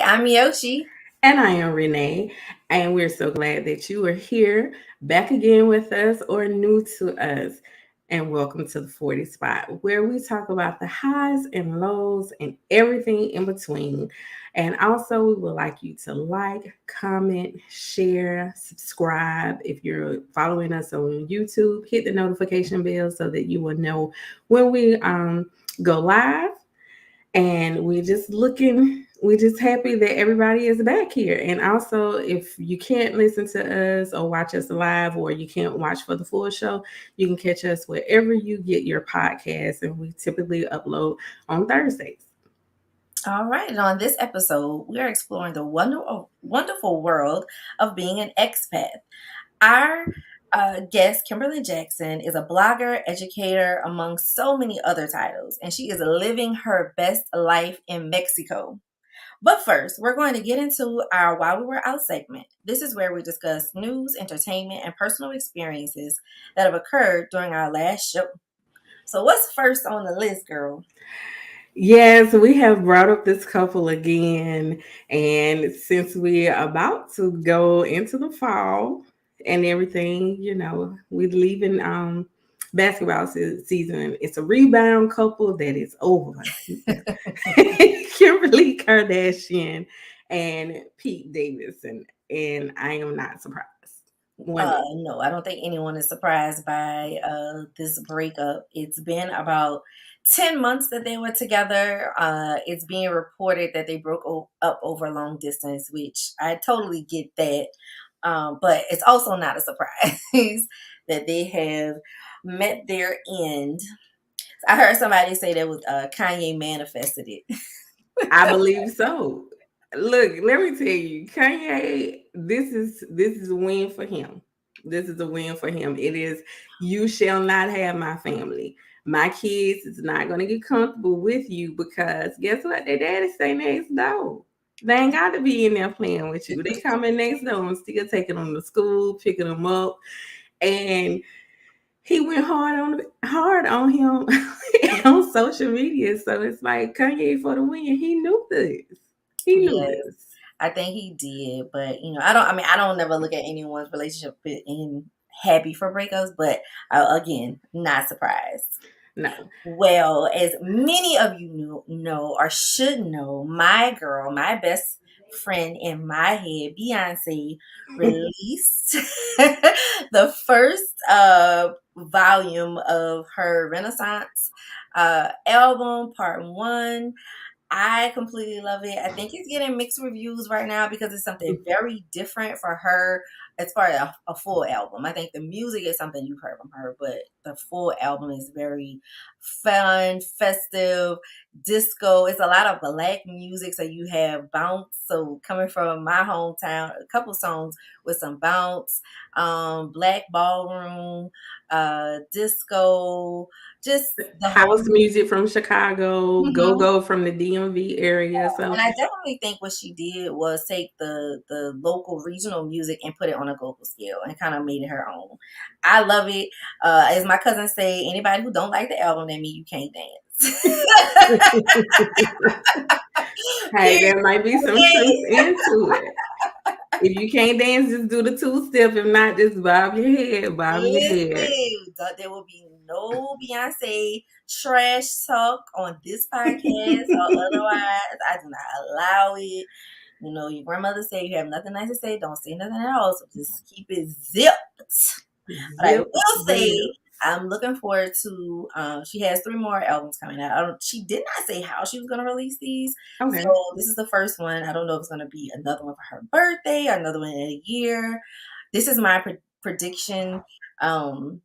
I'm Myochi. And I am Renee, and we're so glad that you are here back again with us or new to us. And welcome to the 40 Spot, where we talk about the highs and lows and everything in between. And also, we would like you to like, comment, share, subscribe. If you're following us on YouTube, hit the notification bell so that you will know when we go live, and we're just happy that everybody is back here. And also, if you can't listen to us or watch us live, or you can't watch for the full show, you can catch us wherever you get your podcasts, and we typically upload on Thursdays. All right, and on this episode, we are exploring the wonderful world of being an expat. Our guest, Kimberland Jackson, is a blogger, educator, among so many other titles, and she is living her best life in Mexico. But first, we're going to get into our While We Were Out segment. This is where we discuss news, entertainment, and personal experiences that have occurred during our last show. So, what's first on the list, girl? Yes, we have brought up this couple again. And since we're about to go into the fall and everything, we're leaving basketball season. It's a rebound couple that is over. Kimberly Kardashian and Pete Davidson. And I am not surprised. No, I don't think anyone is surprised by this breakup. It's been about 10 months that they were together. It's being reported that they broke up over long distance, which I totally get that. But it's also not a surprise that they have met their end. I heard somebody say that was Kanye manifested it. I believe so. Look, let me tell you, Kanye, this is a win for him. This is a win for him. It is, you shall not have my family. My kids is not gonna get comfortable with you, because guess what? Their daddy stay next door. They ain't got to be in there playing with you. They coming next door and still taking them to school, picking them up. And he went hard on him on social media. So it's like, Kanye for the win. He knew this. He knew Yes, this. I think he did, but I don't never look at anyone's relationship and happy for breakups, but again, not surprised. No. Well, as many of you know or should know, my girl, my best friend in my head, Beyonce, released the first volume of her Renaissance album, part one. I completely love it. I think it's getting mixed reviews right now because it's something very different for her as far as a full album. I think the music is something you've heard from her, but the full album is very fun, festive, disco. It's a lot of black music. So you have bounce. So coming from my hometown, a couple songs with some bounce, black ballroom, disco, just the whole. House music from Chicago, Mhm. go from the DMV area. So And I definitely think what she did was take the local regional music and put it on a global scale and kind of made it her own. I love it. As my cousin say, anybody who don't like the album, that mean you can't dance. hey, Period. there might be some truth into it. If you can't dance, just do the two step. If not, just bob your head, bob your head. Listen, there will be no Beyonce trash talk on this podcast or otherwise. I do not allow it. You know, your grandmother said you have nothing nice to say, don't say nothing at all. So just keep it zipped. But I Zip, will say, zip. I'm looking forward to. She has 3 more albums coming out. She did not say how she was going to release these, so Okay. this is the first one. I don't know if it's going to be another one for her birthday or another one in a year. This is my prediction. Um,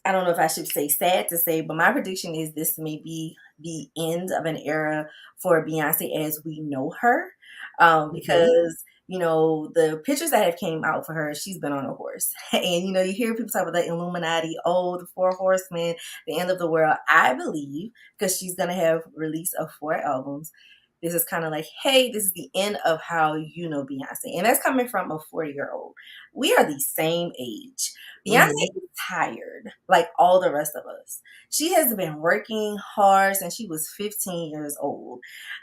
I don't know if I should say sad to say, but my prediction is this may be the end of an era for Beyonce as we know her. Mhm. Because the pictures that have came out for her, she's been on a horse, and you hear people talk about the Illuminati, the 4 horsemen, the end of the world. I believe because she's gonna have release of 4 albums. This is kind of like, hey, this is the end of how you know Beyonce, and that's coming from a 40-year-old. We are the same age. Beyonce Mhm. is tired, like all the rest of us. She has been working hard since she was 15 years old.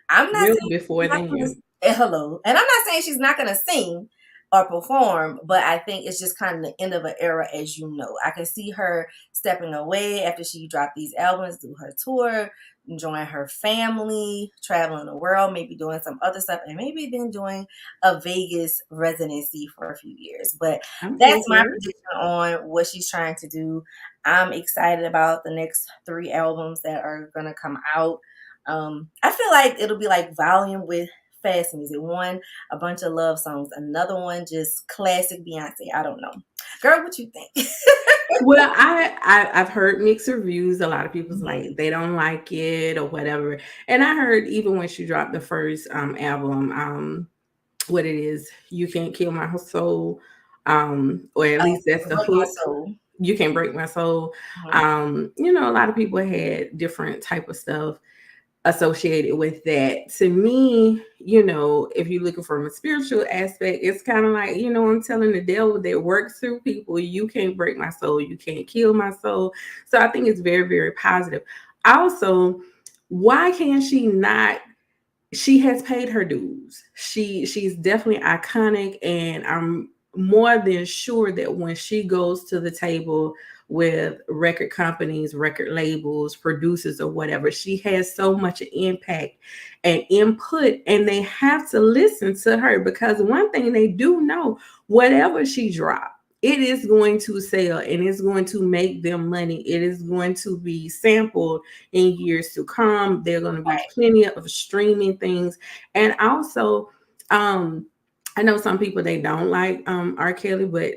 I'm not Really saying before she's not then, gonna, you. hello. And I'm not saying she's not going to sing or perform, but I think it's just kind of the end of an era, as you know. I can see her stepping away after she dropped these albums, do her tour, enjoying her family, traveling the world, maybe doing some other stuff, and maybe then doing a Vegas residency for a few years. But Okay, that's my good. prediction on what she's trying to do. I'm excited about the next 3 albums that are going to come out. I feel like it'll be like volume with fast music. One, a bunch of love songs. Another one, just classic Beyonce. I don't know. Girl, what you think? Well, I've heard mixed reviews. A lot of people's Mhm. like they don't like it or whatever. And I heard even when she dropped the first album, what it is, You Can't Kill My Soul, or at least that's the Break My hook. Soul. You Can't Break My Soul. Mhm. A lot of people had different type of stuff associated with that. To me, if you're looking from a spiritual aspect, it's kind of like, I'm telling the devil that works through people, you can't break my soul, you can't kill my soul. So I think it's very, very positive. Also, why can she not? She has paid her dues. She's definitely iconic, and I'm more than sure that when she goes to the table with record companies, record labels, producers, or whatever, she has so much impact and input, and they have to listen to her because one thing they do know, whatever she drops, it is going to sell and it's going to make them money. It is going to be sampled in years to come. There are going to be Right. plenty of streaming things. And also, I know some people they don't like R. Kelly, but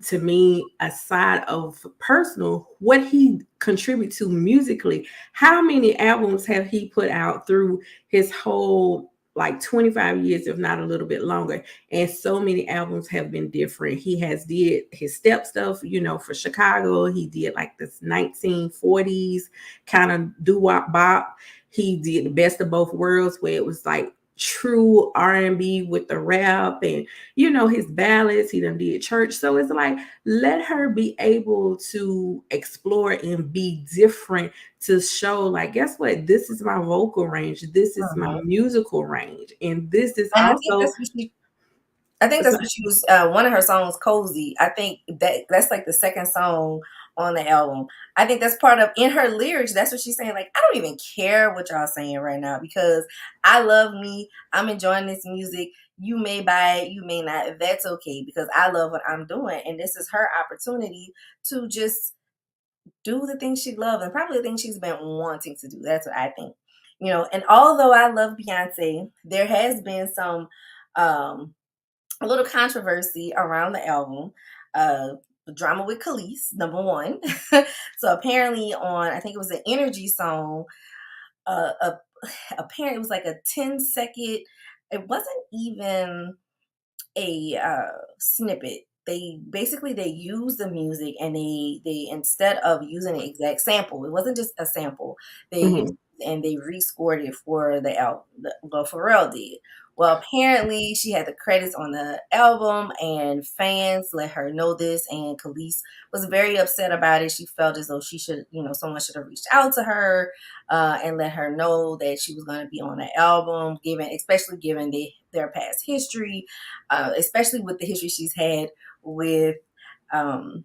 to me, aside of personal, what he contribute to musically, how many albums have he put out through his whole like 25 years, if not a little bit longer? And so many albums have been different. He has did his step stuff, for Chicago. He did like this 1940s kind of doo-wop bop. He did the best of both worlds, where it was like true R&B with the rap and his ballads. He done did church. So it's like, let her be able to explore and be different, to show like, guess what, this is my vocal range, this is my Mhm. musical range, and this is And also I think that's what she was. One of her songs, "Cozy." I think that's like the second song on the album. I think that's part of in her lyrics. That's what she's saying. Like, I don't even care what y'all saying right now because I love me. I'm enjoying this music. You may buy it, you may not. That's okay because I love what I'm doing, and this is her opportunity to just do the things she loves and probably the things she's been wanting to do. That's what I think. And although I love Beyonce, there has been some um a little controversy around the album. Uh, Drama with Khalees, number one. So apparently, on I think it was an Energy song. Uh, uh, apparently, it was like a 10-second. It wasn't even a snippet. They used the music and they instead of using the exact sample, it wasn't just a sample. They used mhm. and they rescored it for the album. Well, Pharrell did. Well, apparently she had the credits on the album, and fans let her know this, and Khalees was very upset about it. She felt as though she should, someone should have reached out to her and let her know that she was going to be on the album, especially given their past history, especially with the history she's had with um,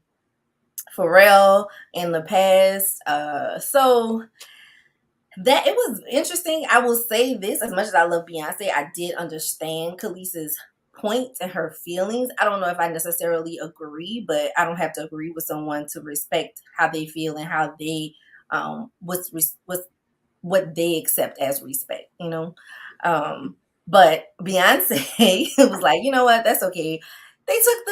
Pharrell in the past. So that it was interesting. I will say this: as much as I love Beyonce, I did understand Khalees's point and her feelings. I don't know if I necessarily agree, but I don't have to agree with someone to respect how they feel and how they what's what they accept as respect, Um, but Beyonce was like, you know what, that's okay. They took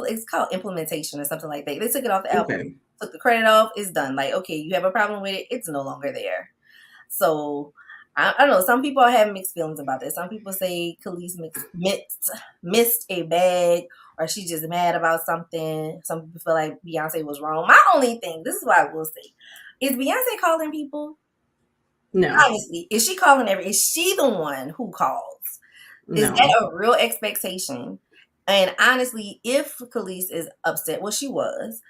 it's called implementation or something like that. They took it off the album, Okay. took the credit off, it's done. Like, okay, you have a problem with it, it's no longer there. So I don't know. Some people are having mixed feelings about this. Some people say Khalees missed a bag, or she's just mad about something. Some people feel like Beyonce was wrong. My only thing, this is what I will say, is Beyonce calling people? No, Honestly, is she calling is she the one who calls? Is no. that a real expectation? And honestly, if Khalees is upset, well, she was,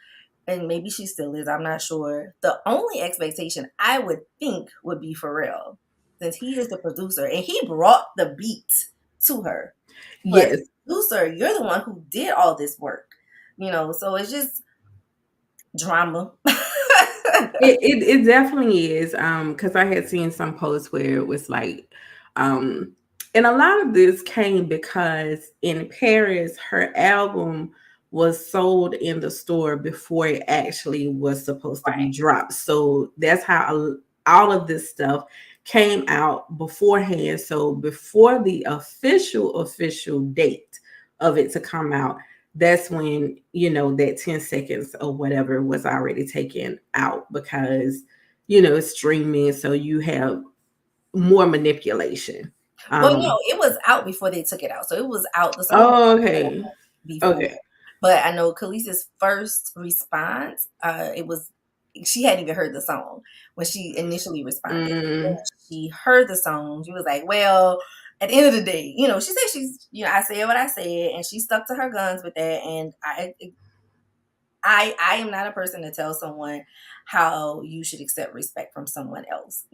and maybe she still is, I'm not sure. The only expectation I would think would be for real. since he is the producer and he brought the beat to her. But Yes. producer, you're the one who did all this work, so it's just drama. It definitely is. Because I had seen some posts where it was like, um, and a lot of this came because in Paris, her album was sold in the store before it actually was supposed to be Right. dropped. So that's how all of this stuff came out beforehand. So before the official date of it to come out, that's when that 10 seconds or whatever was already taken out because it's streaming, so you have more manipulation. Well, no, it was out before they took it out. So it was out. The song was Oh, out okay. before. Okay. But I know Khaleesi's first response, she hadn't even heard the song when she initially responded. When Mm, she heard the song, she was like, well, at the end of the day, she said I said what I said, and she stuck to her guns with that. And I am not a person to tell someone how you should accept respect from someone else.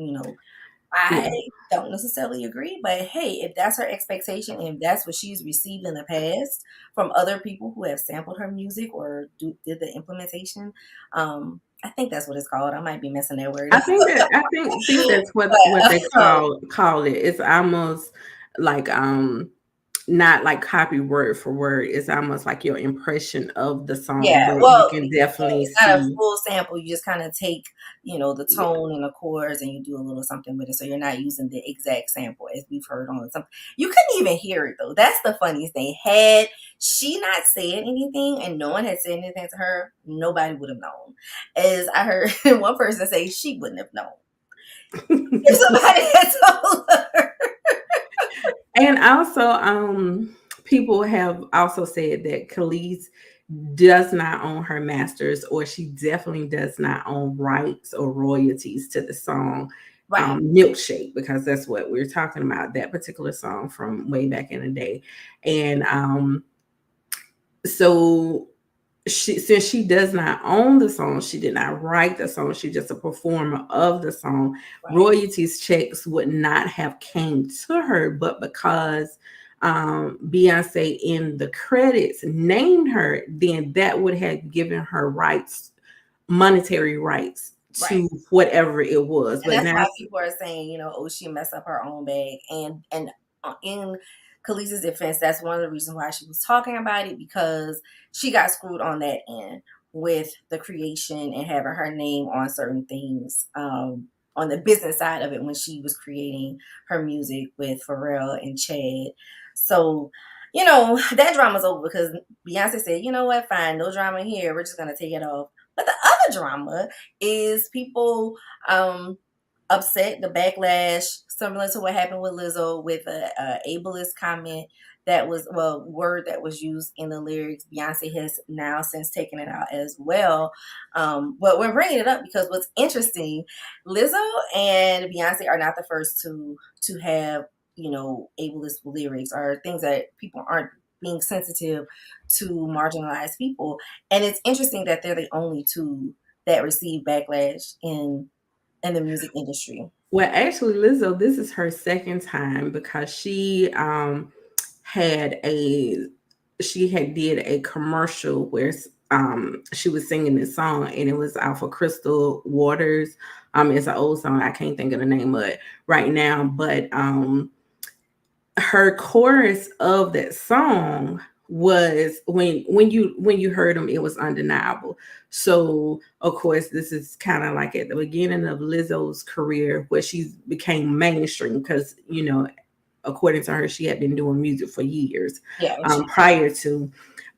I yeah. don't necessarily agree, but hey, if that's her expectation and if that's what she's received in the past from other people who have sampled her music or did the implementation, I think that's what it's called. I might be messing that word I up. think that's what they But, call it. It's almost like not like copy word for word. It's almost like your impression of the song, yeah, but you well, can yeah, definitely it's not a see. full sample. You just kind of take, the Yeah. tone and the chords, and you do a little something with it. So you're not using the exact sample as we've heard on some. You couldn't even hear it though. That's the funniest thing. Had she not said anything, and no one had said anything to her, nobody would have known. As I heard one person say, she wouldn't have known if somebody had told her. And also, people have also said that Khalees does not own her masters, or she definitely does not own rights or royalties to the song Right. Milkshake, because that's what we're talking about, that particular song from way back in the day. And so since she does not own the song, she did not write the song, she's just a performer of the song, Right. royalties checks would not have came to her. But because Beyonce in the credits named her, then that would have given her rights, monetary rights Right. to whatever it was. And But that's now, why people are saying, oh, she messed up her own bag. And in Khaleesi's defense, that's one of the reasons why she was talking about it, because she got screwed on that end with the creation and having her name on certain things, on the business side of it when she was creating her music with Pharrell and Chad. So, that drama's over because Beyonce said, you know what, fine, no drama here. We're just going to take it off. But the other drama is people upset, the backlash, similar to what happened with Lizzo with a ableist comment that was, well, word that was used in the lyrics. Beyonce has now since taken it out as well. But we're bringing it up because what's interesting, Lizzo and Beyonce are not the first to have ableist lyrics or things that people aren't being sensitive to marginalized people. And it's interesting that they're the only two that receive backlash in the music industry. well, actually, Lizzo, this is her second time because had a she had did a commercial where she was singing this song, and it was off of Crystal Waters. It's an old song. I can't think of the name of it right now, but her chorus of that song was when you heard them, it was undeniable. So of course, this is kind of like at the beginning of Lizzo's career where she became mainstream because according to her, she had been doing music for years Yeah, prior to.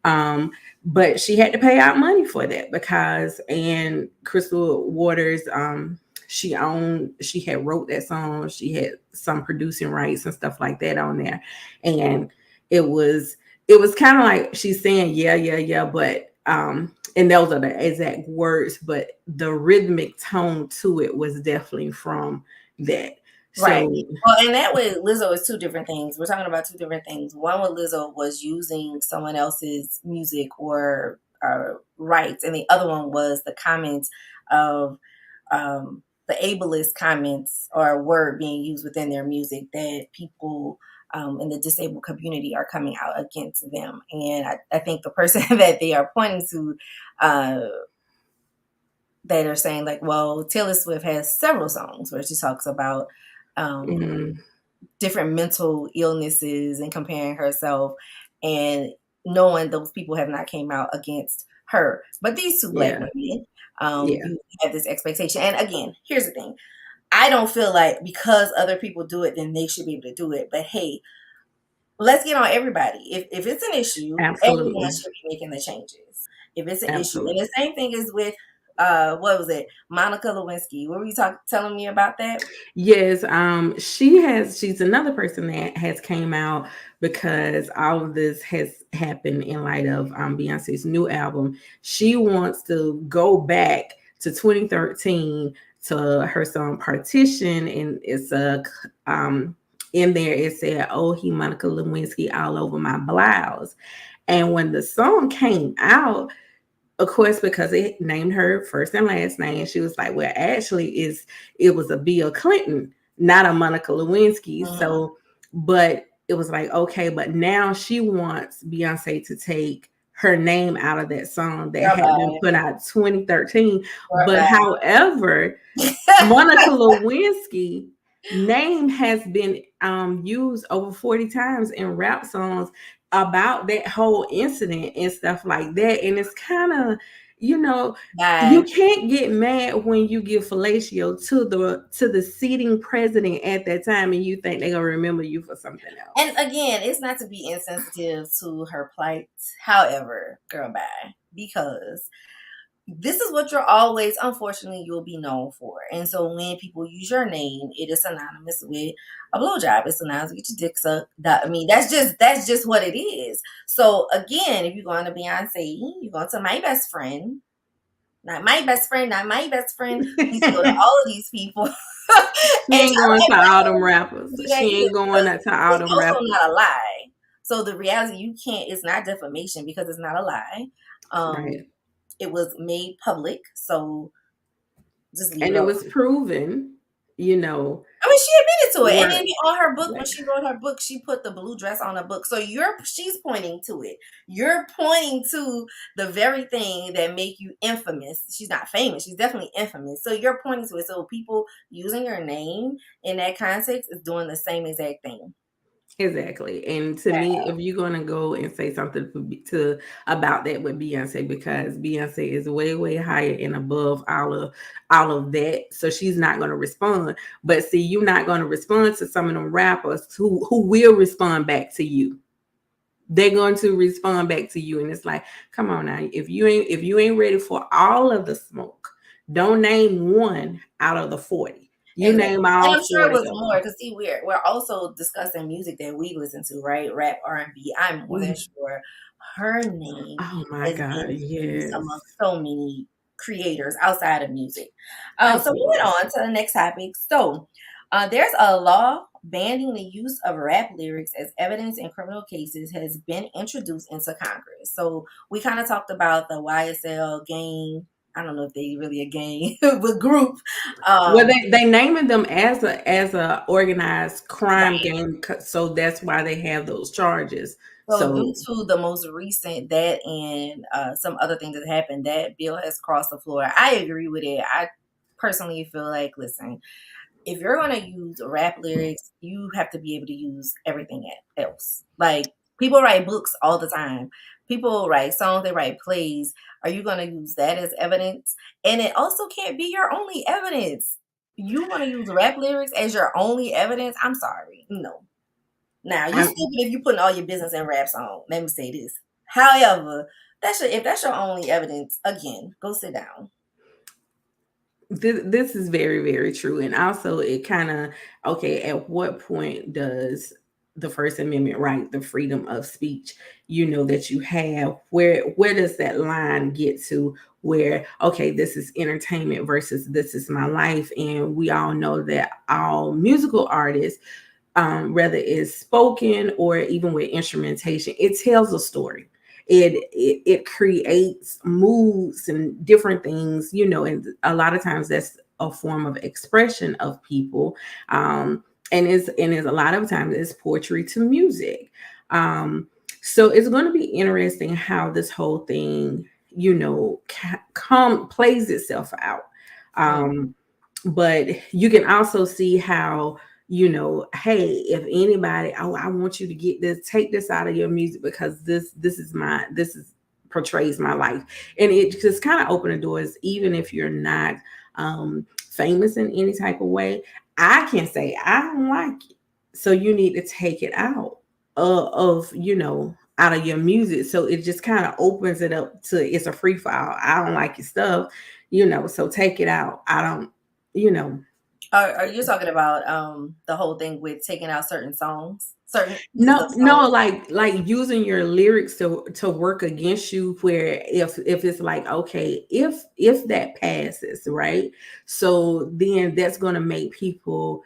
But she had to pay out money for that because, and Crystal Waters, she had wrote that song, she had some producing rights and stuff like that on there, and it was kind of like she's saying yeah, but and those are the exact words, but the rhythmic tone to it was definitely from that. right. So Well, and that with Lizzo is two different things. We're talking about two different things. One with Lizzo was using someone else's music or rights, and the other one was the comments of the ableist comments or word being used within their music that people in the disabled community are coming out against them. And I think the person that they are pointing to, that are saying like, well, Taylor Swift has several songs where she talks about different mental illnesses and comparing herself, and knowing those people have not came out against her. But these two black women, you have this expectation. And again, here's the thing. I don't feel like because other people do it, then they should be able to do it. But hey, let's get on everybody. If it's an issue, everyone should be making the changes. If it's an issue. And the same thing is with what was it? Monica Lewinsky. What were you telling me about that? Yes, she's another person that has came out because all of this has happened in light of Beyonce's new album. She wants to go back to 2013 to her song Partition, and it's a in there it said, "Oh, he Monica Lewinsky all over my blouse." And when the song came out, of course, because it named her first and last name, she was like, well, actually it was a Bill Clinton, not a Monica Lewinsky. Mm-hmm. So, but it was like, okay, but now she wants Beyonce to take her name out of that song that had been put out 2013. But however, Monica Lewinsky name has been used over 40 times in rap songs about that whole incident and stuff like that. And it's kind of, you can't get mad when you give fellatio to the sitting president at that time and you think they're gonna remember you for something else. And again, it's not to be insensitive to her plight. However, girl, bye. Because this is what unfortunately, you'll be known for. And so when people use your name, it is synonymous with a blowjob. It's synonymous with your dick suck. That's just what it is. So again, if you're going to Beyonce, you're going to my best friend. Not my best friend. You go to all of these people. She ain't going to all them rappers. She ain't going to all them rappers. It's also not a lie. So the reality, it's not defamation because it's not a lie. Right. It was made public, so just leave it was proven, she admitted to it. Right. And then on her book, when she wrote her book, she put the blue dress on her book. So she's pointing to it. You're pointing to the very thing that make you infamous. She's not famous. She's definitely infamous. So you're pointing to it. So people using your name in that context is doing the same exact thing. Exactly. And to me, if you're going to go and say something about that with Beyonce, because Beyonce is way, way higher and above all of that. So she's not going to respond. But see, you're not going to respond to some of them rappers who will respond back to you. They're going to respond back to you. And it's like, come on now. If you ain't ready for all of the smoke, don't name one out of the 40. You name all. And I'm sure it was more because see, we're also discussing music that we listen to, right? Rap, R&B. I'm more than sure her name. Oh my God! Yes. Among so many creators outside of music. So moving on to the next topic. So there's a law banning the use of rap lyrics as evidence in criminal cases has been introduced into Congress. So we kind of talked about the YSL gang. I don't know if they really a gang, but group. Well, they naming them as a organized crime gang, so that's why they have those charges. So due to the most recent that and some other things that happened, that bill has crossed the floor. I agree with it. I personally feel like, listen, if you're going to use rap lyrics, you have to be able to use everything else. Like people write books all the time. People write songs, they write plays. Are you going to use that as evidence? And it also can't be your only evidence. You want to use rap lyrics as your only evidence? I'm sorry. No. Now, you stupid if you putting all your business in rap song. Let me say this. However, if that's your only evidence, again, go sit down. This is very, very true. And also it kind of, at what point does the First Amendment right, the freedom of speech, that you have, where does that line get to where, this is entertainment versus this is my life? And we all know that all musical artists, whether it's spoken or even with instrumentation, it tells a story. It creates moods and different things, and a lot of times that's a form of expression of people. And is a lot of times it's poetry to music. So it's going to be interesting how this whole thing, plays itself out. Mm. Um, but you can also see how, hey, if anybody, oh, I want you to get this, take this out of your music because this is portrays my life. And it just kind of open the doors, even if you're not famous in any type of way. I can say I don't like it, so you need to take it out out of your music. So it just kind of opens it up to, it's a free file. I don't like your stuff, so take it out. I don't, you know. Are you talking about the whole thing with taking out certain songs, certain pieces No, of no, songs? like using your lyrics to work against you, where if it's like, okay, if that passes, right? So then that's going to make people,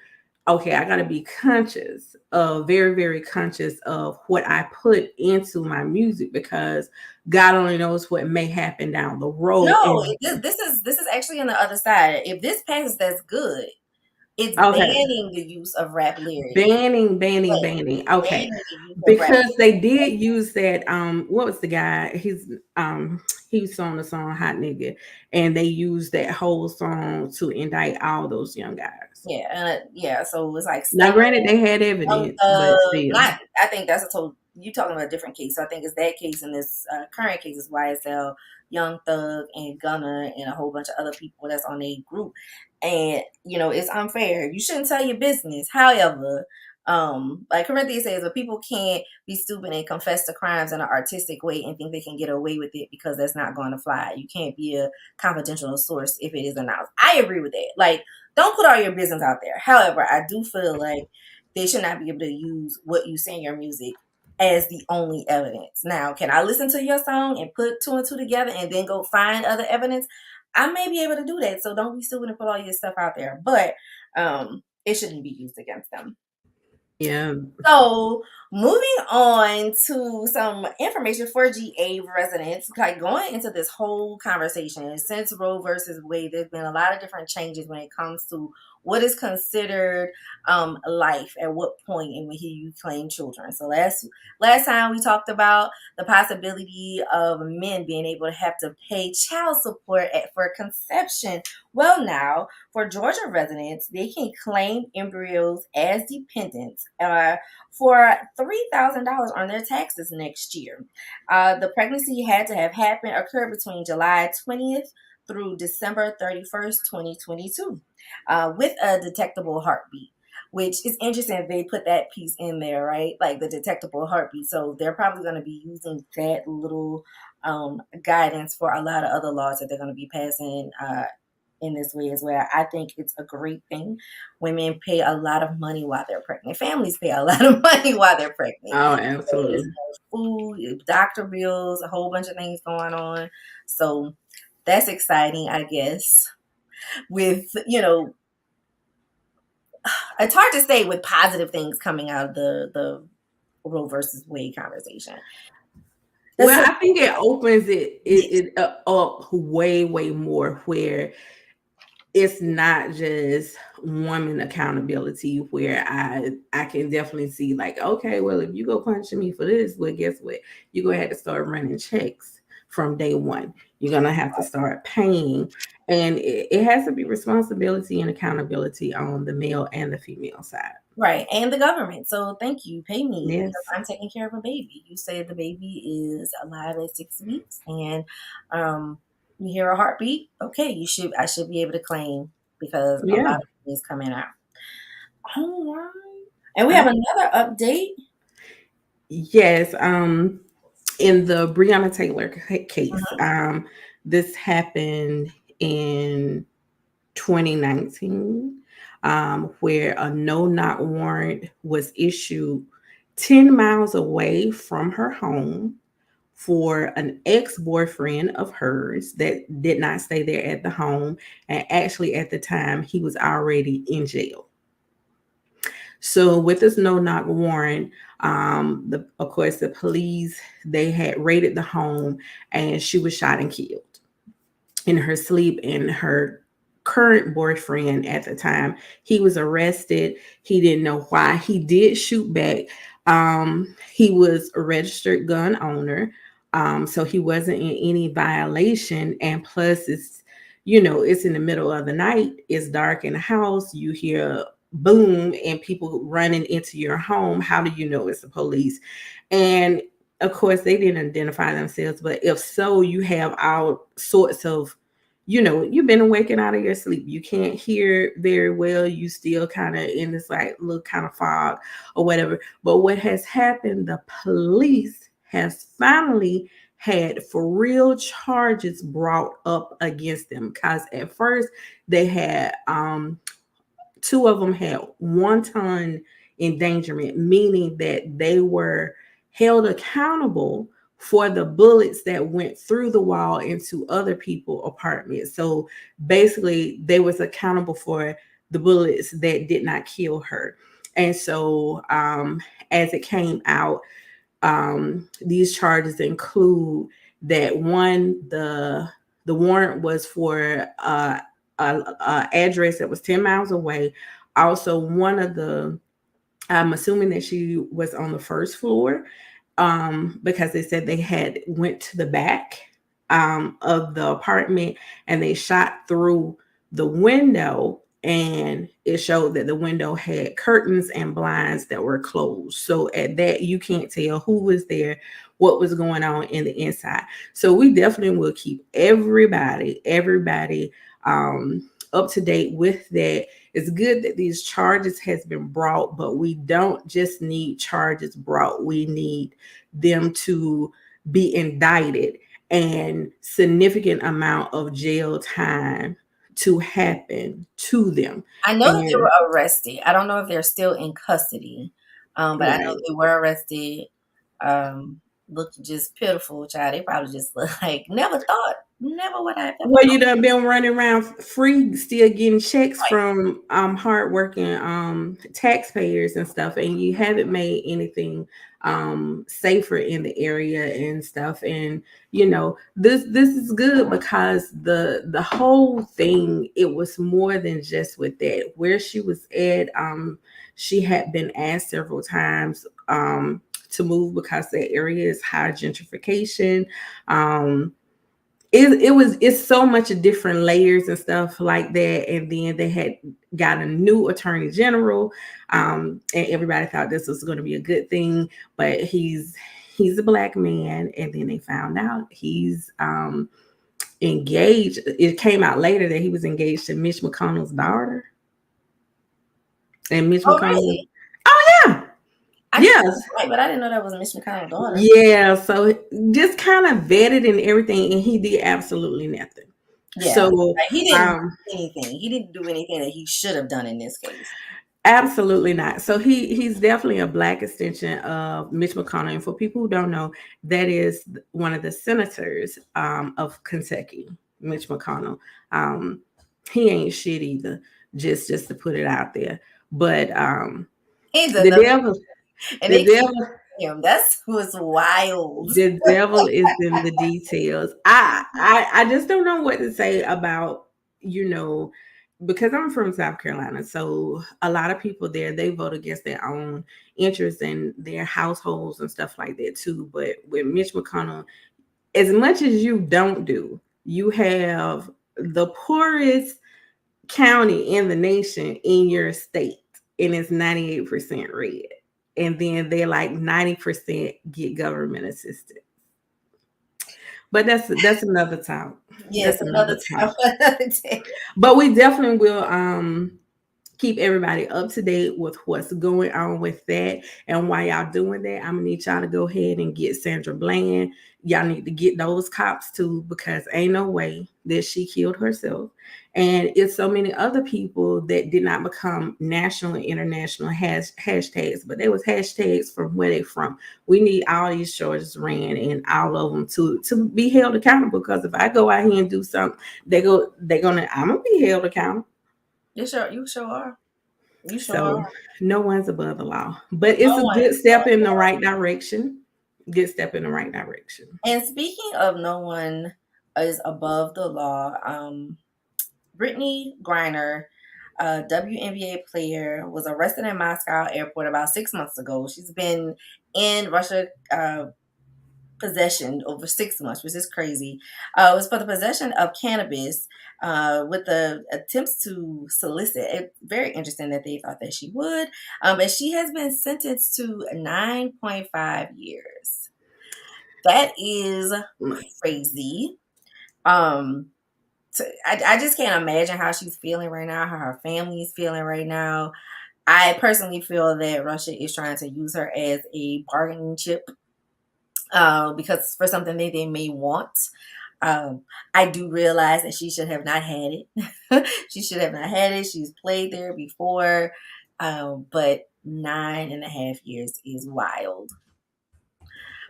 okay, I got to be conscious of, very, very conscious of what I put into my music, because God only knows what may happen down the road. No, And this is actually on the other side. If this passes, that's good. It's okay, banning the use of rap lyrics. banning, banning, Yes, banning. Okay. banning the use of rap. Because they did use that, what was the guy? He was on the song Hot Nigga, and they used that whole song to indict all those young guys. Yeah, yeah. So it's like Now Stunner, granted they had Young evidence, but Thug. still. Not, I think that's a total. You talking about a different case. So I think it's that case, and this current case is YSL, Young Thug, and Gunna, and a whole bunch of other people that's on a group. And it's unfair. You shouldn't tell your business. However, like Corinthians says, but people can't be stupid and confess to crimes in an artistic way and think they can get away with it, because that's not going to fly. You can't be a confidential source if it is announced. I agree with that. Like, don't put all your business out there. However, I do feel like they should not be able to use what you say in your music as the only evidence. Now, can I listen to your song and put two and two together and then go find other evidence? I may be able to do that. So don't be stupid and put all your stuff out there. But it shouldn't be used against them. Yeah. So, moving on to some information for GA residents, like going into this whole conversation, since Roe versus Wade, there's been a lot of different changes when it comes to what is considered life at what point and when you claim children. So last time we talked about the possibility of men being able to have to pay child support for conception. Well, now for Georgia residents, they can claim embryos as dependents for $3,000 on their taxes next year. The pregnancy had to have occurred between July 20th through December 31st, 2022, with a detectable heartbeat, which is interesting. They put that piece in there, right? Like the detectable heartbeat. So they're probably going to be using that little guidance for a lot of other laws that they're going to be passing in this way as well. I think it's a great thing. Women pay a lot of money while they're pregnant. Families pay a lot of money while they're pregnant. Oh, There's absolutely. food, doctor bills, a whole bunch of things going on. So that's exciting, I guess. With, it's hard to say with positive things coming out of the Roe versus Wade conversation. Well, I think it opens it up way, way more, where it's not just woman accountability, where I can definitely see, like, okay, well, if you go punching me for this, well, guess what? You're gonna have to start running checks from day one. You're gonna have to start paying. And it has to be responsibility and accountability on the male and the female side. Right. And the government. So thank you. Pay me because Yes. I'm taking care of a baby. You say the baby is alive at 6 weeks and you hear a heartbeat. Okay, I should be able to claim because a lot Yeah. of things coming out. All right. And we have another update. Yes. In the Breonna Taylor case, Mhm. this happened in 2019, where a no-knock warrant was issued 10 miles away from her home for an ex-boyfriend of hers that did not stay there at the home. And actually, at the time, he was already in jail. So with this no-knock warrant, of course, the police, they had raided the home, and she was shot and killed in her sleep in her current boyfriend at the time. He was arrested. He didn't know why. He did shoot back. He was a registered gun owner. So he wasn't in any violation. And plus, it's in the middle of the night. It's dark in the house. You hear boom and people running into your home. How do you know it's the police? And of course, they didn't identify themselves. But if so, you have all sorts of, you've been awakened out of your sleep. You can't hear very well. You still kind of in this like little kind of fog or whatever. But what has happened, the police has finally had for real charges brought up against them, because at first they had two of them had wanton endangerment, meaning that they were held accountable for the bullets that went through the wall into other people's apartments. So basically, they was accountable for the bullets that did not kill her. And so, as it came out, these charges include that one, the warrant was for a address that was 10 miles away. Also, I'm assuming that she was on the first floor, because they said they had went to the back of the apartment and they shot through the window, and it showed that the window had curtains and blinds that were closed. So at that, you can't tell who was there, what was going on in the inside. So we definitely will keep everybody up to date with that. It's good that these charges has been brought, but we don't just need charges brought. We need them to be indicted and significant amount of jail time to happen to them. I know that they And were arrested. I don't know if they're still in custody, but I know right. they were arrested. Looked just pitiful, child. They probably just look like never would I have ever Well, thought. you done been running around free, still getting checks Like, from hardworking taxpayers and stuff, and you haven't made anything safer in the area and stuff. And this is good, because the whole thing, it was more than just with that. Where she was at, she had been asked several times to move because that area is high gentrification. It's so much of different layers and stuff like that. And then they had got a new attorney general, and everybody thought this was going to be a good thing, but he's a black man. And then they found out he's engaged. It came out later that he was engaged to Mitch McConnell's daughter. And Mitch oh McConnell, really? oh yeah, I knew that yes. was right, but I didn't know that was Mitch McConnell's daughter. Yeah, so just kind of vetted and everything, and he did absolutely nothing. Yeah, So, like, he didn't do anything. He didn't do anything that he should have done in this case. absolutely not. So he's definitely a black extension of Mitch McConnell. And for people who don't know, that is one of the senators of Kentucky, Mitch McConnell. Um, he ain't shit either, just to put it out there. But He's the another, devil, and the they keep devil him. That's what's wild. the devil is in the details. I just don't know what to say about, because I'm from South Carolina. So a lot of people there, they vote against their own interests and their households and stuff like that too. But with Mitch McConnell, as much as you don't do, you have the poorest county in the nation in your state, and it's 98% red. And then they're like 90% get government assistance. But that's another time. Yes, That's another another time, time. another day. But we definitely will keep everybody up to date with what's going on with that. And while y'all doing that, I'm gonna need y'all to go ahead and get Sandra Bland. Y'all need to get those cops too, because ain't no way that she killed herself. And it's so many other people that did not become national and international hashtags, but they was hashtags from where they from. We need all these charges ran and all of them to be held accountable. Because if I go out here and do something, I'm gonna be held accountable. You sure are. You sure So are. no one's above the law, but No it's a one good is above step in the the law. right direction. Good step in the right direction. And speaking of no one is above the law, Brittany Griner, a WNBA player, was arrested in Moscow airport about 6 months ago. She's been in Russia possession over 6 months, which is crazy. It was for the possession of cannabis with the attempts to solicit. It's very interesting that they thought that she would. And she has been sentenced to 9.5 years. That is crazy. So I just can't imagine how she's feeling right now, how her family is feeling right now. I personally feel that Russia is trying to use her as a bargaining chip because for something that they may want. I do realize that she should have not had it. She should have not had it. She's played there before, but 9.5 years is wild.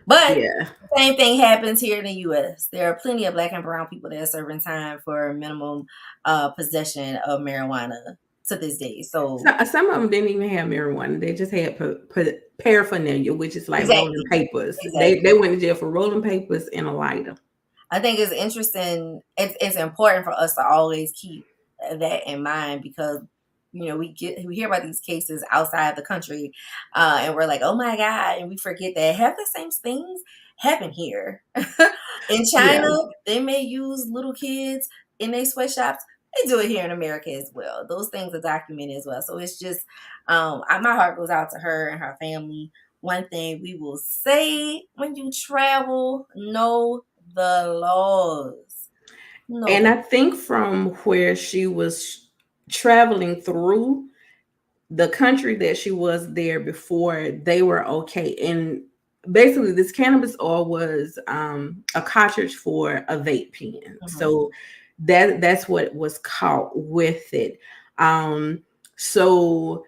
But Yeah. the same thing happens here in the U.S. There are plenty of black and brown people that are serving time for minimum possession of marijuana to this day. So Some of them didn't even have marijuana. They just had paraphernalia, which is like rolling exactly, papers. exactly. They went to jail for rolling papers and a lighter. I think it's interesting. It's important for us to always keep that in mind because we hear about these cases outside the country, and we're like, oh my god, and we forget that half the same things happen here. In Yeah. China, they may use little kids in their sweatshops. They do it here in America as well. Those things are documented as well. So it's just, my heart goes out to her and her family. One thing we will say when you travel, know the laws. Know And them. I think from where she was traveling through the country that she was there before, they were okay. And basically, this cannabis oil was a cartridge for a vape pen. Mhm. So that's what was caught with it. So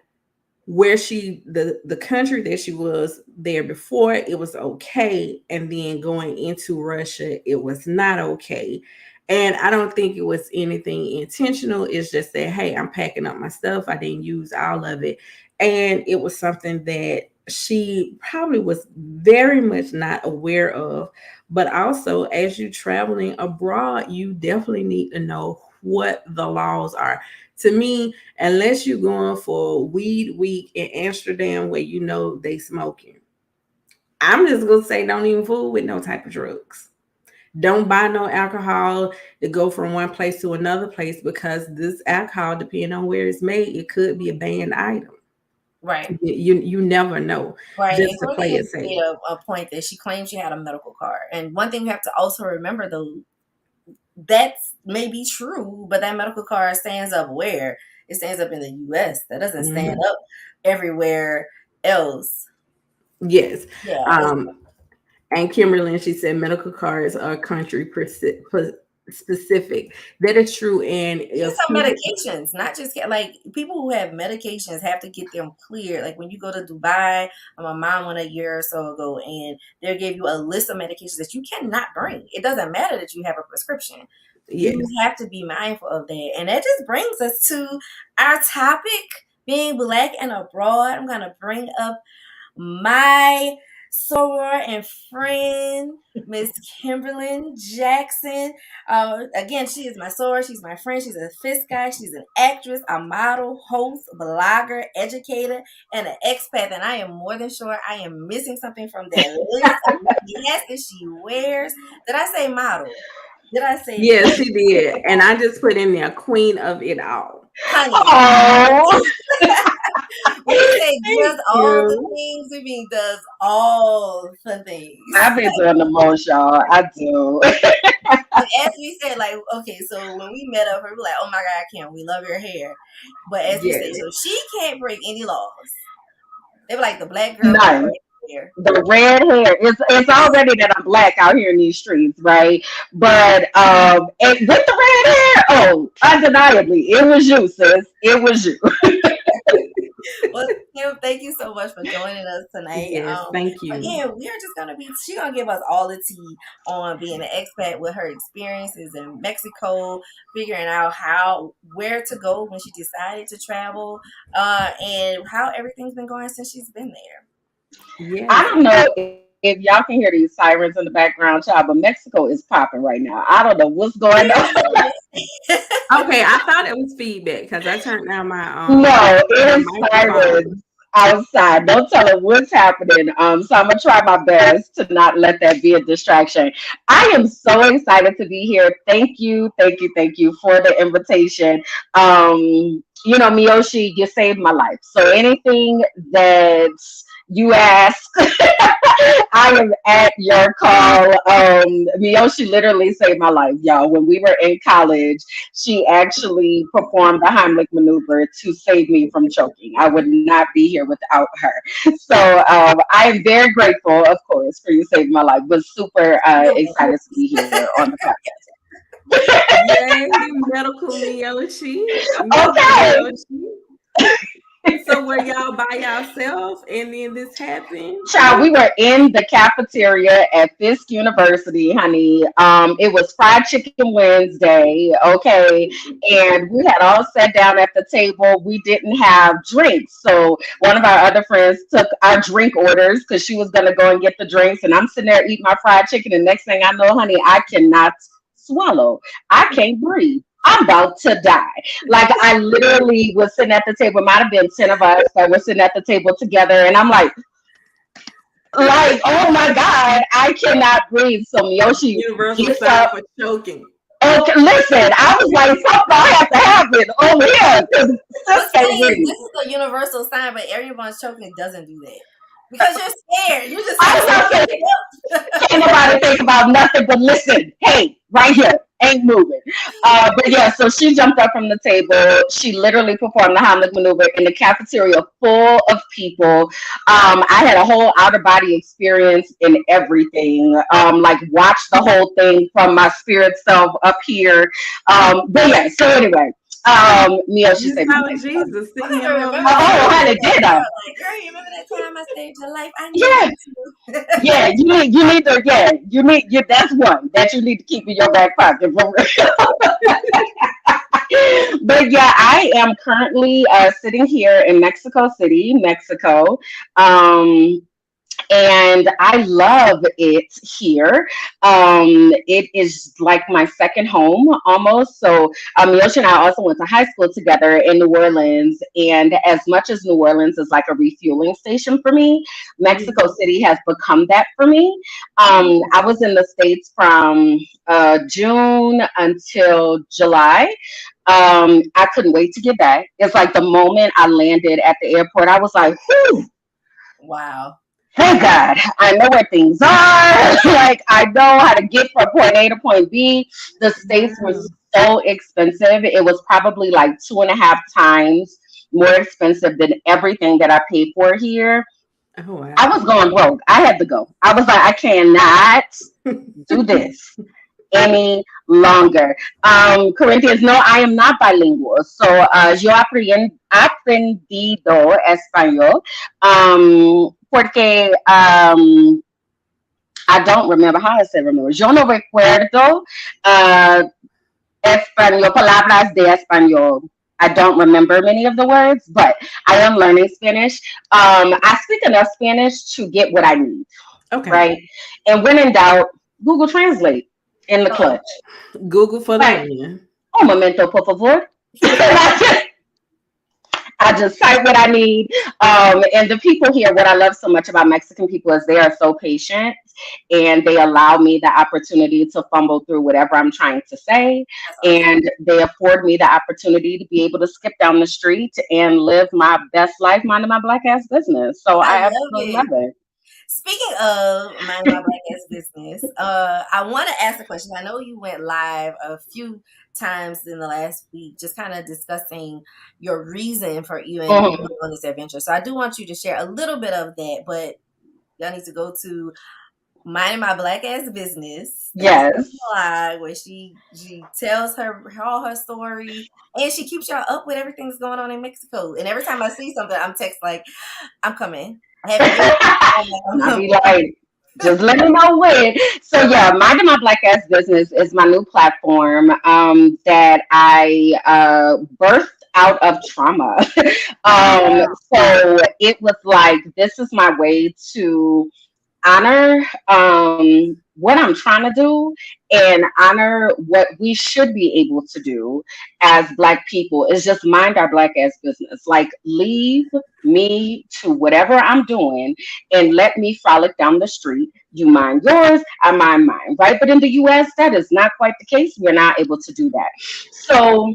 where the country that she was there before, it was okay, and then going into Russia, it was not okay. And I don't think it was anything intentional. It's just that, hey, I'm packing up my stuff, I didn't use all of it, and it was something that she probably was very much not aware of. But also, as you traveling abroad, you definitely need to know what the laws are. To me, unless you're going for weed week in Amsterdam where you know they smoking, I'm just gonna say don't even fool with no type of drugs. Don't buy no alcohol to go from one place to another place, because this alcohol, depending on where it's made, it could be a banned item. Right. You never know. Right. Just And to Courtney play has it safe. made a point that she claimed she had a medical card. And one thing we have to also remember, though, that may be true, but that medical card stands up where? It stands up in the U.S. That doesn't stand Mhm. up everywhere else. Yes. Yeah. And Kimberly, she said medical cards are country specific. That is true. And Even if some people, medications, not just like people who have medications have to get them cleared. Like when you go to Dubai, my mom went a year or so ago, and they'll give you a list of medications that you cannot bring. It doesn't matter that you have a prescription. You yes. have to be mindful of that. And that just brings us to our topic, being black and abroad. I'm gonna bring up my soror and friend, Miss Kimberland Jackson. Again, she is my soror. She's my friend. She's a FIS guy. She's an actress, a model, host, blogger, educator, and an expat. And I am more than sure I am missing something from that list of many hats that she wears. Did I say model? Did I say that? Yes, she did. And I just put in there queen of it all. Honey, Oh, when we say thank does all the you. things, we mean does all the things. I've been doing the most, y'all. I do. And as we said, like, okay, so when we met up, we were like, oh my God, Kim, we love your hair. But as we say, Yes. so she can't break any laws. They were like the black girl with the None. red hair. The red hair. It's already that I'm black out here in these streets, right? But and with the red hair, oh, undeniably, it was you, sis. It was you. Well, Kim, thank you so much for joining us tonight. Yes. Thank you. Again, we are just gonna be. She's gonna give us all the tea on being an expat with her experiences in Mexico, figuring out where to go when she decided to travel, and how everything's been going since she's been there. I Yes. don't know if y'all can hear these sirens in the background, child, but Mexico is popping right now. I don't know what's going on. Really? Okay, I thought it was feedback because I turned down No, it is my microphone. silence outside. Don't tell them what's happening. So I'm gonna try my best to not let that be a distraction. I am so excited to be here. Thank you for the invitation. Miyoshi, you saved my life. So anything that you ask, I am at your call. Miyoshi literally saved my life, y'all. When we were in college, she actually performed the Heimlich maneuver to save me from choking. I would not be here without her. So I am very grateful, of course, for you saving my life. Was super excited to be here on the podcast. Yay, medical Myochi. Okay. So were y'all by yourself and then this happened? Child, we were in the cafeteria at Fisk University, honey. It was Fried Chicken Wednesday, okay, and we had all sat down at the table. We didn't have drinks, so one of our other friends took our drink orders because she was gonna go and get the drinks, and I'm sitting there eating my fried chicken, and next thing I know, honey, I cannot swallow. I can't breathe. I'm about to die. Like I literally was sitting at the table. It might have been 10 of us that were sitting at the table together, and I'm like, oh my God, I cannot breathe. So Miyoshi Universal sign for choking. Okay, listen, I was like, something gonna have to happen over here. This is a universal sign, but everyone's choking doesn't do that. Because you're scared. You're just can't nobody think about nothing but listen, hey, right here, ain't moving. But yeah, so she jumped up from the table. She literally performed the Heimlich maneuver in the cafeteria full of people. I had a whole outer body experience in everything. Like watched the whole thing from my spirit self up here. But yeah, so anyway. Miyoshi said Jesus. Honey, did I? Like, girl, you remember that time I saved your life? I need yeah, you need to, that's one that you need to keep in your back pocket. But yeah, I am currently sitting here in Mexico City, Mexico. And I love it here. It is like my second home almost. So Myochi and I also went to high school together in New Orleans. And as much as New Orleans is like a refueling station for me, Mexico City has become that for me. I was in the States from June until July. I couldn't wait to get back. It's like the moment I landed at the airport, I was like, whew. Wow. Thank God, I know where things are. Like I know how to get from point A to point B. The States were so expensive. It was probably like 2.5 times more expensive than everything that I paid for here. Oh, wow. I was going broke. I had to go. I was like, I cannot do this any longer. Corinthians, no, I am not bilingual. So yo aprendido español. Porque I don't remember how I said remember. Yo no recuerdo español, palabras de español. I don't remember many of the words, but I am learning Spanish. I speak enough Spanish to get what I need. Okay. Right. And when in doubt, Google Translate in the clutch. Google for the win. Un momento, por favor. I just type what I need. And the people here, what I love so much about Mexican people is they are so patient and they allow me the opportunity to fumble through whatever I'm trying to say. And they afford me the opportunity to be able to skip down the street and live my best life, minding my black ass business. So I absolutely love it. Speaking of minding my black ass business, I want to ask a question. I know you went live a few times in the last week, just kind of discussing your reason for even going on this adventure. So I do want you to share a little bit of that, but y'all need to go to Minding My Black Ass Business. Yes. Live where she tells all her story, and she keeps y'all up with everything that's going on in Mexico. And every time I see something, I'm text like, I'm coming. I'll be like, just let me know when. So yeah, Minding My Black Ass Business is my new platform that I birthed out of trauma. So it was like, this is my way to honor what I'm trying to do and honor what we should be able to do as Black people is just mind our Black ass business. Like, leave me to whatever I'm doing and let me frolic down the street. You mind yours, I mind mine, right? But in the US, that is not quite the case. We're not able to do that. So,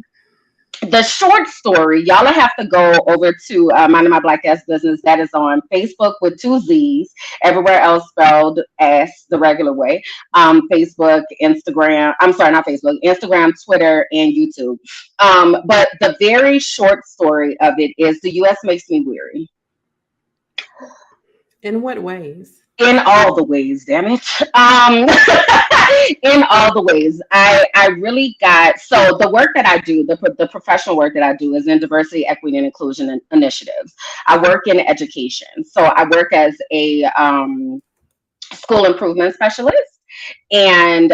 the short story, y'all have to go over to Minding My Black Ass Business. That is on Facebook with two Z's, everywhere else spelled ass the regular way. Facebook, Instagram, I'm sorry, not Facebook, Instagram, Twitter, and YouTube. But the very short story of it is the US makes me weary. In what ways? In all the ways, damn it. In all the ways. I really got, so the work that I do, the professional work that I do is in diversity, equity, and inclusion initiatives. I work in education. So I work as a school improvement specialist. And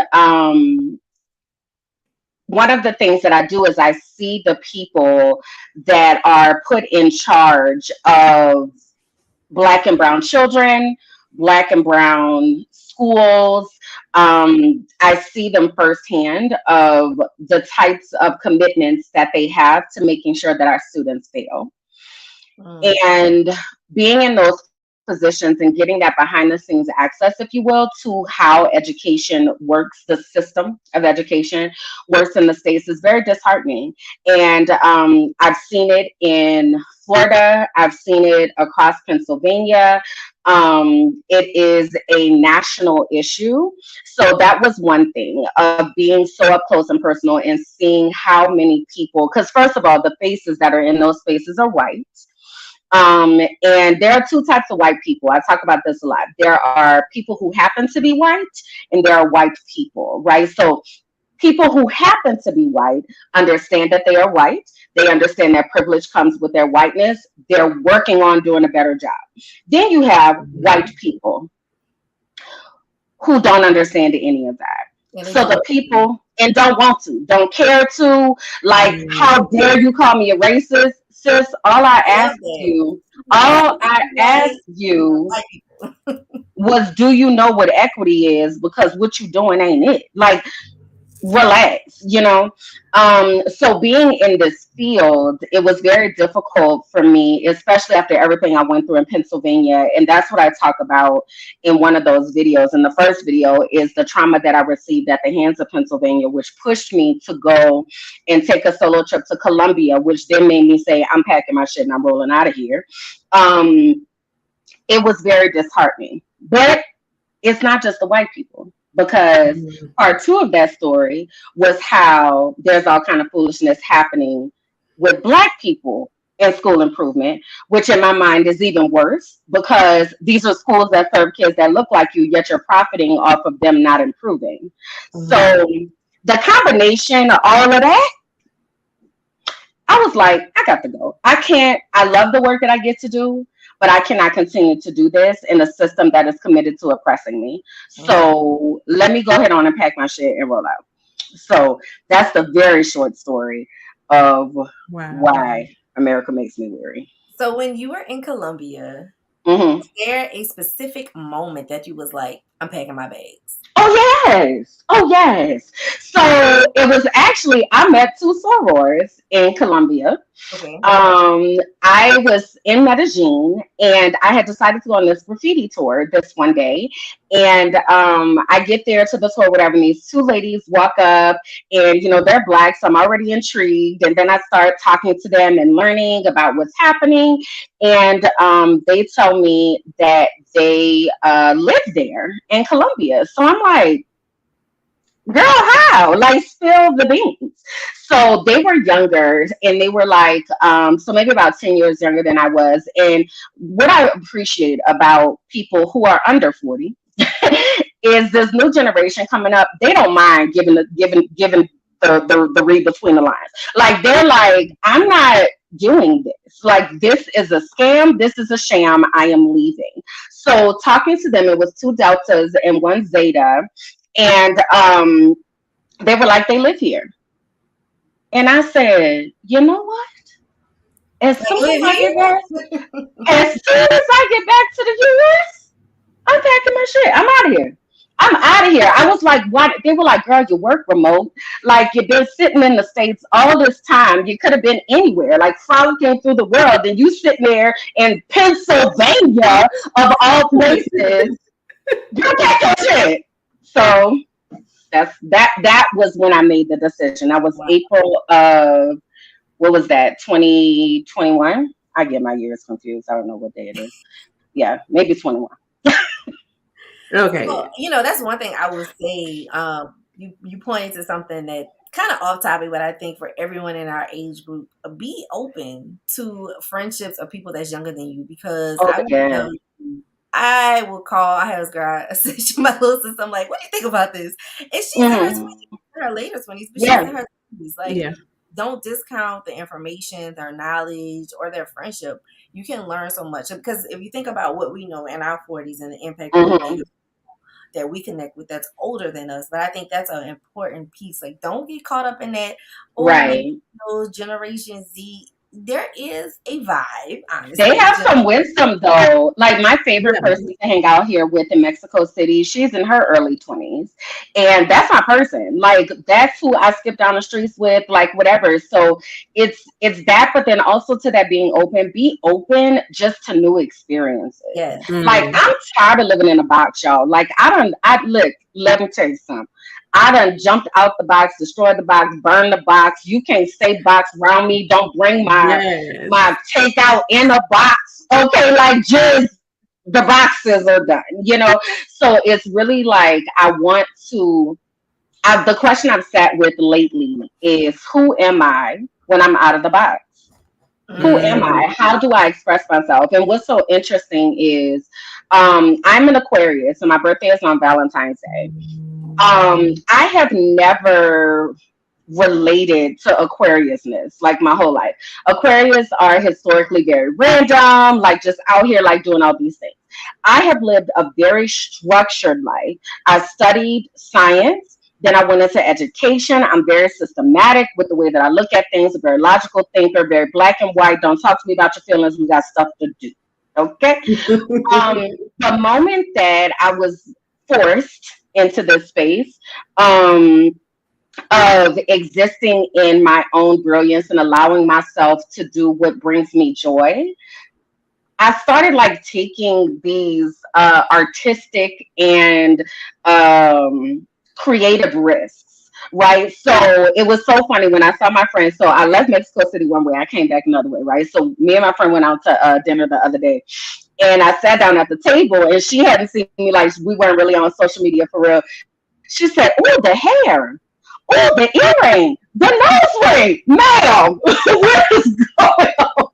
one of the things that I do is I see the people that are put in charge of Black and brown children, Black and brown schools. I see them firsthand of the types of commitments that they have to making sure that our students fail. And being in those positions and getting that behind the scenes access, if you will, to how education works, the system of education works in the States is very disheartening. And I've seen it in Florida. I've seen it across Pennsylvania. It is a national issue. So that was one thing of being so up close and personal and seeing how many people, because first of all, the faces that are in those spaces are white. And there are two types of white people. I talk about this a lot. There are people who happen to be white, and there are white people, right? So people who happen to be white understand that they are white. They understand that privilege comes with their whiteness. They're working on doing a better job. Then you have white people who don't understand any of that. So the people, and don't want to, don't care to, like, how dare you call me a racist? Sis, all I asked you was, do you know what equity is? Because what you doing ain't it. Like, relax, you know. So being in this field, it was very difficult for me, especially after everything I went through in Pennsylvania. And that's what I talk about in one of those videos. And the first video is the trauma that I received at the hands of Pennsylvania, which pushed me to go and take a solo trip to Columbia, which then made me say, I'm packing my shit and I'm rolling out of here. It was very disheartening. But it's not just the white people. Because part two of that story was how there's all kind of foolishness happening with Black people in school improvement, which in my mind is even worse because these are schools that serve kids that look like you, yet you're profiting off of them not improving. So the combination of all of that, I was like, I got to go. I love the work that I get to do, but I cannot continue to do this in a system that is committed to oppressing me. So let me go ahead on and pack my shit and roll out. So that's the very short story of why America makes me weary. So when you were in Columbia, was there a specific moment that you was like, I'm packing my bags? Oh yes. So it was actually, I met two sorors in Columbia. Okay. I was in Medellin and I had decided to go on this graffiti tour this one day. And I get there to the tour, whatever, and these two ladies walk up and, you know, they're Black, so I'm already intrigued. And then I start talking to them and learning about what's happening. And they tell me that they live there in Columbia. So I'm like, girl, how? Like, spill the beans. So they were younger and they were like, so maybe about 10 years younger than I was. And what I appreciate about people who are under 40 is this new generation coming up. They don't mind giving the read between the lines. Like, they're like, I'm not doing this. Like, this is a scam. This is a sham. I am leaving. So talking to them, it was two Deltas and one Zeta. And they were like, they live here. And I said, you know what? As soon as I get back to the US, I'm packing my shit. I'm out of here. I'm out of here. I was like, what? They were like, girl, you work remote. Like, you've been sitting in the States all this time. You could have been anywhere, like frolicking through the world. And you sitting there in Pennsylvania, of all places. You can't do shit. So that was when I made the decision. That was Wow. April of, what was that, 2021? I get my years confused. I don't know what day it is. Yeah, maybe 21. Okay. Well, that's one thing I would say. You pointed to something that kind of off topic, but I think for everyone in our age group, be open to friendships of people that's younger than you, because Oh I will yeah. tell you, I will call. I had this girl, I said to my little sister, I'm like, "What do you think about this?" And she's in her Hmm. 20s, in her later 20s, but she's Yeah. in her 20s. Like, Yeah. don't discount the information, their knowledge, or their friendship. You can learn so much, because if you think about what we know in our 40s and the impact that we make, Hmm. that we connect with that's older than us. But I think that's an important piece. Like, don't get caught up in that. Oh, Right. millennials, Generation Z. There is a vibe, They honestly. have some wisdom though. Like my favorite Yeah. person to hang out here with in Mexico City, she's in her early 20s. And that's my person. Like that's who I skip down the streets with, like whatever. So it's that, but then also to that being open, be open just to new experiences. Yes. Like Mm. I'm tired of living in a box, y'all. Like I look, let me tell you something. I done jumped out the box, destroyed the box, burned the box. You can't say box around me. Don't bring Yes. my takeout in a box. Okay, like just the boxes are done, you know. So it's really like I want to. The question I've sat with lately is, who am I when I'm out of the box? Who am Mm. I? How do I express myself? And what's so interesting is, I'm an Aquarius, and my birthday is on Valentine's Day. I have never related to Aquariusness like my whole life. Aquarius are historically very random, like just out here like doing all these things. I have lived a very structured life. I studied science. Then I went into education. I'm very systematic with the way that I look at things, a very logical thinker, very black and white. Don't talk to me about your feelings. We got stuff to do. Okay. Um, the moment that I was forced into this space, um, of existing in my own brilliance and allowing myself to do what brings me joy, I started like taking these artistic and creative risks. Right. So it was so funny when I saw my friend. So I left Mexico City one way, I came back another way. Right. So me and my friend went out to dinner the other day, and I sat down at the table, and she hadn't seen me, like we weren't really on social media for real. She said, "Oh, the hair. Oh, the earring, the nose ring, ma'am, what is going on?"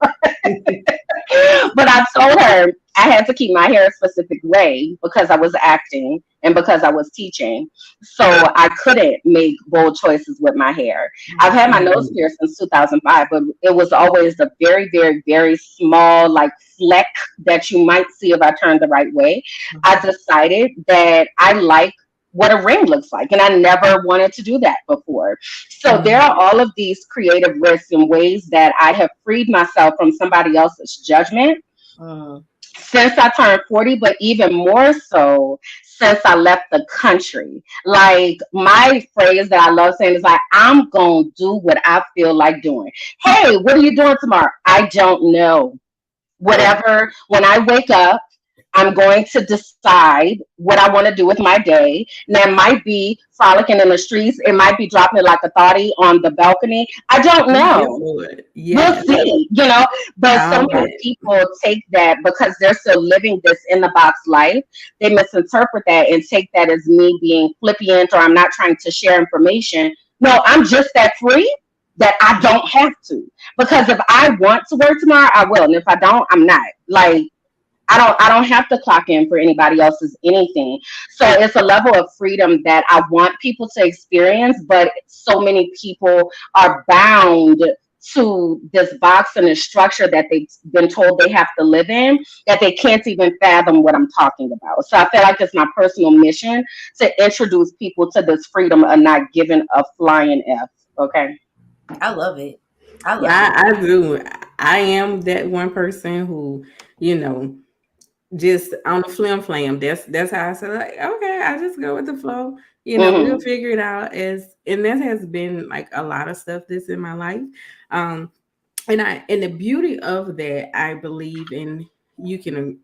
But I told her I had to keep my hair a specific way because I was acting and because I was teaching. So I couldn't make bold choices with my hair. I've had my nose pierced since 2005, but it was always a very, very, very small, like fleck that you might see if I turned the right way. I decided that I like what a ring looks like. And I never wanted to do that before. So there are all of these creative risks and ways that I have freed myself from somebody else's judgment Mm. since I turned 40, but even more so since I left the country. Like my phrase that I love saying is like, I'm going to do what I feel like doing. Hey, what are you doing tomorrow? I don't know. Whatever, when I wake up, I'm going to decide what I want to do with my day. And that might be frolicking in the streets. It might be dropping it like a thotty on the balcony. I don't know. We'll Yes. see, you know. But so All many right. people take that because they're still living this in the box life. They misinterpret that and take that as me being flippant or I'm not trying to share information. No, I'm just that free that I don't have to. Because if I want to work tomorrow, I will. And if I don't, I'm not. Like I don't have to clock in for anybody else's anything. So it's a level of freedom that I want people to experience, but so many people are bound to this box and this structure that they've been told they have to live in that they can't even fathom what I'm talking about. So I feel like it's my personal mission to introduce people to this freedom of not giving a flying F. Okay. I love it. I love Yeah, it. I do. I am that one person who, you know, just on the flim flam. That's how I said, like, okay, I just go with the flow. We'll Mm-hmm. figure it out. And that has been like a lot of stuff that's in my life. And the beauty of that, I believe, and you can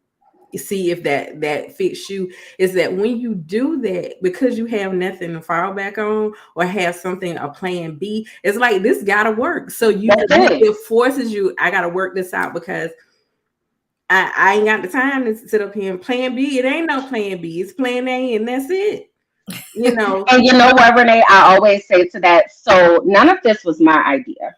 see if that fits you, is that when you do that, because you have nothing to fall back on or have something, a plan B, it's like this gotta work. So That's it. it forces you, I gotta work this out, because I ain't got the time to sit up here and plan B. It ain't no plan B, it's plan A, and that's it. And you know what, Renee? I always say to that. So none of this was my idea.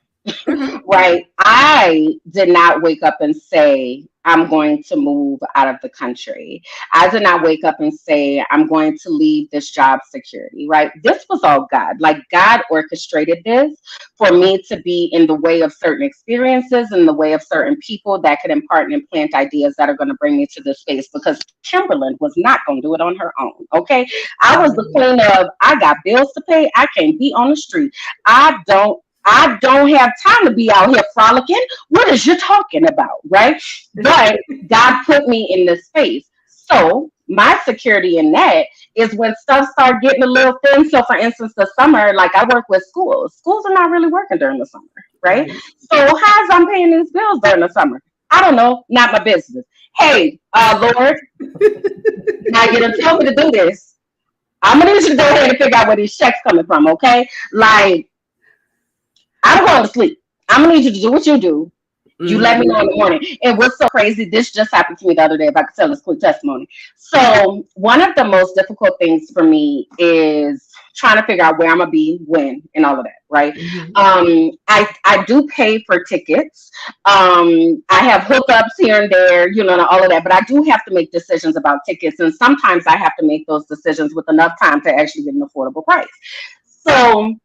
Mhm. Right. I did not wake up and say, I'm going to move out of the country. I did not wake up and say, I'm going to leave this job security. Right. This was all God. Like, God orchestrated this for me to be in the way of certain experiences, in the way of certain people that could impart and implant ideas that are going to bring me to this space, because Kimberland was not going to do it on her own. Okay. I was the queen of, I got bills to pay. I can't be on the street. I don't have time to be out here frolicking. What is you talking about? Right. But God put me in this space. So my security in that is when stuff start getting a little thin. So for instance, the summer, like I work with schools. Schools are not really working during the summer. Right. Right. So how's I'm paying these bills during the summer? I don't know. Not my business. Hey, Lord, now you done tell me to do this. I'm gonna need you to go ahead and figure out where these checks coming from, okay? Like, I'm going to sleep. I'm gonna need you to do what you do. You let me Mhm. know in the morning. And what's so crazy, this just happened to me the other day, if I could tell this quick testimony. So one of the most difficult things for me is trying to figure out where I'm gonna be, when, and all of that, right? Mhm. I do pay for tickets. I have hookups here and there, and all of that, but I do have to make decisions about tickets, and sometimes I have to make those decisions with enough time to actually get an affordable price. So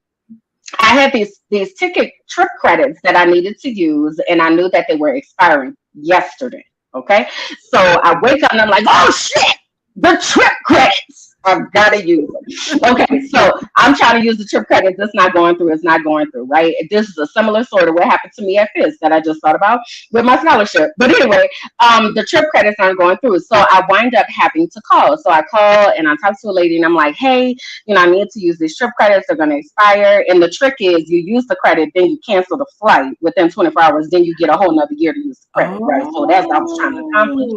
I had these ticket trip credits that I needed to use, and I knew that they were expiring yesterday. Okay, so I wake up and I'm like, oh shit, the trip credits. I've got to use them. Okay, so I'm trying to use the trip credits. It's not going through. It's not going through. Right. This is a similar sort of what happened to me at FIS that I just thought about with my scholarship. But anyway, the trip credits aren't going through. So I wind up having to call. So I call and I talk to a lady and I'm like, hey, I need to use these trip credits. They're going to expire. And the trick is you use the credit, then you cancel the flight within 24 hours. Then you get a whole nother year to use the credit, right? So that's what I was trying to accomplish.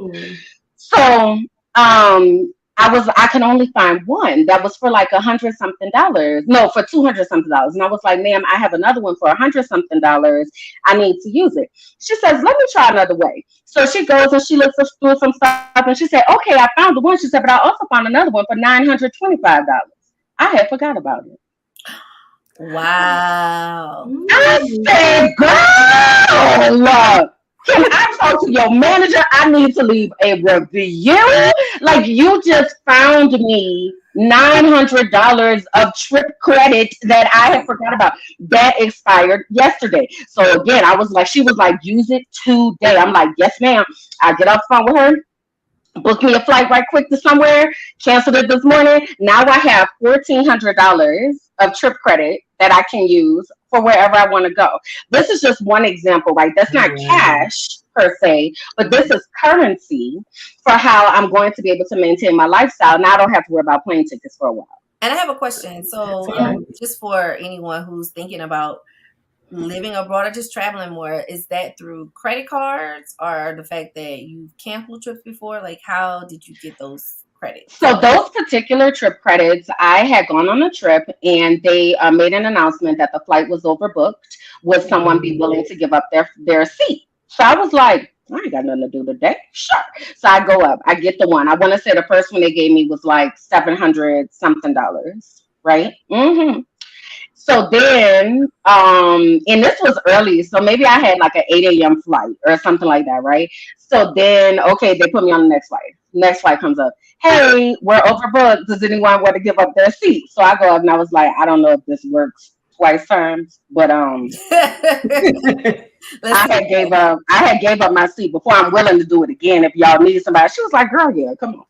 Oh. So I can only find one that was for like $100 something. No, for $200 something. And I was like, ma'am, I have another one for $100 something. I need to use it. She says, let me try another way. So she goes and she looks through some stuff and she said, okay, I found the one. She said, but I also found another one for $925. I had forgot about it. Wow. I said, girl, can I talk to your manager? I need to leave a review. Like, you just found me $900 of trip credit that I had forgot about. That expired yesterday. So again, she was like, use it today. I'm like, yes, ma'am. I get off the phone with her. Book me a flight right quick to somewhere, canceled it this morning. Now I have $1,400 of trip credit that I can use for wherever I want to go. This is just one example, right? That's not Wow. cash per se, but this is currency for how I'm going to be able to maintain my lifestyle. Now I don't have to worry about plane tickets for a while. And I have a question. So, Okay. just for anyone who's thinking about living abroad or just traveling more, is that through credit cards or the fact that you've canceled trips before? Like, how did you get those credits? So those particular trip credits, I had gone on a trip and they made an announcement that the flight was overbooked. Would someone be willing to give up their seat? So I was like, I ain't got nothing to do today. Sure. So I go up. I get the one. I want to say the first one they gave me was like $700 something, right? So then, and this was early, so maybe I had like an 8 a.m. flight or something like that, right? So then, okay, they put me on the next flight. Next flight comes up. Hey, we're overbooked. Does anyone want to give up their seat? So I go up and I was like, I don't know if this works twice times, but Let's see. I had gave up my seat before. I'm willing to do it again if y'all need somebody. She was like, girl, yeah, come on.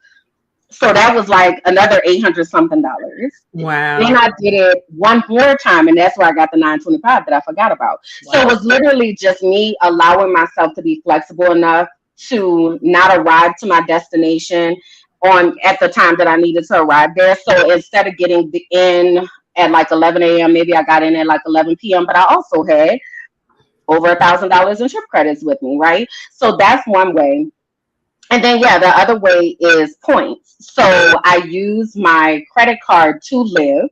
So that was like another $800 something. Wow. Then I did it one more time, and that's where I got the 925 that I forgot about. So it Wow. was literally just me allowing myself to be flexible enough to not arrive to my destination on at the time that I needed to arrive there. So instead of getting in at like 11 a.m., maybe I got in at like 11 p.m., but I also had over $1,000 in trip credits with me, right? So that's one way. And then, yeah, the other way is points. So I use my credit card to live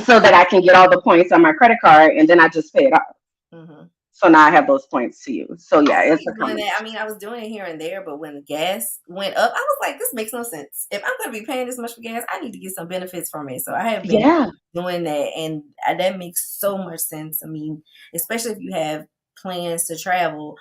so that I can get all the points on my credit card and then I just pay it off. Mm-hmm. So now I have those points to use. So yeah, it's a Doing that. I mean, I was doing it here and there, but when the gas went up, I was like, this makes no sense. If I'm going to be paying this much for gas, I need to get some benefits from it. So I have been yeah. doing that, and that makes so much sense. I mean, especially if you have plans to travel.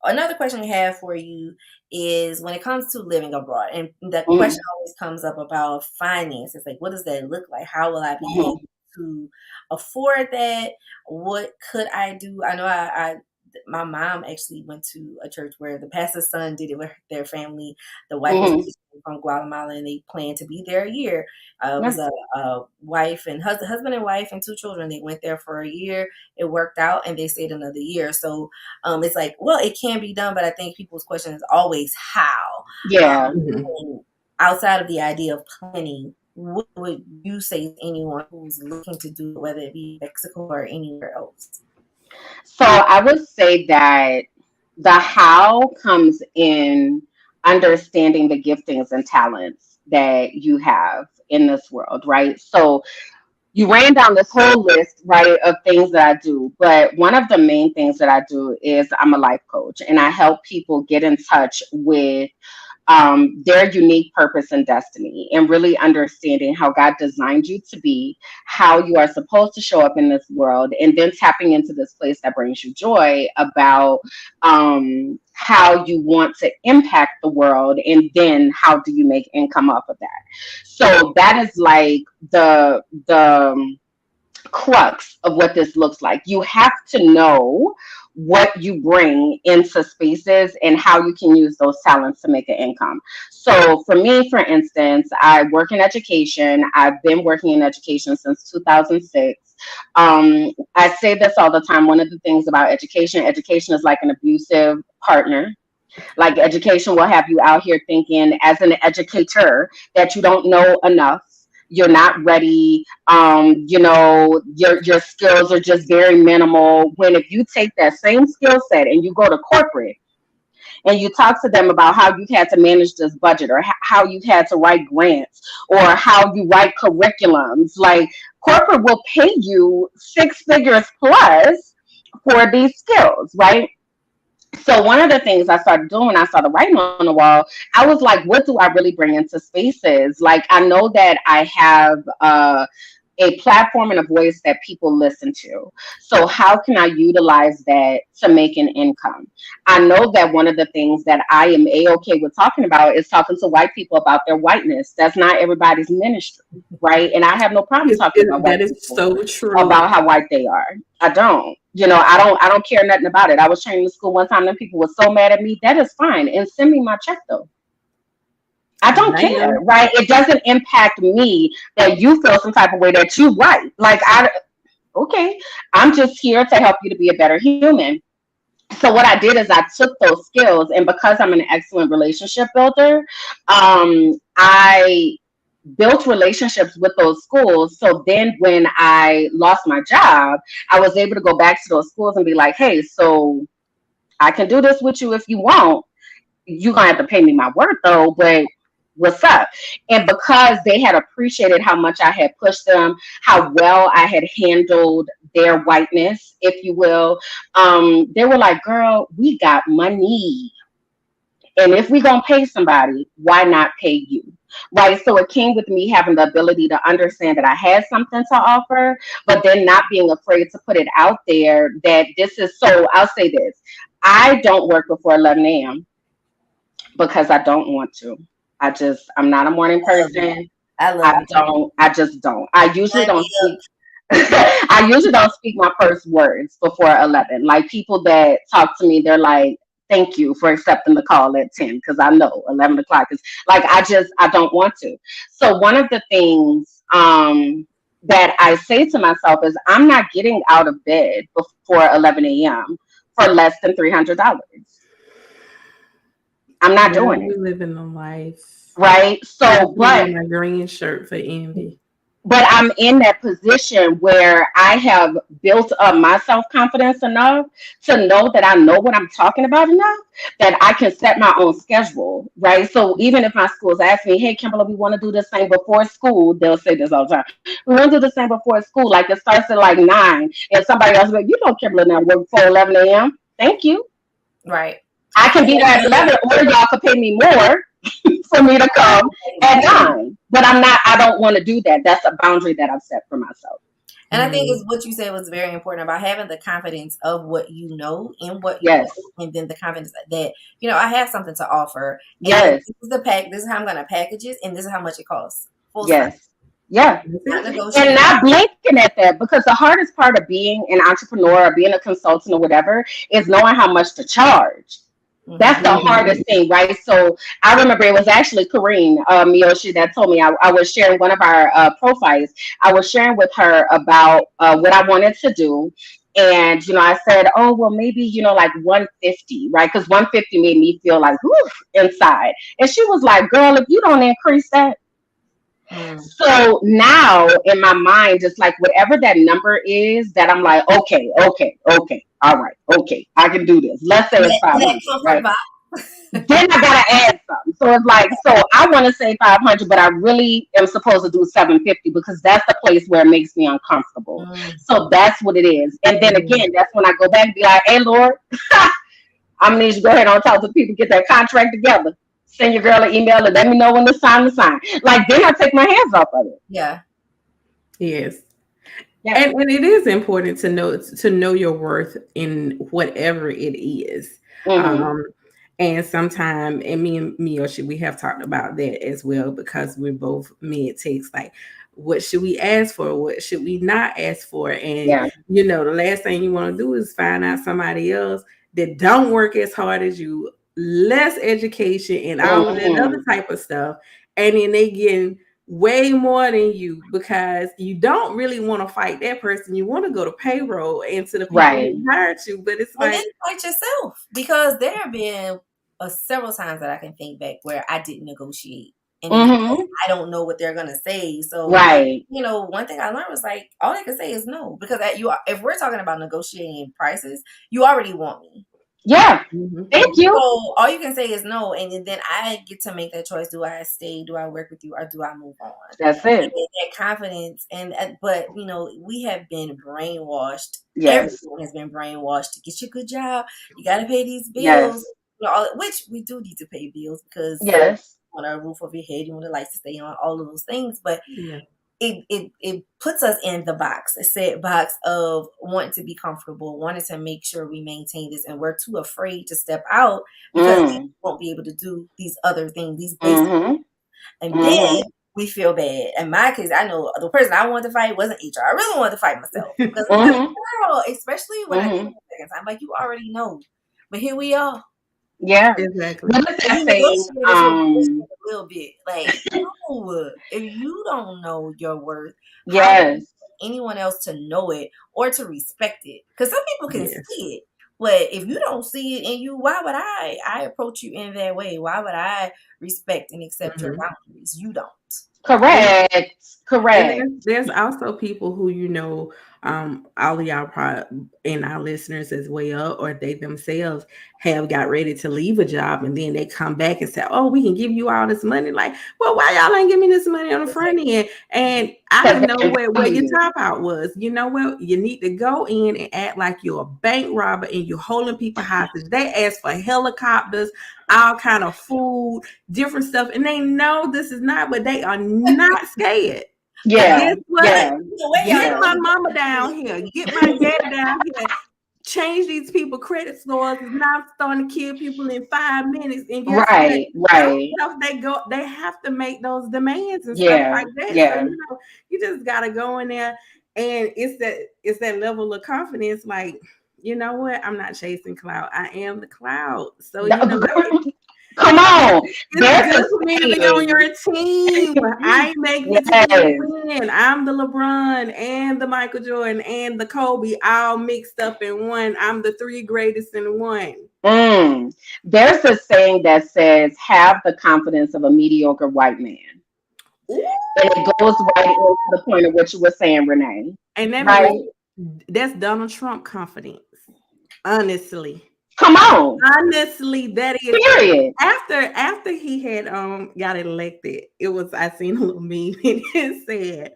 Another question we have for you is when it comes to living abroad, and the question always comes up about finances. Like, what does that look like? How will I be able to afford that? What could I do? I know my mom actually went to a church where the pastor's son did it with their family. The wife was from Guatemala, and they planned to be there a year. It was a wife and husband and wife and 2 children. They went there for a year. It worked out, and they stayed another year. So it's like, well, it can be done, but I think people's question is always how. Yeah. Outside of the idea of planning, what would you say to anyone who's looking to do it, whether it be Mexico or anywhere else? So I would say that the how comes in understanding the giftings and talents that you have in this world, right? So you ran down this whole list, right, of things that I do. But one of the main things that I do is I'm a life coach, and I help people get in touch with their unique purpose and destiny, and really understanding how God designed you to be, how you are supposed to show up in this world, and then tapping into this place that brings you joy about how you want to impact the world, and then how do you make income off of that. So that is like the crux of what this looks like. You have to know what you bring into spaces and how you can use those talents to make an income. So for me, for instance, I work in education. I've been working in education since 2006. I say this all the time. One of the things about education is like an abusive partner. Like education will have you out here thinking as an educator that you don't know enough, you're not ready, your skills are just very minimal. When if you take that same skill set and you go to corporate and you talk to them about how you've had to manage this budget, or how you've had to write grants, or how you write curriculums, like corporate will pay you 6 figures plus for these skills, right? So one of the things I started doing when I started writing on the wall, I was like, what do I really bring into spaces? Like, I know that I have a platform and a voice that people listen to. So how can I utilize that to make an income? I know that one of the things that I am A-okay with talking about is talking to white people about their whiteness. That's not everybody's ministry, right? And I have no problem talking about white people, so true, about how white they are. I don't. I don't care nothing about it. I was training in school one time and people were so mad at me. That is fine. And send me my check though. I don't care, right? It doesn't impact me that you feel some type of way that you right. Like, okay, I'm just here to help you to be a better human. So what I did is I took those skills, and because I'm an excellent relationship builder, I built relationships with those schools. So then when I lost my job, I was able to go back to those schools and be like, hey, so I can do this with you if you want. You're going to have to pay me my worth though, but what's up? And because they had appreciated how much I had pushed them, how well I had handled their whiteness, if you will, they were like, girl, we got money. And if we're going to pay somebody, why not pay you? Right. So it came with me having the ability to understand that I had something to offer, but then not being afraid to put it out there that this is so. I'll say this. I don't work before 11 a.m. because I don't want to. I'm not a morning person. I just don't. I usually don't speak. I usually don't speak my first words before 11. Like people that talk to me, they're like, thank you for accepting the call at 10, because I know 11 o'clock is like, I don't want to. So one of the things that I say to myself is I'm not getting out of bed before 11 a.m. for less than $300. I'm not Girl, doing it. you living the life. Right. I So, see you but in my green shirt for envy. I'm in that position where I have built up my self confidence enough to know that I know what I'm talking about enough that I can set my own schedule, right? So even if my schools ask me, hey, Kimberly, we want to do this thing before school, they'll say this all the time. We want to do this thing before school, like it starts at like 9, and somebody else will be like, you know, Kimberly now work before 11 a.m. Thank you. Right. I can be there at 11, or y'all could pay me more for me to come at 9. But I don't want to do that. That's a boundary that I've set for myself. And I think is what you said was very important about having the confidence of what you know and what you know, Yes. and then the confidence that, you know, I have something to offer. And Yes. this is the pack, this is how I'm gonna package it, and this is how much it costs. Full stop. Yes. Yeah. Not And negotiating. not blinking at that, because the hardest part of being an entrepreneur or being a consultant or whatever is knowing how much to charge. That's the hardest thing, right? So I remember it was actually Kareen Myochi that told me I was sharing one of our profiles. I was sharing with her about what I wanted to do. And, you know, I said, oh, well, maybe, you know, like 150, right? Because 150 made me feel like, whew, inside. And she was like, girl, if you don't increase that. So now in my mind, it's like whatever that number is that I'm like, okay, all right, okay, I can do this. Let's say it's 500, right? Then I gotta add something. So it's like, so I want to say 500, but I really am supposed to do 750 because that's the place where it makes me uncomfortable. So that's what it is. And then again, that's when I go back and be like, hey, Lord, I'm gonna need you to go ahead and talk to people, get that contract together. Send your girl an email and let me know when it's time to sign. Like, then I take my hands off of it. Yeah. Yes. Yeah. And it is important to know your worth in whatever it is. And sometimes, and me and Myochi, we have talked about that as well, because we're both mid takes, like, what should we ask for? What should we not ask for? And, you know, the last thing you want to do is find out somebody else that don't work as hard as you, less education and all of that other type of stuff. And then they getting way more than you because you don't really want to fight that person. You want to go to payroll and to the people who hired you. But it's like, then fight yourself, because there have been several times that I can think back where I didn't negotiate. And I don't know what they're gonna say. So you know, one thing I learned was like, all they can say is no, because if we're talking about negotiating prices, you already want me. Yeah. Thank you. So all you can say is no, and then I get to make that choice. Do I stay? Do I work with you? Or do I move on? That's it. That confidence, but you know, we have been brainwashed. Yes. Everyone has been brainwashed to get you a good job. You got to pay these bills. Yes. You know, which we do need to pay bills, because you want a roof over your head, you want the lights to stay on, all of those things. But it puts us in the box, a set box of wanting to be comfortable, wanting to make sure we maintain this, and we're too afraid to step out because we won't be able to do these other things, these basic things. And then we feel bad. In my case, I know the person I wanted to fight wasn't HR. I really wanted to fight myself, because girl, especially when I did it the second time, like, you already know. But here we are. Yeah, exactly. A little bit, like, no, if you don't know your worth, anyone else to know it or to respect it? Because some people can see it, but if you don't see it in you, why would I approach you in that way? Why would I respect and accept your boundaries? You don't. Correct. And there's also people who, you know, all of y'all probably, and our listeners as well, or they themselves have got ready to leave a job, and then they come back and say, oh, we can give you all this money. Like, well, why y'all ain't give me this money on the front end? And I didn't know where your top out was. You know what? You need to go in and act like you're a bank robber and you're holding people hostage. They ask for helicopters, all kind of food, different stuff, and they know this is not, but they are not scared. Yeah. Get my mama down here. Get my daddy down here. Change these people credit scores is now starting to kill people in 5 minutes. And guess what? They have to make those demands and stuff like that. Yeah. So, you know, you just gotta go in there, and it's that level of confidence, like, you know what? I'm not chasing clout. I am the clout. So, you know, Come on. It's There's good a for me to be on saying. your team. I make the Yes. team win. I'm the LeBron and the Michael Jordan and the Kobe all mixed up in one. I'm the three greatest in one. There's a saying that says, have the confidence of a mediocre white man. Ooh. And it goes right into the point of what you were saying, Renee. And that Right? means that's Donald Trump confidence. Honestly. Come on. Honestly, that is Period. after he had got elected, it was I seen a little meme and it said,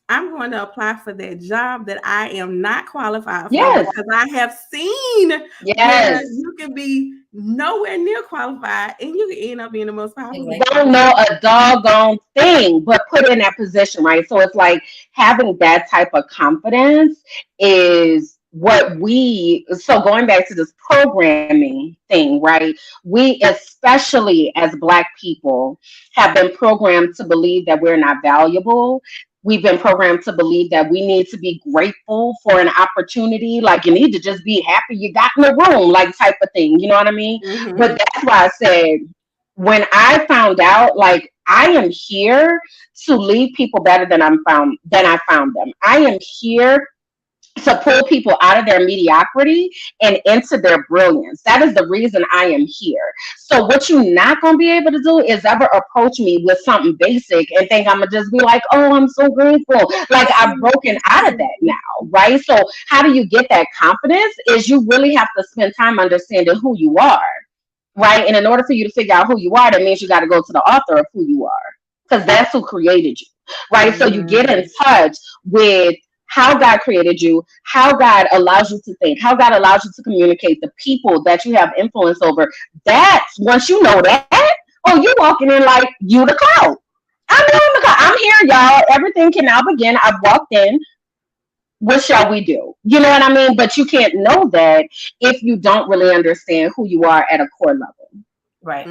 I'm going to apply for that job that I am not qualified for Yes. because I have seen where Yes. you can be nowhere near qualified and you can end up being the most popular. Exactly. Don't know a doggone thing, but put in that position, right? So it's like having that type of confidence is what so going back to this programming thing, right? We, especially as Black people, have been programmed to believe that we're not valuable. We've been programmed to believe that we need to be grateful for an opportunity. Like you need to just be happy you got in the room, like type of thing. You know what I mean? Mm-hmm. But that's why I said, when I found out, like I am here to leave people better than I found them. I am here to pull people out of their mediocrity and into their brilliance. That is the reason I am here. So what you're not going to be able to do is ever approach me with something basic and think I'm going to just be like, oh, I'm so grateful. Like I've broken out of that now, right? So how do you get that confidence is you really have to spend time understanding who you are, right? And in order for you to figure out who you are, that means you got to go to the author of who you are because that's who created you, right? So you get in touch with how God created you, how God allows you to think, how God allows you to communicate, the people that you have influence over. That's once you know that, oh, you walking in like you the cloud. I'm here, y'all. Everything can now begin. I've walked in. What shall we do? You know what I mean? But you can't know that if you don't really understand who you are at a core level. Right.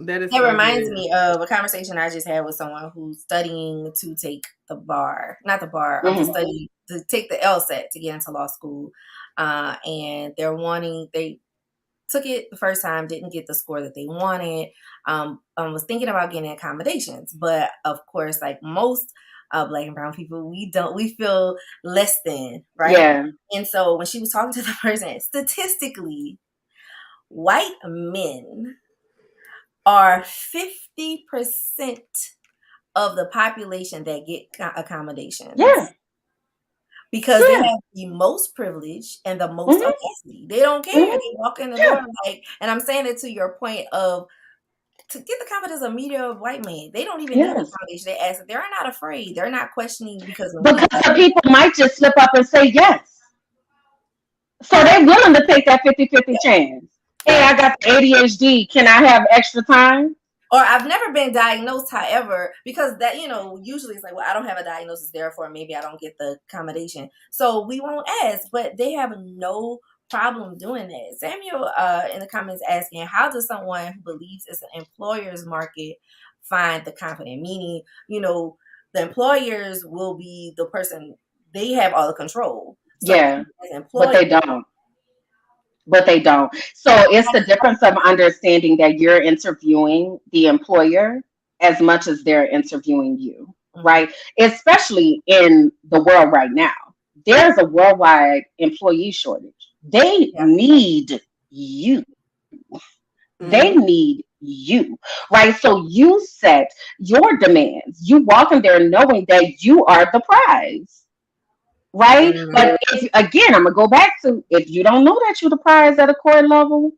That is. It reminds me of a conversation I just had with someone who's studying to take the bar, not the bar, to study to take the LSAT to get into law school, and they took it the first time, didn't get the score that they wanted. Was thinking about getting accommodations, but of course, like most Black and brown people, we feel less than, right? Yeah. And so when she was talking to the person, statistically, white men are 50% of the population that get accommodations. Yeah. Because they have the most privilege and the most audacity. They don't care. They walk in the door like, and I'm saying it to your point of, to get the confidence of media of white men, they don't even need the accommodation. They ask, they're not afraid. They're not questioning because some people might just slip up and say yes. So they're willing to take that 50-50 chance. Hey, I got the ADHD. Can I have extra time? Or I've never been diagnosed, however, because that, usually it's like, well, I don't have a diagnosis, therefore maybe I don't get the accommodation. So we won't ask, but they have no problem doing that. Samuel in the comments asking, how does someone who believes it's an employer's market find the confident? Meaning, the employers will be the person, they have all the control. So but they don't. But they don't. So it's the difference of understanding that you're interviewing the employer as much as they're interviewing you, right? Especially in the world right now. There's a worldwide employee shortage. They need you. They need you, right? So you set your demands. You walk in there knowing that you are the prize. Right? But again, I'm gonna go back to, if you don't know that you're the prize at a core level,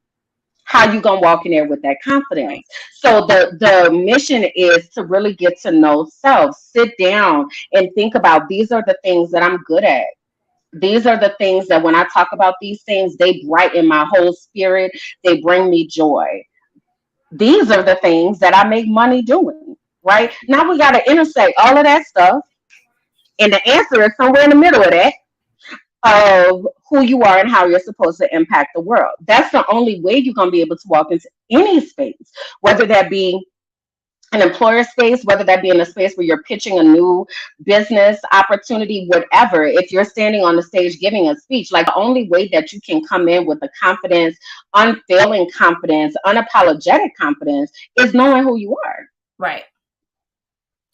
how you gonna walk in there with that confidence? So the mission is to really get to know self, sit down and think about, these are the things that I'm good at. These are the things that when I talk about these things, they brighten my whole spirit. They bring me joy. These are the things that I make money doing, right? Now we got to intersect all of that stuff. And the answer is somewhere in the middle of that, of who you are and how you're supposed to impact the world. That's the only way you're going to be able to walk into any space, whether that be an employer space, whether that be in a space where you're pitching a new business opportunity, whatever, if you're standing on the stage giving a speech, like the only way that you can come in with the confidence, unfailing confidence, unapologetic confidence is knowing who you are. Right.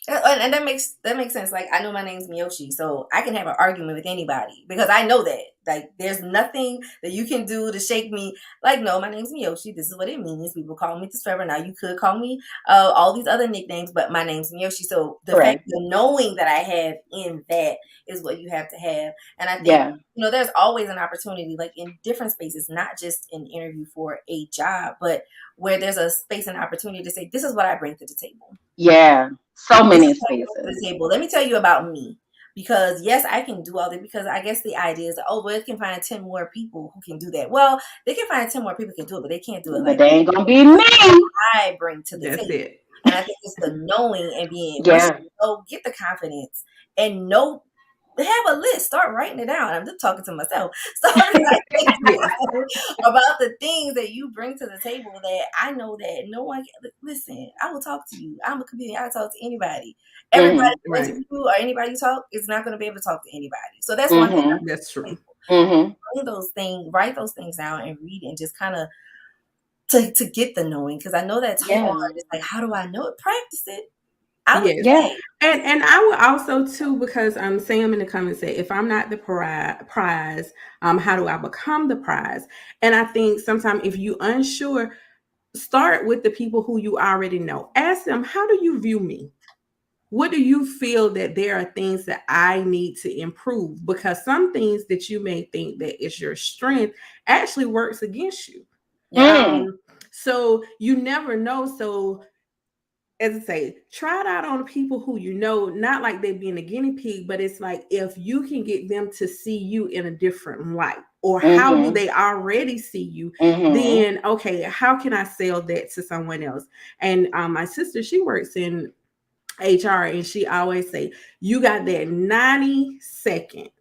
And that makes sense. Like, I know my name's Myochi, so I can have an argument with anybody because I know that. Like, there's nothing that you can do to shake me. Like, no, my name's Myochi. This is what it means. People call me this forever. Now you could call me all these other nicknames, but my name's Myochi. So the fact, the knowing that I have in that is what you have to have. And I think there's always an opportunity, like in different spaces, not just an interview for a job, but where there's a space and opportunity to say, this is what I bring to the table. Yeah. So many spaces. The table. Let me tell you about me. Because yes, I can do all that, because I guess the idea is that, well, it can find 10 more people who can do that. Well, they can find 10 more people who can do it, but they can't do it. But they ain't gonna be me. I bring to the table. It. And I think it's the knowing and being get the confidence and know. Have a list. Start writing it down. I'm just talking to myself. Start about the things that you bring to the table that I know that no one can. Listen, I will talk to you. I'm a comedian. I talk to anybody. Everybody you or anybody you talk is not going to be able to talk to anybody. So that's one thing. That's true. Bring those things, write those things down and read it and just kind of to get the knowing, because I know that's hard. It's like, how do I know it? Practice it. And I would also too, because Sam in the comments said, if I'm not the prize, how do I become the prize? And I think sometimes if you unsure, start with the people who you already know. Ask them, how do you view me? What do you feel that there are things that I need to improve? Because some things that you may think that is your strength actually works against you. So you never know. So as I say, try it out on the people who you know, not like they being a guinea pig, but it's like if you can get them to see you in a different light, or how do they already see you, then okay, how can I sell that to someone else? And my sister, she works in HR, and she always say, you got that 90 seconds.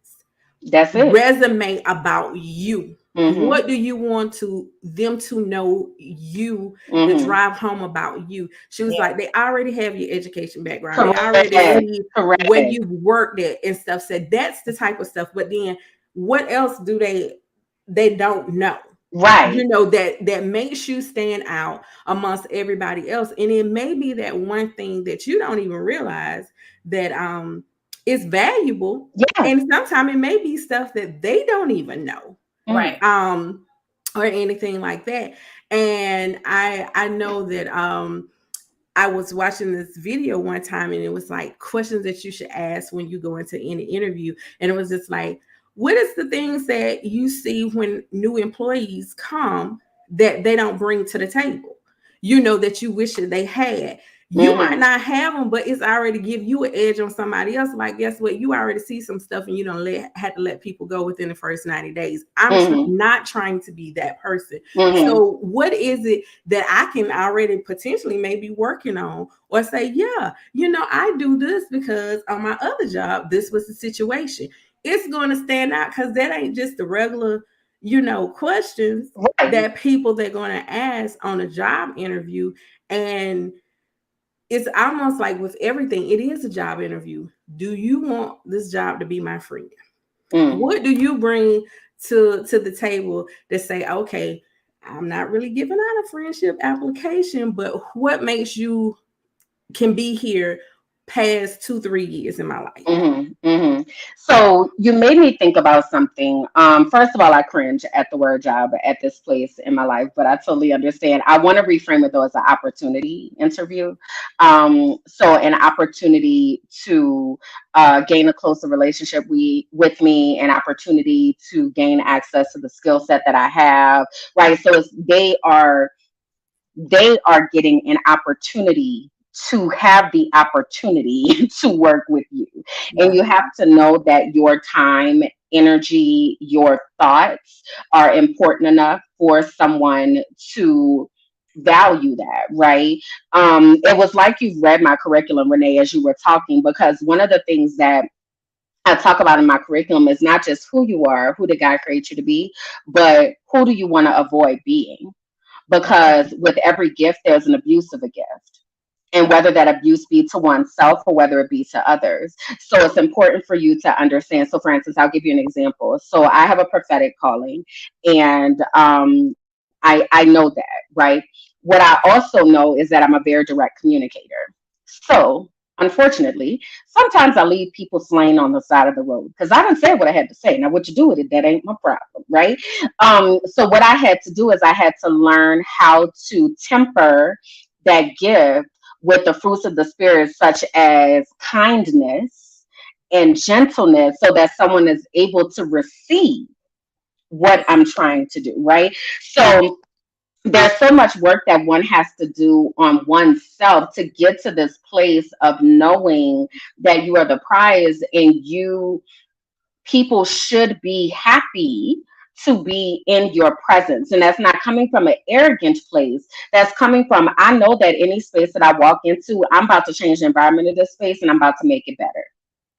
That's it. Resume about you. What do you want them to know you, to drive home about you? She was like, they already have your education background. They already see where you've worked at and stuff. Said that's the type of stuff. But then what else do they don't know? Right. That makes you stand out amongst everybody else. And it may be that one thing that you don't even realize that is valuable. And sometimes it may be stuff that they don't even know. Right. Or anything like that. And I know that I was watching this video one time, and it was like questions that you should ask when you go into any interview. And it was just like, what is the things that you see when new employees come that they don't bring to the table? That you wish that they had. You might not have them, but it's already give you an edge on somebody else. Like, guess what? You already see some stuff, and you don't had to let people go within the first 90 days. I'm not trying to be that person. So what is it that I can already potentially maybe working on, or say, I do this because on my other job, this was the situation. It's going to stand out, because that ain't just the regular, questions that people they're going to ask on a job interview. And it's almost like with everything, it is a job interview. Do you want this job to be my friend? What do you bring to the table to say, okay, I'm not really giving out a friendship application, but what makes you can be here past 2-3 years in my life? So you made me think about something. First of all, I cringe at the word job at this place in my life, but I totally understand. I want to reframe it though as an opportunity interview. So an opportunity to gain a closer relationship with me, an opportunity to gain access to the skill set that I have, right? So they are getting an opportunity to have the opportunity to work with you. And you have to know that your time, energy, your thoughts are important enough for someone to value that, right? It was like you've read my curriculum, Renee, as you were talking, because one of the things that I talk about in my curriculum is not just who you are, who did God create you to be, but who do you want to avoid being? Because with every gift, there's an abuse of a gift. and whether that abuse be to oneself or whether it be to others. So it's important for you to understand. So, for instance, I'll give you an example. So I have a prophetic calling, and I know that, right? What I also know is that I'm a very direct communicator. So, unfortunately, sometimes I leave people slain on the side of the road because I didn't say what I had to say. Now, what you do with it, that ain't my problem, right? So, what I had to do is I had to learn how to temper that gift with the fruits of the spirit, such as kindness and gentleness, so that someone is able to receive what I'm trying to do, right? So there's so much work that one has to do on oneself to get to this place of knowing that you are the prize, and you people should be happy to be in your presence. And that's not coming from an arrogant place. That's coming from, I know that any space that I walk into, I'm about to change the environment of this space and I'm about to make it better.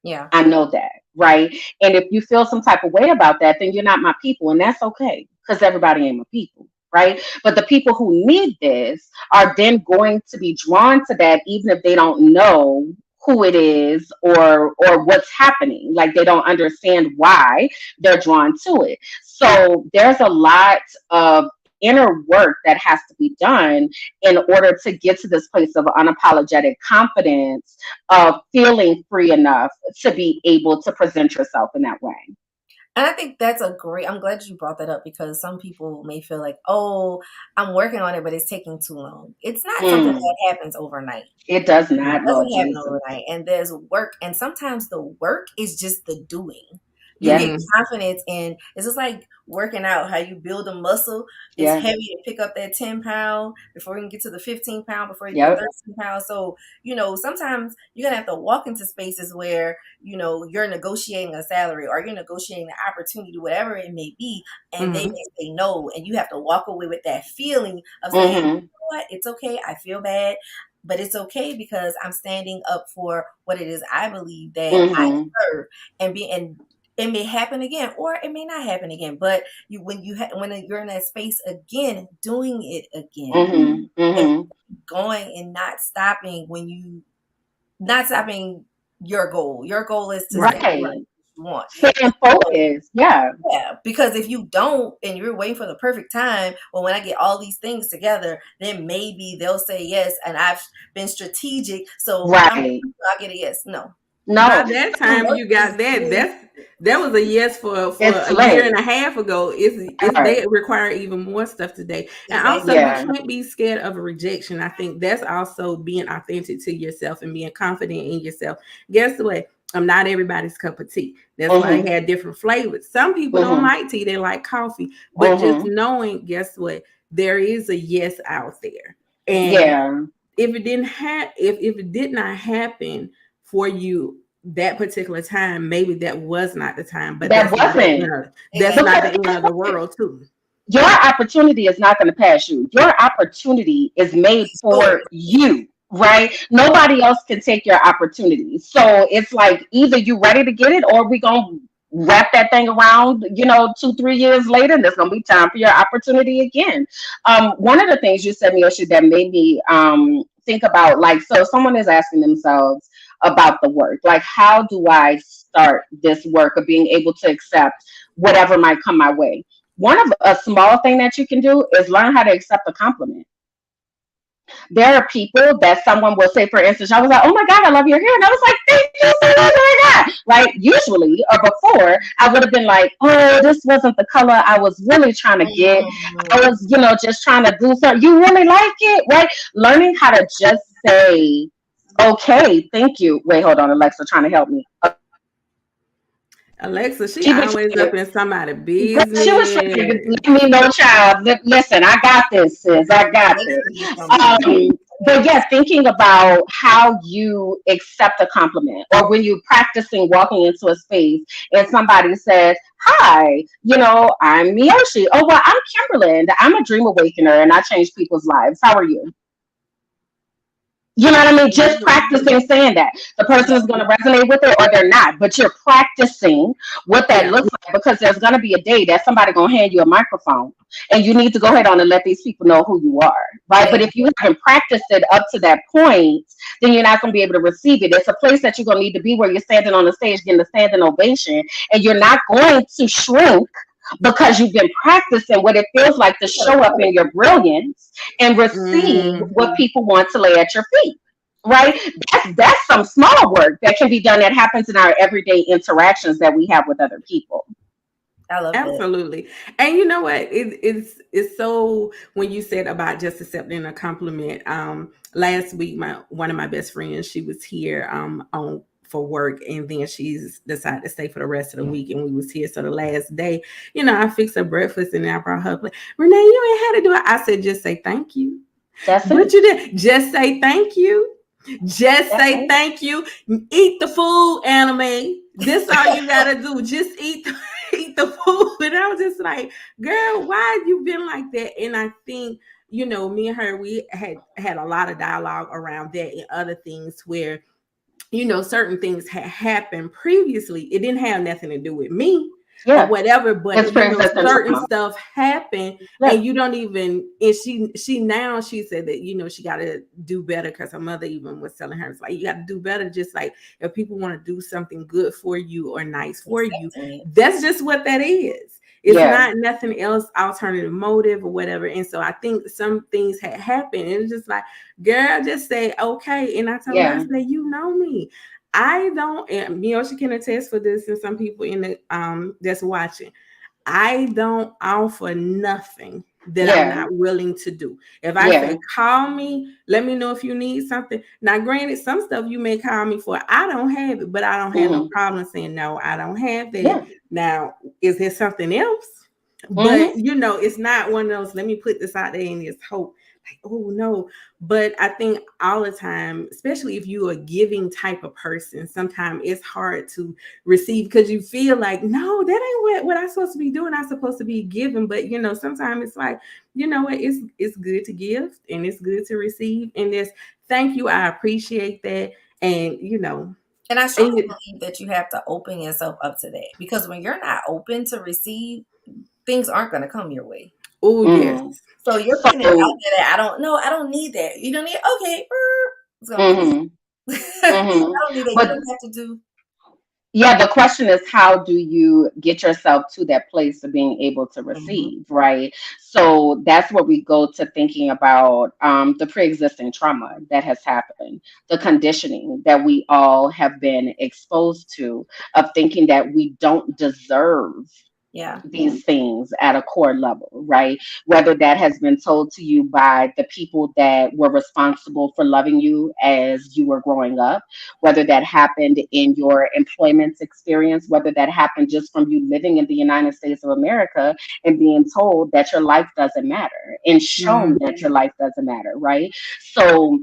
Yeah. I know that, right? And if you feel some type of way about that, then you're not my people. And that's okay, because everybody ain't my people, right? But the people who need this are then going to be drawn to that, even if they don't know who it is or what's happening. Like, they don't understand why they're drawn to it. So there's a lot of inner work that has to be done in order to get to this place of unapologetic confidence, of feeling free enough to be able to present yourself in that way. And I think that's I'm glad you brought that up, because some people may feel like, oh, I'm working on it, but it's taking too long. It's not something that happens overnight. It does not, It Lord doesn't happen Jesus. overnight. And there's work. And sometimes the work is just the doing. You Yes. get confidence in, it's just like working out, how you build a muscle. It's Yeah. heavy to pick up that 10 pound before you can get to the 15 pound, before you get Yep. 13 pounds. So, sometimes you're going to have to walk into spaces where, you're negotiating a salary, or you're negotiating an opportunity, whatever it may be, and they may say no. And you have to walk away with that feeling of saying, you know what, it's okay, I feel bad, but it's okay because I'm standing up for what it is I believe that I deserve. And it may happen again, or it may not happen again. But when you're in that space again, doing it again, and going and not stopping not stopping your goal. Your goal is to stay right what you want. Staying focused. Yeah. Yeah, because if you don't and you're waiting for the perfect time, well, when I get all these things together, then maybe they'll say yes, and I've been strategic, so I'll get a yes. No. By that time you got that was a yes for a year and a half ago. They require even more stuff today. And also you can't be scared of a rejection. I think that's also being authentic to yourself and being confident in yourself. Guess what? I'm not everybody's cup of tea. That's why I had different flavors. Some people don't like tea, they like coffee. But just knowing, guess what? There is a yes out there. And if it did not happen for you that particular time, maybe that was not the time. But that's not the end of the world too. Your opportunity is not going to pass you. Your opportunity is made for you, right? Nobody else can take your opportunity. So it's like, either you ready to get it, or we gonna wrap that thing around, 2-3 years later, and there's gonna be time for your opportunity again. One of the things you said, Myochi, that made me think about, like, so someone is asking themselves about the work, like, how do I start this work of being able to accept whatever might come my way? A small thing that you can do is learn how to accept a compliment. There are people that someone will say, for instance, I was like, oh my God, I love your hair. And I was like, thank you so much. Oh my God. Right? Usually, or before, I would have been like, oh, this wasn't the color I was really trying to get. I was, just trying to do something. You really like it, right? Learning how to just say, okay, thank you. Wait, hold on. Alexa trying to help me. Alexa, she always up in somebody's business. She was trying to let me know, child. Listen, I got this, sis. I got this. But yes, thinking about how you accept a compliment, or when you're practicing walking into a space and somebody says, hi, I'm Myochi. Oh, well, I'm Kimberland. I'm a dream awakener and I change people's lives. How are you? You know what I mean? Just practicing saying that. The person is going to resonate with it or they're not, but you're practicing what that Yeah. looks like, because there's going to be a day that somebody going to hand you a microphone and you need to go ahead on and let these people know who you are, right? But if you haven't practiced it up to that point, then you're not going to be able to receive it. It's a place that you're going to need to be where you're standing on the stage getting a standing ovation, and you're not going to shrink because you've been practicing what it feels like to show up in your brilliance and receive what people want to lay at your feet. Right? That's some small work that can be done, that happens in our everyday interactions that we have with other people. I love Absolutely. And you know what? It's so, when you said about just accepting a compliment, last week one of my best friends, she was here on for work, and then she's decided to stay for the rest of the week, and we was here. So the last day, I fixed her breakfast and I brought her up, like, Renee, you ain't had to do it. I said, just say thank you. That's what it. you did. Just say thank you. Just say thank you. Eat the food, anime. This all you gotta do. Just eat the food. And I was just like, girl, why you been like that? And I think, me and her, we had a lot of dialogue around that and other things where, certain things had happened previously. It didn't have nothing to do with me. Or whatever, but certain stuff happened, and you don't even. And she now she said that she got to do better, because her mother even was telling her, it's like, you got to do better. Just like if people want to do something good for you or nice for you, that's just what that is. It's not nothing else, alternative motive or whatever. And so I think some things had happened, and it's just like, girl, just say okay. And I told her, I said, you know me. I don't, and Myochi can attest for this, and some people in the that's watching. I don't offer nothing that I'm not willing to do. If I say call me, let me know if you need something. Now, granted, some stuff you may call me for, I don't have it, but I don't have no problem saying no, I don't have that. Now, is there something else? But it's not one of those, let me put this out there and there's hope. Like, oh no. But I think all the time, especially if you're a giving type of person, sometimes it's hard to receive, because you feel like, no, that ain't what I'm supposed to be doing. I'm supposed to be giving. But sometimes it's like, what, it's good to give and it's good to receive. And there's thank you, I appreciate that. And and I strongly believe that you have to open yourself up to that, because when you're not open to receive, things aren't going to come your way. Oh yes. So you're putting it out there that I don't need that. You don't need, okay. It's gonna be I don't need that. You don't have to do. Yeah, the question is, how do you get yourself to that place of being able to receive, right? So that's where we go to thinking about the pre-existing trauma that has happened, the conditioning that we all have been exposed to, of thinking that we don't deserve these things at a core level, right? Whether that has been told to you by the people that were responsible for loving you as you were growing up, whether that happened in your employment experience, whether that happened just from you living in the United States of America and being told that your life doesn't matter and shown that your life doesn't matter, right? So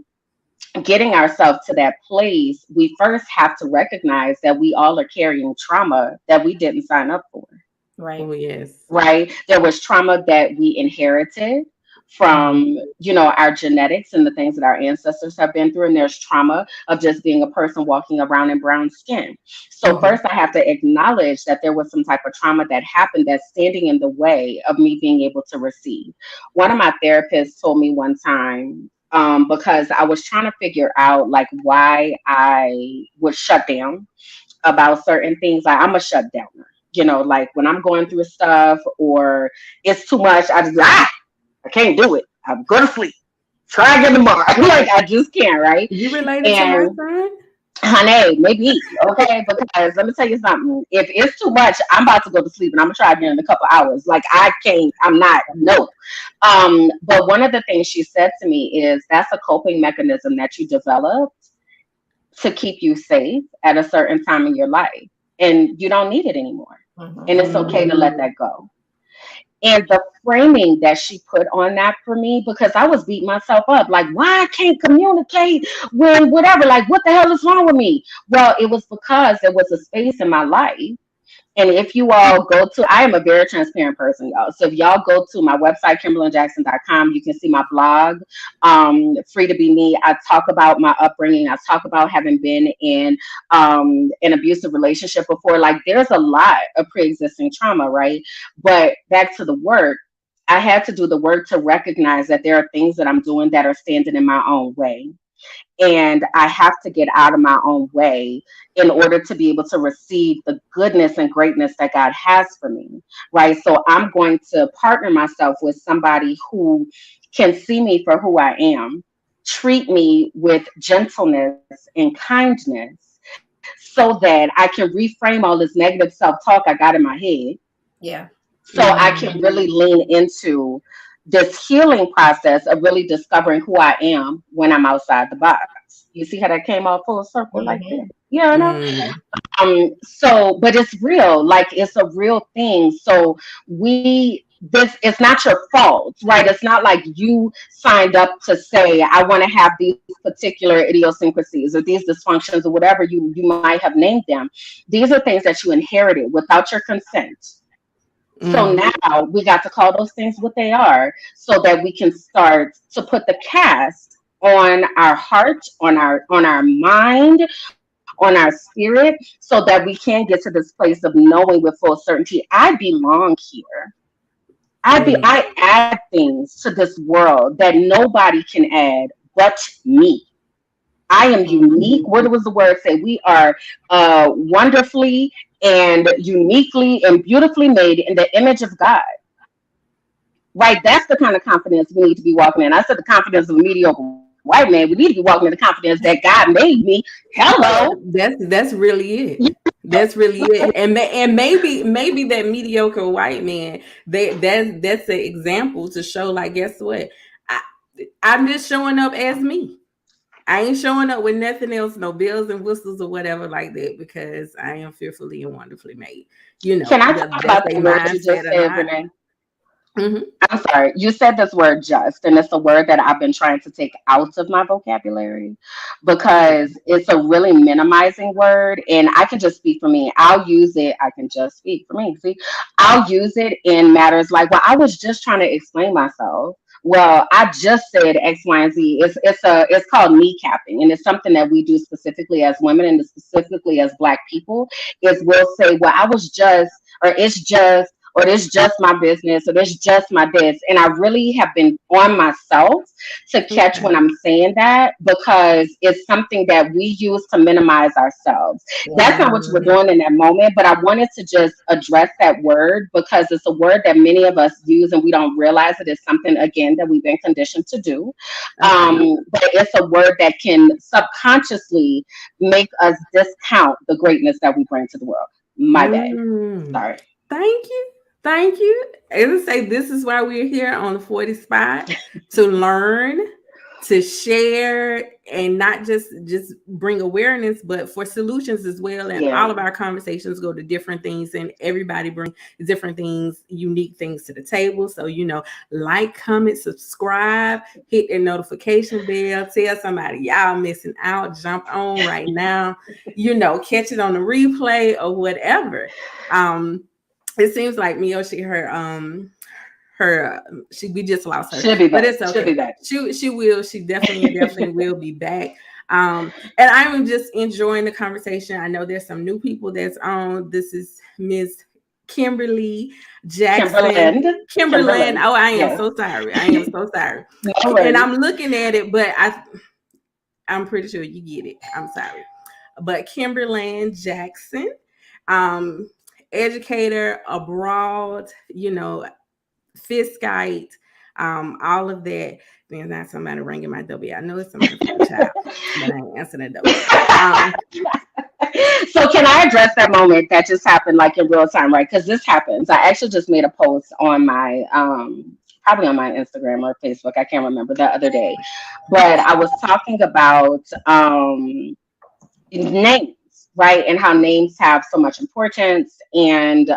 getting ourselves to that place, we first have to recognize that we all are carrying trauma that we didn't sign up for. Right. Oh, yes. Right. There was trauma that we inherited from, our genetics and the things that our ancestors have been through. And there's trauma of just being a person walking around in brown skin. So first I have to acknowledge that there was some type of trauma that happened that's standing in the way of me being able to receive. One of my therapists told me one time, because I was trying to figure out like why I would shut down about certain things. Like, I'm a shutdowner. Like when I'm going through stuff or it's too much, I just, I can't do it. I'm going to sleep. Try again tomorrow. Like, I just can't, right? You related to my friend? Honey, maybe. Okay, because let me tell you something. If it's too much, I'm about to go to sleep and I'm going to try again in a couple hours. Like, I can't, I'm not, no. But one of the things she said to me is that's a coping mechanism that you developed to keep you safe at a certain time in your life. And you don't need it anymore. And it's okay to let that go. And the framing that she put on that for me, because I was beating myself up, like, why I can't communicate when whatever, like, what the hell is wrong with me? Well, it was because there was a space in my life And if you all go to, I am a very transparent person, y'all. So if y'all go to my website, kimberlandjackson.com, you can see my blog, Free to Be Me. I talk about my upbringing. I talk about having been in an abusive relationship before. Like, there's a lot of pre-existing trauma, right? But back to the work, I had to do the work to recognize that there are things that I'm doing that are standing in my own way. And I have to get out of my own way in order to be able to receive the goodness and greatness that God has for me, right? So I'm going to partner myself with somebody who can see me for who I am, treat me with gentleness and kindness, so that I can reframe all this negative self-talk I got in my head, Yeah. so I can really lean into this healing process of really discovering who I am when I'm outside the box. You see how that came all full circle like Mm-hmm. that? Yeah, I know. Mm. So, but it's real, like it's a real thing. So this it's not your fault, right? It's not like you signed up to say, I want to have these particular idiosyncrasies or these dysfunctions or whatever you might have named them. These are things that you inherited without your consent. So Mm. now we got to call those things what they are, so that we can start to put the cast on our heart, on our mind, on our spirit, so that we can get to this place of knowing with full certainty, I belong here. Mm. I add things to this world that nobody can add but me. I am unique. What was the word say? We are wonderfully and uniquely and beautifully made in the image of God. Right? That's the kind of confidence we need to be walking in. I said the confidence of a mediocre white man. We need to be walking in the confidence that God made me. Hello. That's really it. That's really it. And maybe that mediocre white man, that's an example to show, like, guess what? I, I'm just showing up as me. I ain't showing up with nothing else, no bells and whistles or whatever like that, because I am fearfully and wonderfully made. Can I talk That's about a the word you just mindset or said, not. Renee? Mm-hmm. I'm sorry. You said this word just, and it's a word that I've been trying to take out of my vocabulary because it's a really minimizing word. And I can just speak for me. I'll use it. I can just speak for me. See, I'll use it in matters like, well, I was just trying to explain myself. Well, I just said X, Y, and Z. It's called kneecapping, and it's something that we do specifically as women and specifically as Black people. Is we'll say, well, I was just, or it's just, or this just my business, or this just my this. And I really have been on myself to catch Okay. when I'm saying that, because it's something that we use to minimize ourselves. That's Yeah. not what you were doing in that moment, but I wanted to just address that word because it's a word that many of us use and we don't realize it is something, again, that we've been conditioned to do. Okay. But it's a word that can subconsciously make us discount the greatness that we bring to the world. My bad. Mm. Sorry. Thank you. Thank you. As I say, this is why we're here on the 40 spot, to learn, to share, and not just bring awareness, but for solutions as well. And Yeah. all of our conversations go to different things, and everybody brings different things, unique things to the table. So, like, comment, subscribe, hit the notification bell, tell somebody y'all missing out, jump on right now, catch it on the replay or whatever. It seems like Myochi, we just lost her, She'll be but back. it's She'll be okay. back. She definitely will be back. And I'm just enjoying the conversation. I know there's some new people that's on. This is Miss Kimberly Jackson. Kimberland. Kimberland. Kimberland. Oh, I am Yes. so sorry. I am so sorry. No And worries. I'm looking at it, but I'm pretty sure you get it. I'm sorry. But Kimberland Jackson, um, educator abroad, Fiskite, all of that. There's not somebody ringing my W. I know it's somebody from the child, but I ain't answering the W. So can I address that moment that just happened, like in real time, right? Because this happens. I actually just made a post on my probably on my Instagram or Facebook. I can't remember, the other day. But I was talking about names, right? And how names have so much importance, and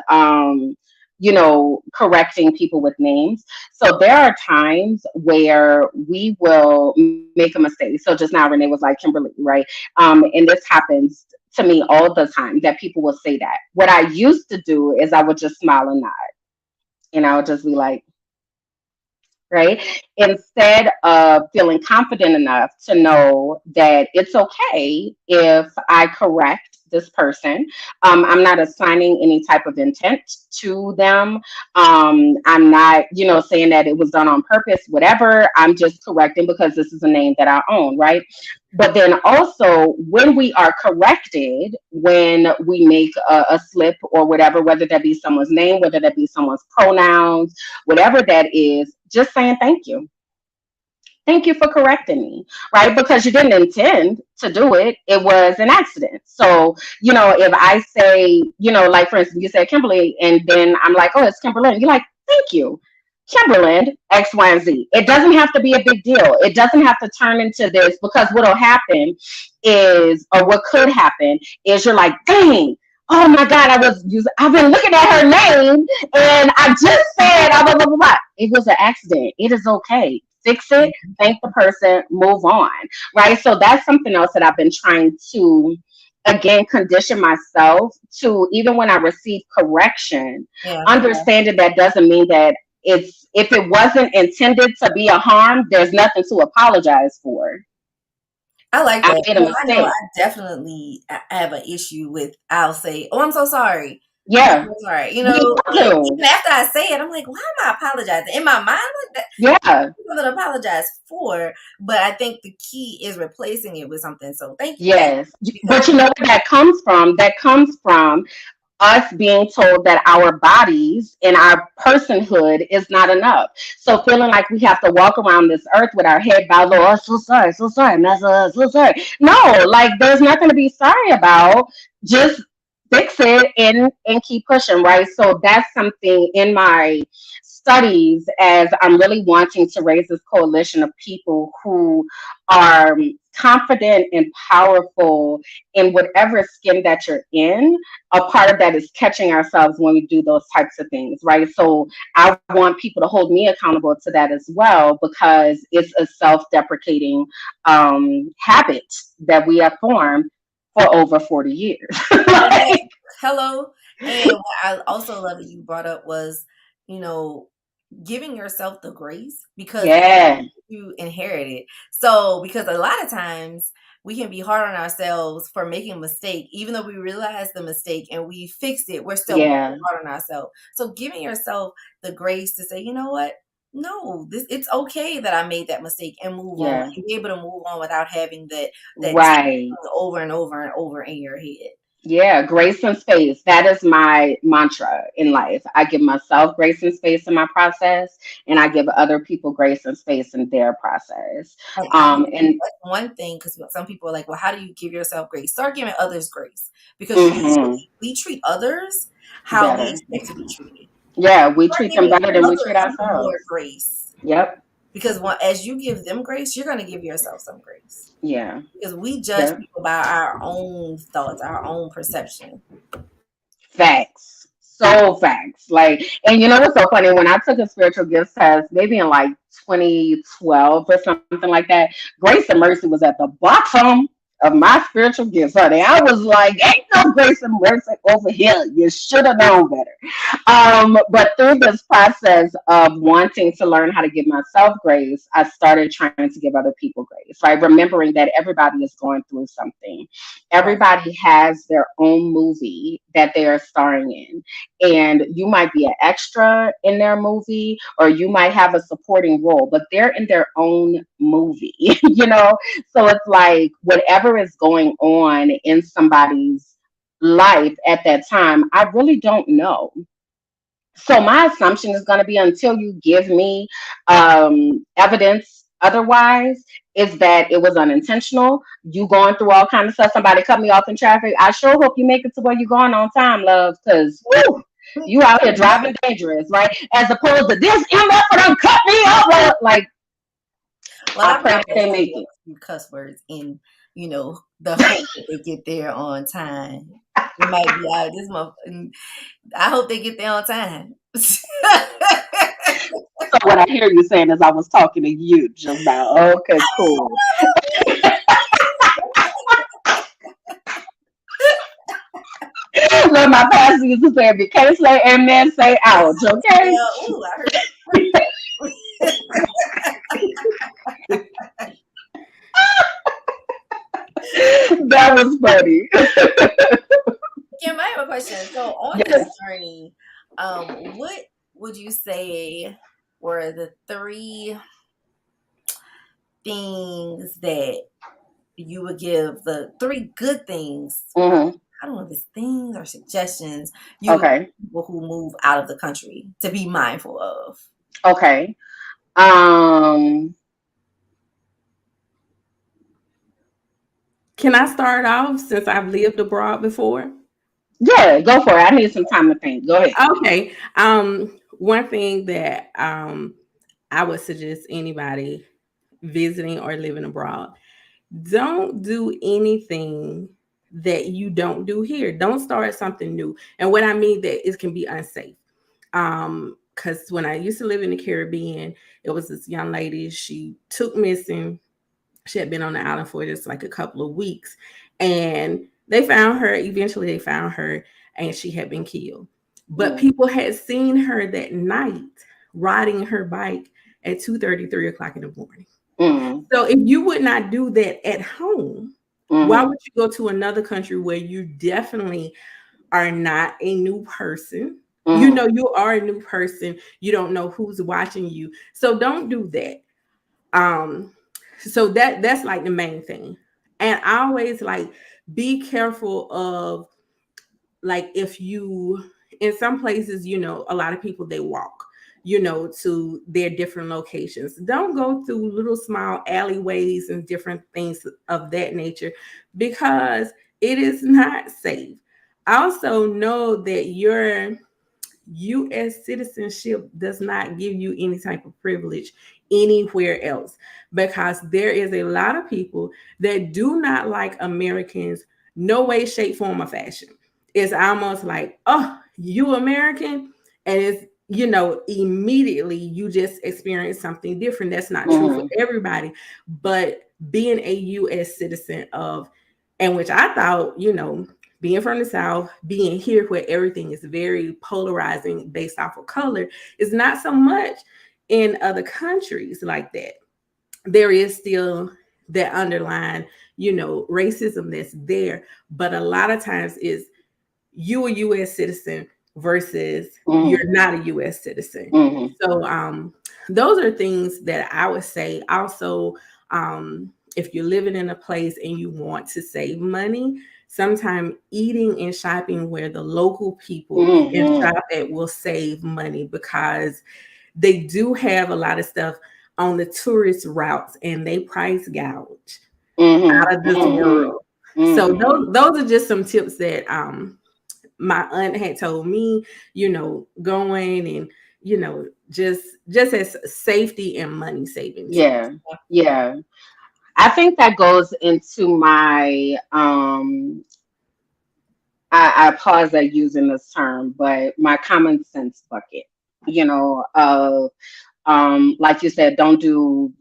correcting people with names. So there are times where we will make a mistake. So just now Renee was like Kimberly, right? And this happens to me all the time that people will say that. What I used to do is I would just smile and nod, and I would just be like, right? Instead of feeling confident enough to know that it's okay if I correct this person. I'm not assigning any type of intent to them. I'm not, saying that it was done on purpose, whatever. I'm just correcting because this is a name that I own, right? But then also, when we are corrected, when we make a slip or whatever, whether that be someone's name, whether that be someone's pronouns, whatever that is, just saying thank you. Thank you for correcting me, right? Because you didn't intend to do it. It was an accident. So, if I say, like for instance, you said Kimberly, and then I'm like, oh, it's Kimberland. You're like, thank you. Kimberland, X, Y, and Z. It doesn't have to be a big deal. It doesn't have to turn into this, because what'll happen is, or what could happen is, you're like, dang, oh my God, I've been looking at her name and I just said, blah, blah, blah, blah, blah. It was an accident. It is okay. Fix it, thank the person, move on, right? So that's something else that I've been trying to, again, condition myself to, even when I receive correction, understanding that doesn't mean that if it wasn't intended to be a harm, there's nothing to apologize for. I like that. I made a mistake. I know I definitely have an issue with, I'll say, oh, I'm so sorry. Yeah. I'm sorry. Even after I say it, I'm like, why am I apologizing? In my mind, like that. Yeah. Something to apologize for. But I think the key is replacing it with something. So thank you. Yes. But you know where that comes from? That comes from us being told that our bodies and our personhood is not enough. So feeling like we have to walk around this earth with our head bowed low. Oh, so sorry, so sorry. No, like there's nothing to be sorry about. Just fix it and keep pushing, right? So that's something in my studies, as I'm really wanting to raise this coalition of people who are confident and powerful in whatever skin that you're in. A part of that is catching ourselves when we do those types of things, right? So I want people to hold me accountable to that as well, because it's a self-deprecating habit that we have formed for over 40 years. Hello. And what I also love that you brought up was, giving yourself the grace, because you inherited. So, because a lot of times we can be hard on ourselves for making a mistake, even though we realize the mistake and we fixed it, we're still hard on ourselves. So giving yourself the grace to say, you know what? No, it's okay that I made that mistake, and move on. And be able to move on without having that over and over and over in your head. Yeah, grace and space. That is my mantra in life. I give myself grace and space in my process, and I give other people grace and space in their process. And that's one thing, because some people are like, well, how do you give yourself grace? Start giving others grace, because we treat others how we expect to be treated. Yeah, we treat them better than we treat ourselves. More grace. Yep. Because as you give them grace, you're going to give yourself some grace. Yeah. Because we judge people by our own thoughts, our own perception. Facts. So facts. Like, and you know what's so funny? When I took a spiritual gifts test, maybe in like 2012 or something like that, grace and mercy was at the bottom of my spiritual gifts, honey. I was like, ain't no grace and mercy over here. You should have known better. But through this process of wanting to learn how to give myself grace, I started trying to give other people grace, right? Remembering that everybody is going through something. Everybody has their own movie that they are starring in. And you might be an extra in their movie, or you might have a supporting role, but they're in their own movie, So it's like, whatever is going on in somebody's life at that time, I really don't know. So my assumption is going to be, until you give me evidence otherwise, is that it was unintentional. You going through all kinds of stuff. Somebody cut me off in traffic. I sure hope you make it to where you're going on time, love, because you out here driving dangerous, right? As opposed to this MF done cut me off. Like, I pray they make it. Cuss words in, the hope that they get there on time. It might be out this month. I hope they get there on time. So what I hear you saying is I was talking to you just now. Okay, cool. Look, my pastor used to say, if you can't say amen, say ouch, okay? Yeah, ooh, I heard it. That was funny. Kim, I have a question. So on this Yes. journey, what would you say were the three things that you would give, the three good things? Hmm. I don't know if it's things or suggestions you would Okay. give people who move out of the country to be mindful of. Okay. Um, Can I start off since I've lived abroad before? yeah, go for it. I need some time to think. Go ahead. Okay. One thing that I would suggest anybody visiting or living abroad, don't do anything that you don't do here. Don't start something new. And what I mean that it can be unsafe. Because when I used to live in the Caribbean, it was this young lady, she took missing. She had been on the island for just like a couple of weeks. And they found her, eventually they found her, and she had been killed. But Mm, people had seen her that night riding her bike at 2:30, 3 o'clock in the morning. mm, So if you would not do that at home, why mm, would you go to another country where you definitely are not a new person? You mm, know you are a new person. You don't know who's watching you. So don't do that. Um, so that's like the main thing. And I always like be careful of like if you in some places, a lot of people they walk, to their different locations. Don't go through little small alleyways and different things of that nature because it is not safe. Also know that your U.S. citizenship does not give you any type of privilege anywhere else because there is a lot of people that do not like Americans, no way, shape, form, or fashion. It's almost like, oh, you American, and it's immediately you just experience something different. That's not true for mm. everybody, but being a U.S. citizen and which I thought, being from the South, being here where everything is very polarizing based off of color, is not so much in other countries like that. There is still that underlying, racism that's there. But a lot of times is you a U.S. citizen versus Mm, you're not a U.S. citizen. mm, So those are things that I would say. Also, if you're living in a place and you want to save money, sometimes eating and shopping where the local people eat and mm, shop at will save money because they do have a lot of stuff on the tourist routes and they price gouge mm, out of this mm, world. So mm. those are just some tips that my aunt had told me, going and just as safety and money saving tips. Yeah, yeah. I think that goes into my I pause at using this term, but my common sense bucket, of like you said, don't do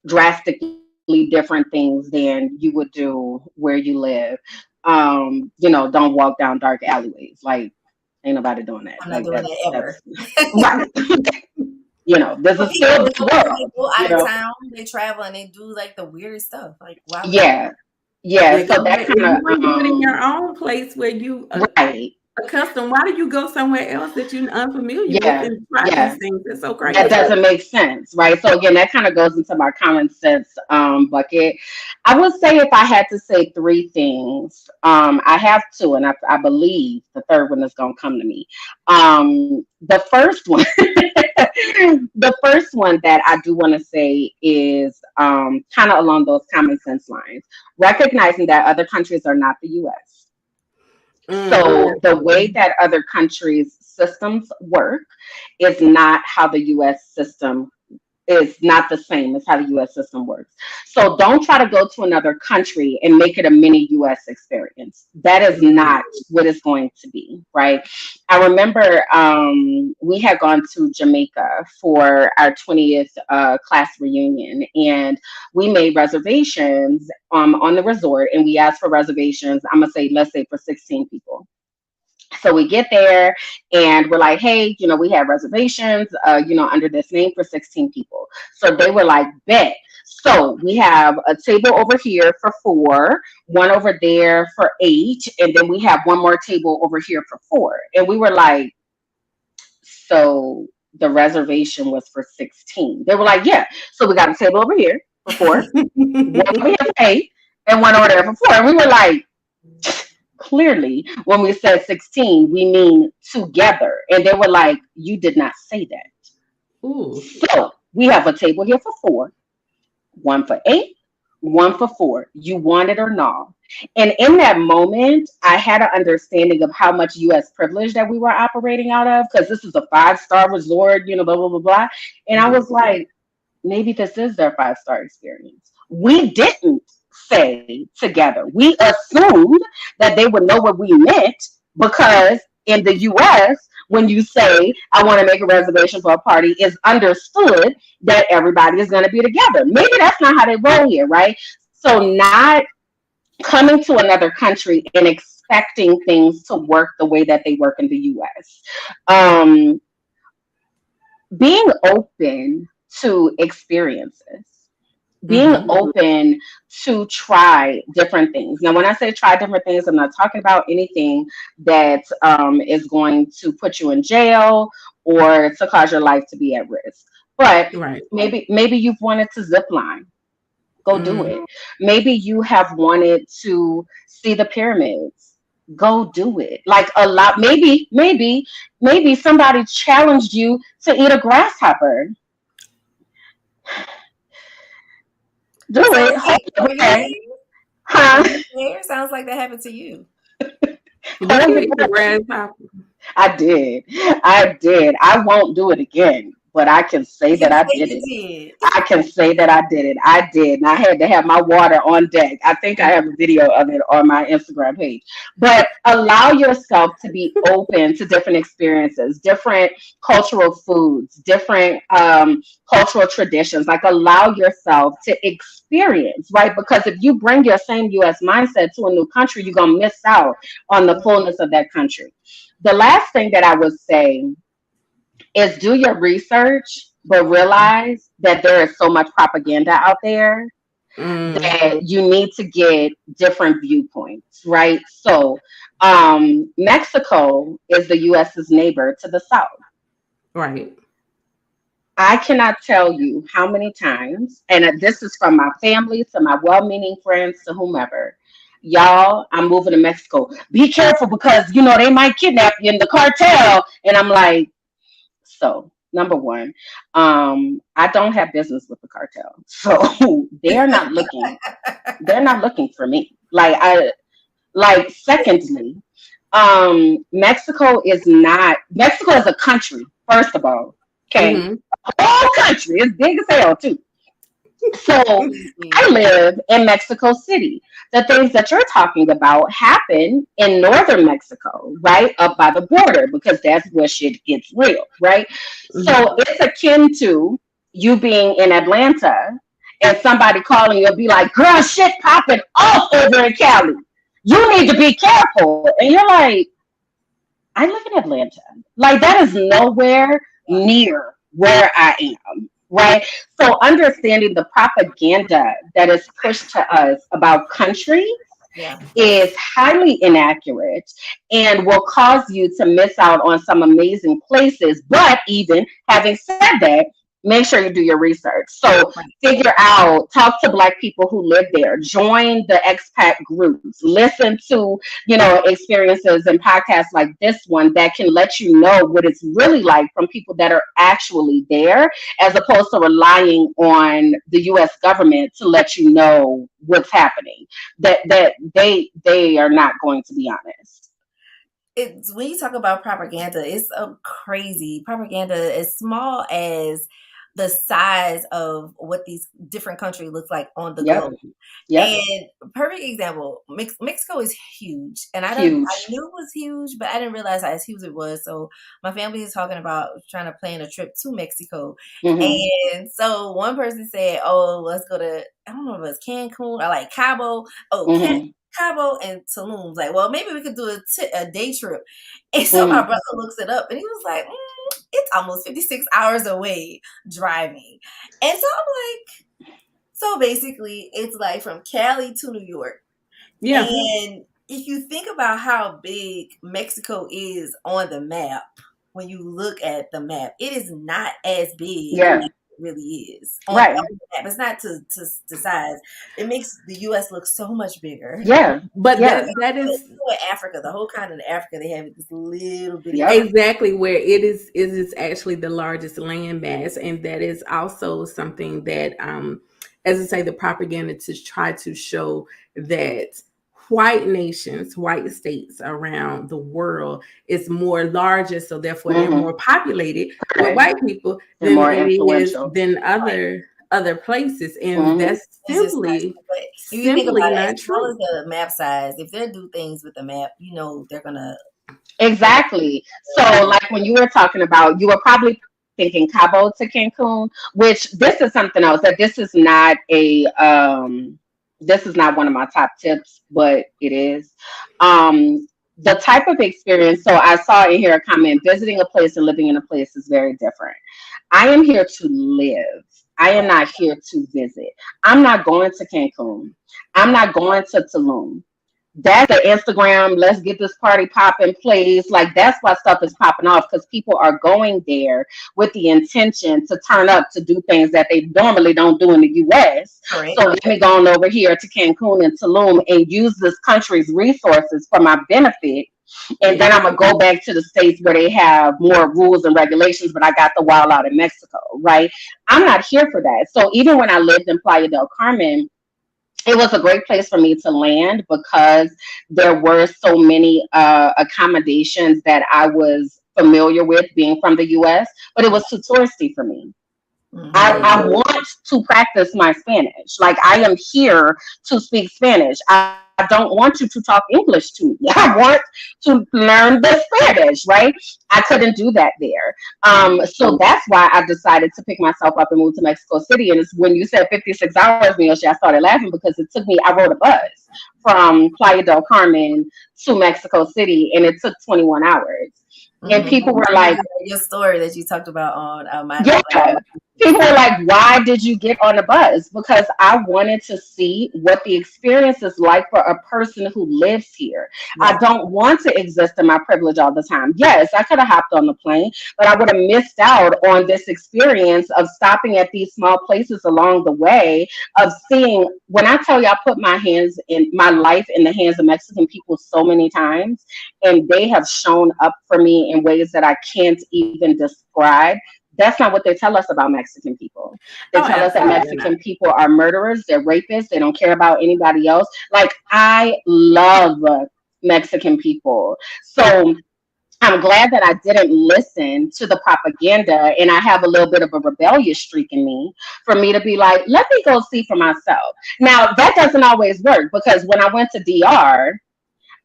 drastically different things than you would do where you live. Don't walk down dark alleyways. Like ain't nobody doing that. I'm not Like doing that ever. that's right. This But is still people the do when they world, go out of town, they travel and they do like the weirdest stuff. Like, why would you? Yeah. Yeah. Yeah, So that if kind you ain't of doing it in your own place where you right. accustomed, why do you go somewhere else that you're unfamiliar with Yeah. and try Yeah. these things? It's so That crazy. doesn't make sense, right? So again, that kind of goes into my common sense bucket. I would say if I had to say three things, I have two, and I believe the third one is going to come to me. The first one, the first one that I do want to say is kind of along those common sense lines, recognizing that other countries are not the U.S. So the way Definitely. that other countries' systems work is not how the U.S. system is not the same as how the US system works. So don't try to go to another country and make it a mini US experience. That is not what it's going to be, right? I remember we had gone to Jamaica for our 20th class reunion, and we made reservations on the resort, and we asked for reservations. I'm gonna say, let's say for 16 people. So we get there and we're like, hey, we have reservations, under this name for 16 people. So they were like, bet. So we have a table over here for 4, one over there for 8, and then we have one more table over here for 4. And we were like, so the reservation was for 16. They were like, yeah. So we got a table over here for 4, one over here for 8, and one over there for 4. And we were like, clearly, when we said 16, we mean together. And they were like, you did not say that. Ooh. So we have a table here for 4, one for 8, one for 4. You want it or not? And in that moment, I had an understanding of how much U.S. privilege that we were operating out of, because this is a 5-star resort, blah, blah, blah, blah. And I was like, maybe this is their 5-star experience. We didn't say together. We assumed that they would know what we meant, because in the US, when you say, I want to make a reservation for a party, it's understood that everybody is going to be together. Maybe that's not how they roll here, right? So not coming to another country and expecting things to work the way that they work in the US. Being open to experiences, being open to try different things. Now, when I say try different things, I'm not talking about anything that is going to put you in jail or to cause your life to be at risk. But maybe you've wanted to zip line. Go do it. Maybe you have wanted to see the pyramids. Go do it. Like a lot. Maybe somebody challenged you to eat a grasshopper. Do it. Okay. Huh? Sounds like that happened to you. I did. I won't do it again, but I can say that I did it. I can say that I did it. I did. And I had to have my water on deck. I think I have a video of it on my Instagram page. But allow yourself to be open to different experiences, different cultural foods, different cultural traditions. Like allow yourself to experience, right? Because if you bring your same US mindset to a new country, you're going to miss out on the fullness of that country. The last thing that I would say is do your research, but realize that there is so much propaganda out there that you need to get different viewpoints, right? So Mexico is the US's neighbor to the south. Right. I cannot tell you how many times, and this is from my family to my well-meaning friends to whomever, y'all, I'm moving to Mexico. Be careful because, they might kidnap you in the cartel. And I'm like, so number one, I don't have business with the cartel. So they're not looking for me. Secondly, Mexico is a country, first of all. Okay. Mm-hmm. A whole country. It's big as hell too. So I live in Mexico City. The things that you're talking about happen in northern Mexico, right? Up by the border, because that's where shit gets real, right? Mm-hmm. So it's akin to you being in Atlanta and somebody calling you and be like, girl, shit popping off over in Cali. You need to be careful. And you're like, I live in Atlanta. Like that is nowhere near where I am. Right. So understanding the propaganda that is pushed to us about countries is highly inaccurate and will cause you to miss out on some amazing places. But even having said that, make sure you do your research. So figure out, talk to Black people who live there, join the expat groups, listen to, experiences and podcasts like this one that can let you know what it's really like from people that are actually there, as opposed to relying on the US government to let you know what's happening. That they are not going to be honest. When you talk about propaganda, it's crazy propaganda as small as the size of what these different countries look like on the Yep. globe. Yep. And perfect example, Mexico is huge, and I Huge. knew it was huge, but I didn't realize how huge it was. So my family is talking about trying to plan a trip to Mexico, Mm-hmm. and so one person said, "Oh, let's go to, I don't know if it was Cancun or like Cabo. Oh, Mm-hmm. Cabo and Tulum." Like, well, maybe we could do a day trip. And so my Mm-hmm. brother looks it up, and he was like, "It's almost 56 hours away driving." And so I'm like, so basically, it's like from Cali to New York. Yeah. And if you think about how big Mexico is on the map, when you look at the map, it is not as big Yeah. as it really is on Right. the map. It's not to size. It makes the U.S. look so much bigger. Yeah. But Yeah. that is Africa, the whole continent of Africa, they have this little bitty. Yep. exactly where it is actually the largest landmass, and that is also something that, as I say, the propaganda to try to show that white nations, white states around the world is more larger, so therefore they're Mm-hmm. more populated with Right. white people They're than more it is influential. than other places, and Mm-hmm. that's It's just not. simply But if you think about it, not as small true. as the map size, if they do things with the map, you know they're gonna. Exactly. So, like when you were talking about, you were probably thinking Cabo to Cancun, which this is something else that this is not one of my top tips, but it is. The type of experience. So I saw in here a comment: visiting a place and living in a place is very different. I am here to live. I am not here to visit. I'm not going to Cancun. I'm not going to Tulum. That's the Instagram, let's get this party popping place. Like that's why stuff is popping off because people are going there with the intention to turn up to do things that they normally don't do in the US. Correct. So let me go on over here to Cancun and Tulum and use this country's resources for my benefit. And then I'm gonna go back to the states where they have more rules and regulations, but I got the wild out in Mexico, right? I'm not here for that. So even when I lived in Playa del Carmen, it was a great place for me to land because there were so many accommodations that I was familiar with being from the US, but it was too touristy for me. I want to practice my Spanish. Like I am here to speak Spanish. I don't want you to talk English to me. I want to learn the Spanish, right? I couldn't do that there. So that's why I decided to pick myself up and move to Mexico City. And it's when you said 56 hours, Myochi, I started laughing because it took me, I rode a bus from Playa del Carmen to Mexico City and it took 21 hours. And people were like, your story that you talked about on my yeah. People were like, why did you get on the bus? Because I wanted to see what the experience is like for a person who lives here. Yeah. I don't want to exist in my privilege all the time. Yes, I could have hopped on the plane, but I would have missed out on this experience of stopping at these small places along the way, of seeing, when I tell you I put my life in the hands of Mexican people so many times, and they have shown up for me in ways that I can't even describe. That's not what they tell us about Mexican people. They tell us that Mexican people are murderers, they're rapists, they don't care about anybody else. Like, I love Mexican people. So I'm glad that I didn't listen to the propaganda, and I have a little bit of a rebellious streak in me for me to be like, let me go see for myself. Now, that doesn't always work because when I went to DR,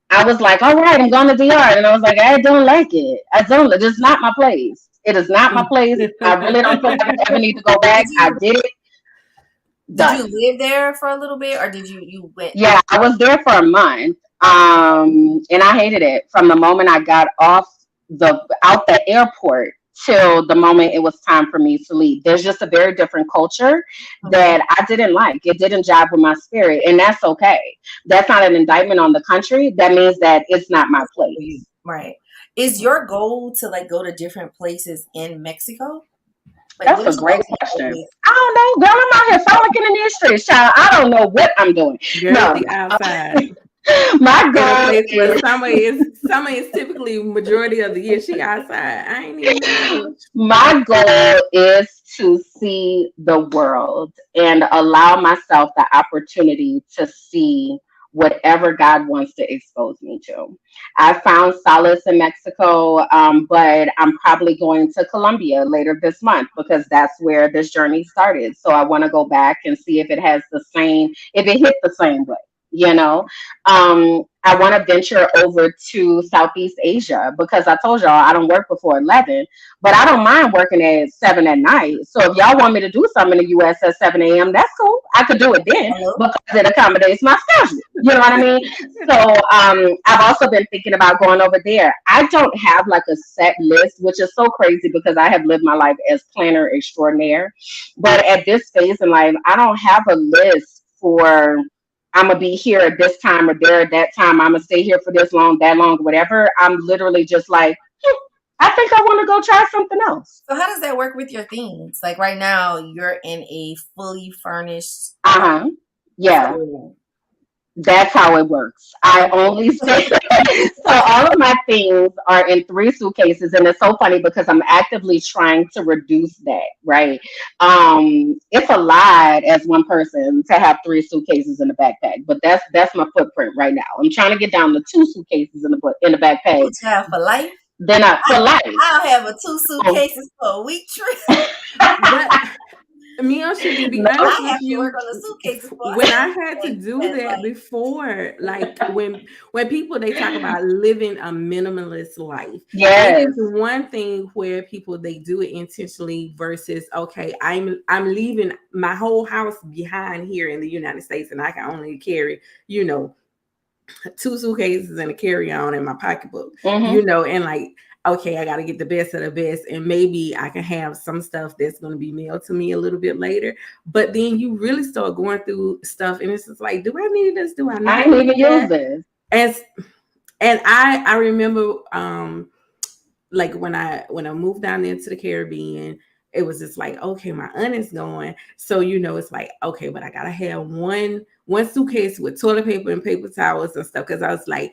I was like, all right, I'm going to DR. And I was like, I don't like it. It's not my place. It is not my place. I really don't feel like I ever need to go back. I did it. Did you live there for a little bit, or did you went? Yeah, I was there for a month. And I hated it from the moment I got out the airport till the moment it was time for me to leave. There's just a very different culture that I didn't like. It didn't jive with my spirit, and that's okay. That's not an indictment on the country. That means that it's not my place. Right. Is your goal to like go to different places in Mexico? Like, that's a great question. I don't know, girl. I'm out here frolicking in the streets, child. I don't know what I'm doing. Girl, the outside. My goal is summer is typically majority of the year. She outside. I ain't even know. My goal is to see the world and allow myself the opportunity to see whatever God wants to expose me to. I found solace in Mexico, but I'm probably going to Colombia later this month because that's where this journey started. So I want to go back and see if it has the same, if it hit the same way. You know, I want to venture over to Southeast Asia because I told y'all I don't work before 11, but I don't mind working at 7 at night. So if y'all want me to do something in the US at 7 a.m., that's cool. I could do it then because it accommodates my schedule. You know what I mean? So I've also been thinking about going over there. I don't have like a set list, which is so crazy because I have lived my life as planner extraordinaire. But at this phase in life, I don't have a list for I'm gonna be here at this time or there at that time. I'm gonna stay here for this long, that long, whatever. I'm literally just like, I think I want to go try something else. So how does that work with your themes? Like right now, you're in a fully furnished. Yeah. So that's how it works. I only say so all of my things are in 3 suitcases, and it's so funny because I'm actively trying to reduce that, right? It's a lot as one person to have 3 suitcases in the backpack, but that's my footprint right now. I'm trying to get down to 2 suitcases in the backpack. Child for life. Then for life. I'll have a 2 suitcases for a week trip. Myochi, to be honest with you, work on the suitcases when I had to do that before, like when people they talk about living a minimalist life, yes, it's one thing where people they do it intentionally versus okay, I'm leaving my whole house behind here in the United States, and I can only carry 2 suitcases and a carry-on in my pocketbook, and like. Okay, I got to get the best of the best, and maybe I can have some stuff that's going to be mailed to me a little bit later. But then you really start going through stuff, and it's just like, do I need this? Do I not? I didn't even use this. And I remember, like when I moved down there to the Caribbean, it was just like, okay, my aunt is going, so it's like, okay, but I gotta have one suitcase with toilet paper and paper towels and stuff because I was like.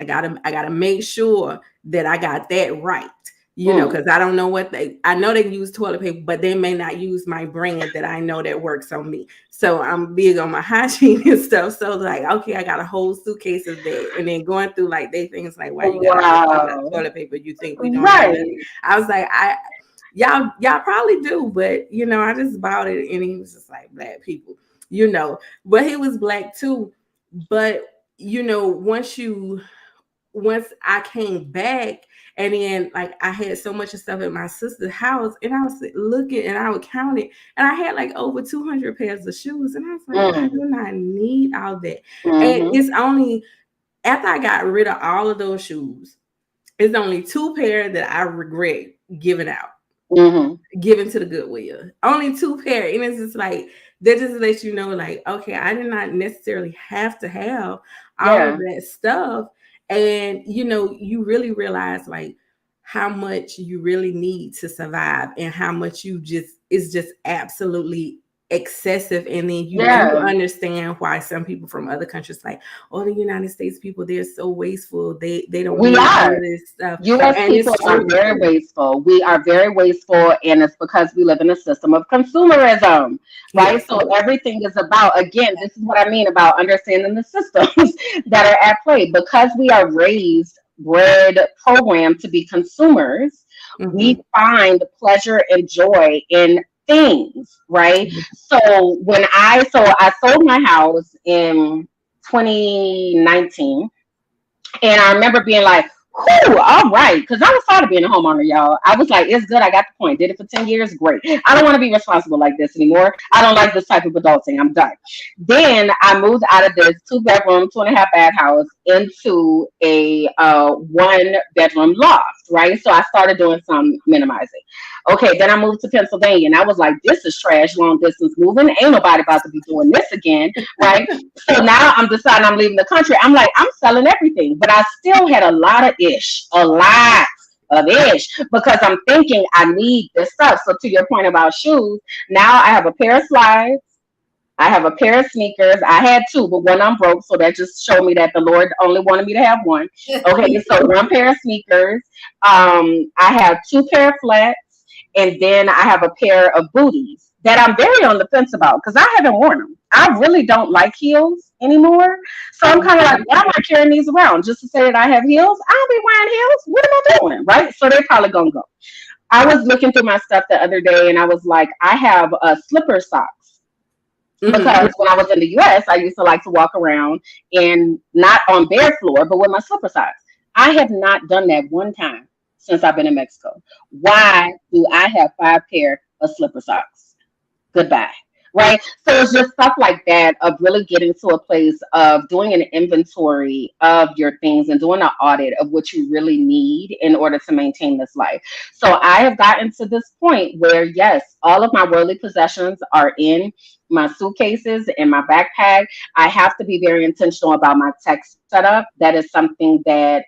I gotta make sure that I got that right, because I don't know I know they use toilet paper, but they may not use my brand that I know that works on me. So I'm big on my hygiene and stuff. So like, okay, I got a whole suitcase of that, and then going through like they things like, why you got toilet paper? You think we don't? Right. I was like, y'all probably do, but I just bought it, and he was just like black people, but he was black too, but once I came back and then like I had so much of stuff at my sister's house and I was looking and I would count it and I had like over 200 pairs of shoes and I was like, I do not need all that. And it's only after I got rid of all of those shoes, it's only 2 pairs that I regret giving out, giving to the Goodwill. Only 2 pair. And it's just like, that just lets you know like, okay, I did not necessarily have to have all of that stuff. And, you really realize like how much you really need to survive and how much is just absolutely excessive. And then you understand why some people from other countries like, oh, the United States people, they're so wasteful. They don't need all of this stuff. U.S. people are very wasteful. We are very wasteful, and it's because we live in a system of consumerism, right? Yes. So everything is about, again, this is what I mean about understanding the systems that are at play. Because we are bred, programmed to be consumers, we find pleasure and joy in things, right? So I sold my house in 2019, and I remember being like, whew, all right, because I was tired of being a homeowner, y'all. I was like, it's good, I got the point. Did it for 10 years, great. I don't want to be responsible like this anymore. I don't like this type of adulting. I'm done. Then I moved out of this 2-bedroom, 2.5 bath house into a 1-bedroom loft, right? So I started doing some minimizing. Okay, then I moved to Pennsylvania, and I was like, this is trash, long distance moving. Ain't nobody about to be doing this again, right? So now I'm deciding I'm leaving the country. I'm like, I'm selling everything, but I still had a lot of ish, because I'm thinking I need this stuff. So to your point about shoes, now I have a pair of slides. I have a pair of sneakers. I had 2, but one I'm broke. So that just showed me that the Lord only wanted me to have one. Okay, so 1 pair of sneakers. I have 2 pair of flats. And then I have a pair of booties that I'm very on the fence about because I haven't worn them. I really don't like heels anymore. So I'm kind of like, why am I carrying these around? Just to say that I have heels? I don't be wearing heels. What am I doing? Right? So they're probably going to go. I was looking through my stuff the other day and I was like, I have slipper socks. Because when I was in the US, I used to like to walk around and not on bare floor, but with my slipper socks. I have not done that one time since I've been in Mexico. Why do I have 5 pair of slipper socks? Goodbye. Right. So it's just stuff like that of really getting to a place of doing an inventory of your things and doing an audit of what you really need in order to maintain this life. So I have gotten to this point where, yes, all of my worldly possessions are in my suitcases and my backpack. I have to be very intentional about my tech setup. That is something that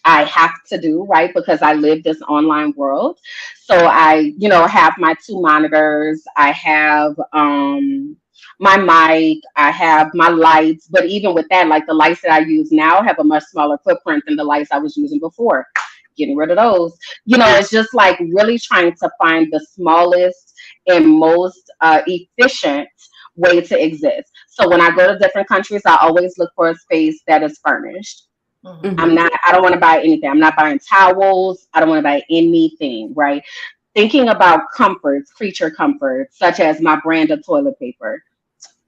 I have to do, right? Because I live this online world. So I, have my 2 monitors. I have my mic. I have my lights. But even with that, like the lights that I use now have a much smaller footprint than the lights I was using before. Getting rid of those. It's just like really trying to find the smallest and most efficient way to exist. So when I go to different countries, I always look for a space that is furnished. I don't want to buy anything. I'm not buying towels. I don't want to buy anything, right? Thinking about comforts, creature comforts, such as my brand of toilet paper.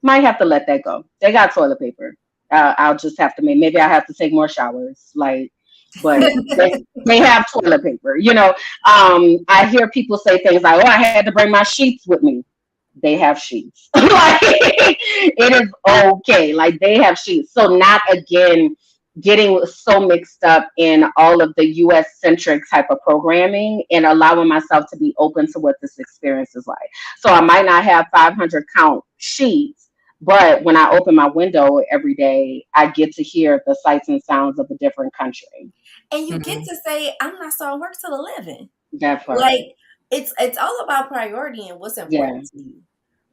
Might have to let that go. They got toilet paper. I'll just have to maybe I have to take more showers, but they have toilet paper. I hear people say things like, "Oh, I had to bring my sheets with me." They have sheets. It is okay. Like they have sheets. So not again getting so mixed up in all of the US centric type of programming and allowing myself to be open to what this experience is like. So I might not have 500 count sheets, but when I open my window every day, I get to hear the sights and sounds of a different country. And you get to say, I'm not starting work till 11. That part. Like it's all about priority and what's important to you.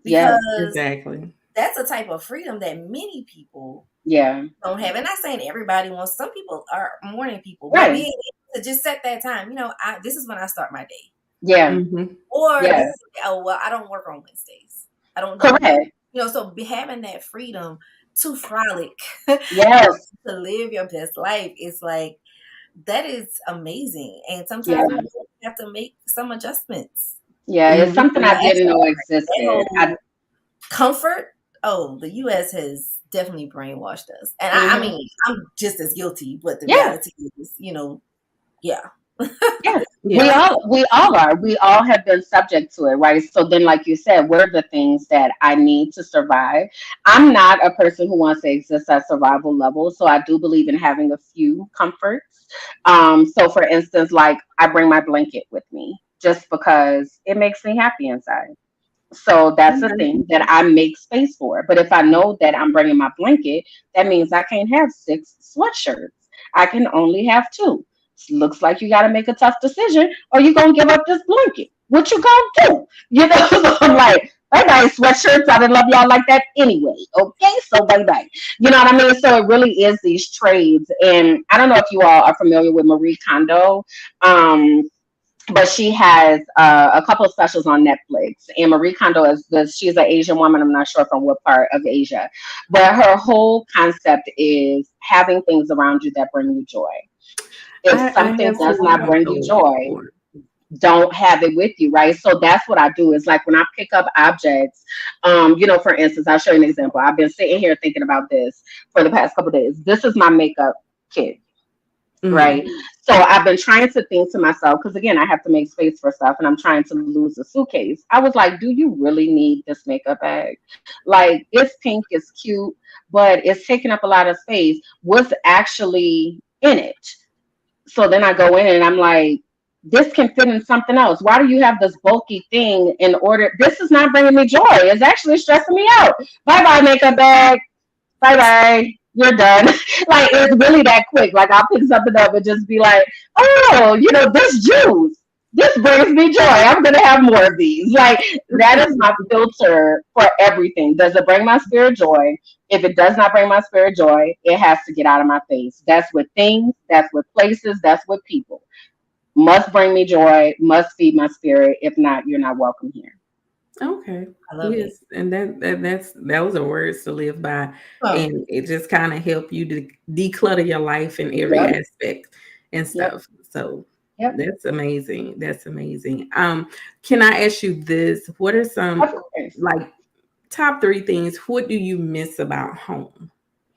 Because exactly. That's a type of freedom that many people don't have. And not saying everybody wants. Some people are morning people, right? But being able to just set that time. This is when I start my day. Yeah. Or I don't work on Wednesdays. I don't. Correct. So having that freedom to frolic, yes, to live your best life is like that is amazing. And sometimes you have to make some adjustments. Yeah, it's something I didn't know existed. Comfort. Oh, the U.S. has definitely brainwashed us. And I mean, I'm just as guilty, but the reality is, We all are. We all have been subject to it, right? So then, like you said, what are the things that I need to survive? I'm not a person who wants to exist at survival level. So I do believe in having a few comforts. So for instance, like I bring my blanket with me just because it makes me happy inside. So that's the thing that I make space for. But if I know that I'm bringing my blanket, that means I can't have 6 sweatshirts. I can only have 2. Looks like you got to make a tough decision or you're going to give up this blanket. What you going to do? So I'm like, bye-bye sweatshirts. I didn't love y'all like that anyway. Okay, so bye-bye. You know what I mean? So it really is these trades. And I don't know if you all are familiar with Marie Kondo. But she has a couple of specials on Netflix. And Marie Kondo she's an Asian woman. I'm not sure from what part of Asia. But her whole concept is having things around you that bring you joy. If something does not bring you joy, don't have it with you, right? So that's what I do is like when I pick up objects, for instance, I'll show you an example. I've been sitting here thinking about this for the past couple of days. This is my makeup kit. Right. So I've been trying to think to myself, because again, I have to make space for stuff and I'm trying to lose a suitcase. I was like, do you really need this makeup bag? Like, it's pink, it's cute, but it's taking up a lot of space. What's actually in it? So then I go in and I'm like, this can fit in something else. Why do you have this bulky thing in order? This is not bringing me joy. It's actually stressing me out. Bye-bye, makeup bag. Bye-bye. You're done. Like, it's really that quick. Like, I'll pick something up and just be like, oh, this juice. This brings me joy. I'm going to have more of these. Like, that is my filter for everything. Does it bring my spirit joy? If it does not bring my spirit joy, it has to get out of my face. That's with things. That's with places. That's with people. Must bring me joy. Must feed my spirit. If not, you're not welcome here. Okay. I love it. Yes, and that's those are words to live by, Oh, and it just kind of help you to declutter your life in every Yep. aspect and Yep. stuff. So Yep. that's amazing. That's amazing. Can I ask you this? What are Of some course. like top three things? What do you miss about home?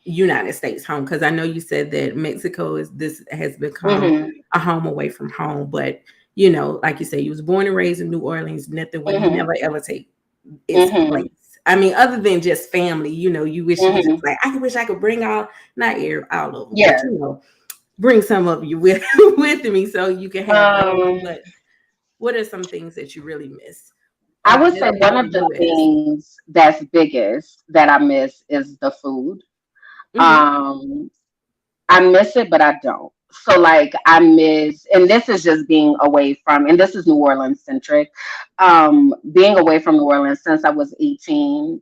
United States home, because I know you said that Mexico is this has become Mm-hmm. a home away from home, but like you say, you was born and raised in New Orleans, nothing would Mm-hmm. never ever take its Mm-hmm. place. I mean, other than just family, you wish you could Mm-hmm. just like, I wish I could bring not all of them, but Yeah. bring some of you with with me so you can have those. Um, But what are some things that you really miss I of would say living one in of the the US? things that's biggest that I miss is the food. Hmm. Um, I miss it, but I don't. So like I miss, and this is just being away from, and this is New Orleans centric. Being away from New Orleans since I was 18.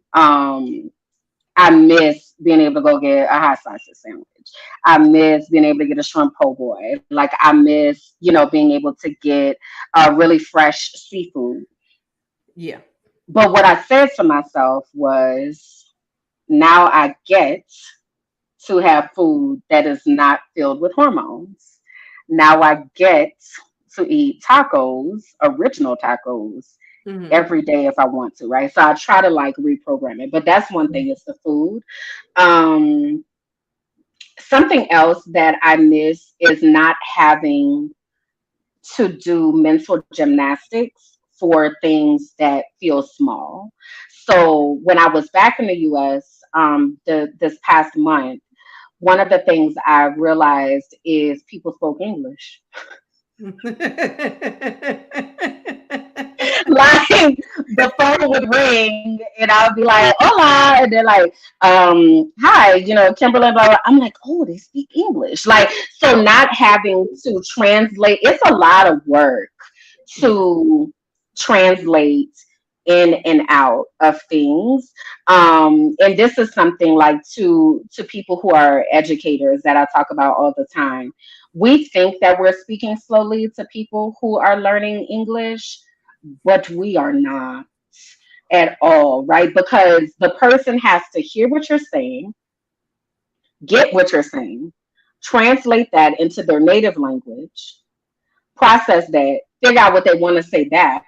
I miss being able to go get a hot sausage sandwich. I miss being able to get a shrimp po' boy. Like I miss, being able to get really fresh seafood. Yeah. But what I said to myself was, now I get to have food that is not filled with hormones. Now I get to eat tacos, original tacos, Hmm. every day if I want to, right? So I try to like reprogram it. But that's one thing, it's the food. Um, Something else that I miss is not having to do mental gymnastics for things that feel small. So when I was back in the US this past month, one of the things I realized is people spoke English. Like the phone would ring and I would be like, hola, and they're like, hi, Kimberland, blah, blah. I'm like, oh, they speak English. Like, so not having to translate, it's a lot of work Yeah. to translate in and out of things. And this is something like to people who are educators that I talk about all the time. We think that we're speaking slowly to people who are learning English, but we are not at all, right? Because the person has to hear what you're saying, get what you're saying, translate that into their native language, process that, figure out what they want to say back,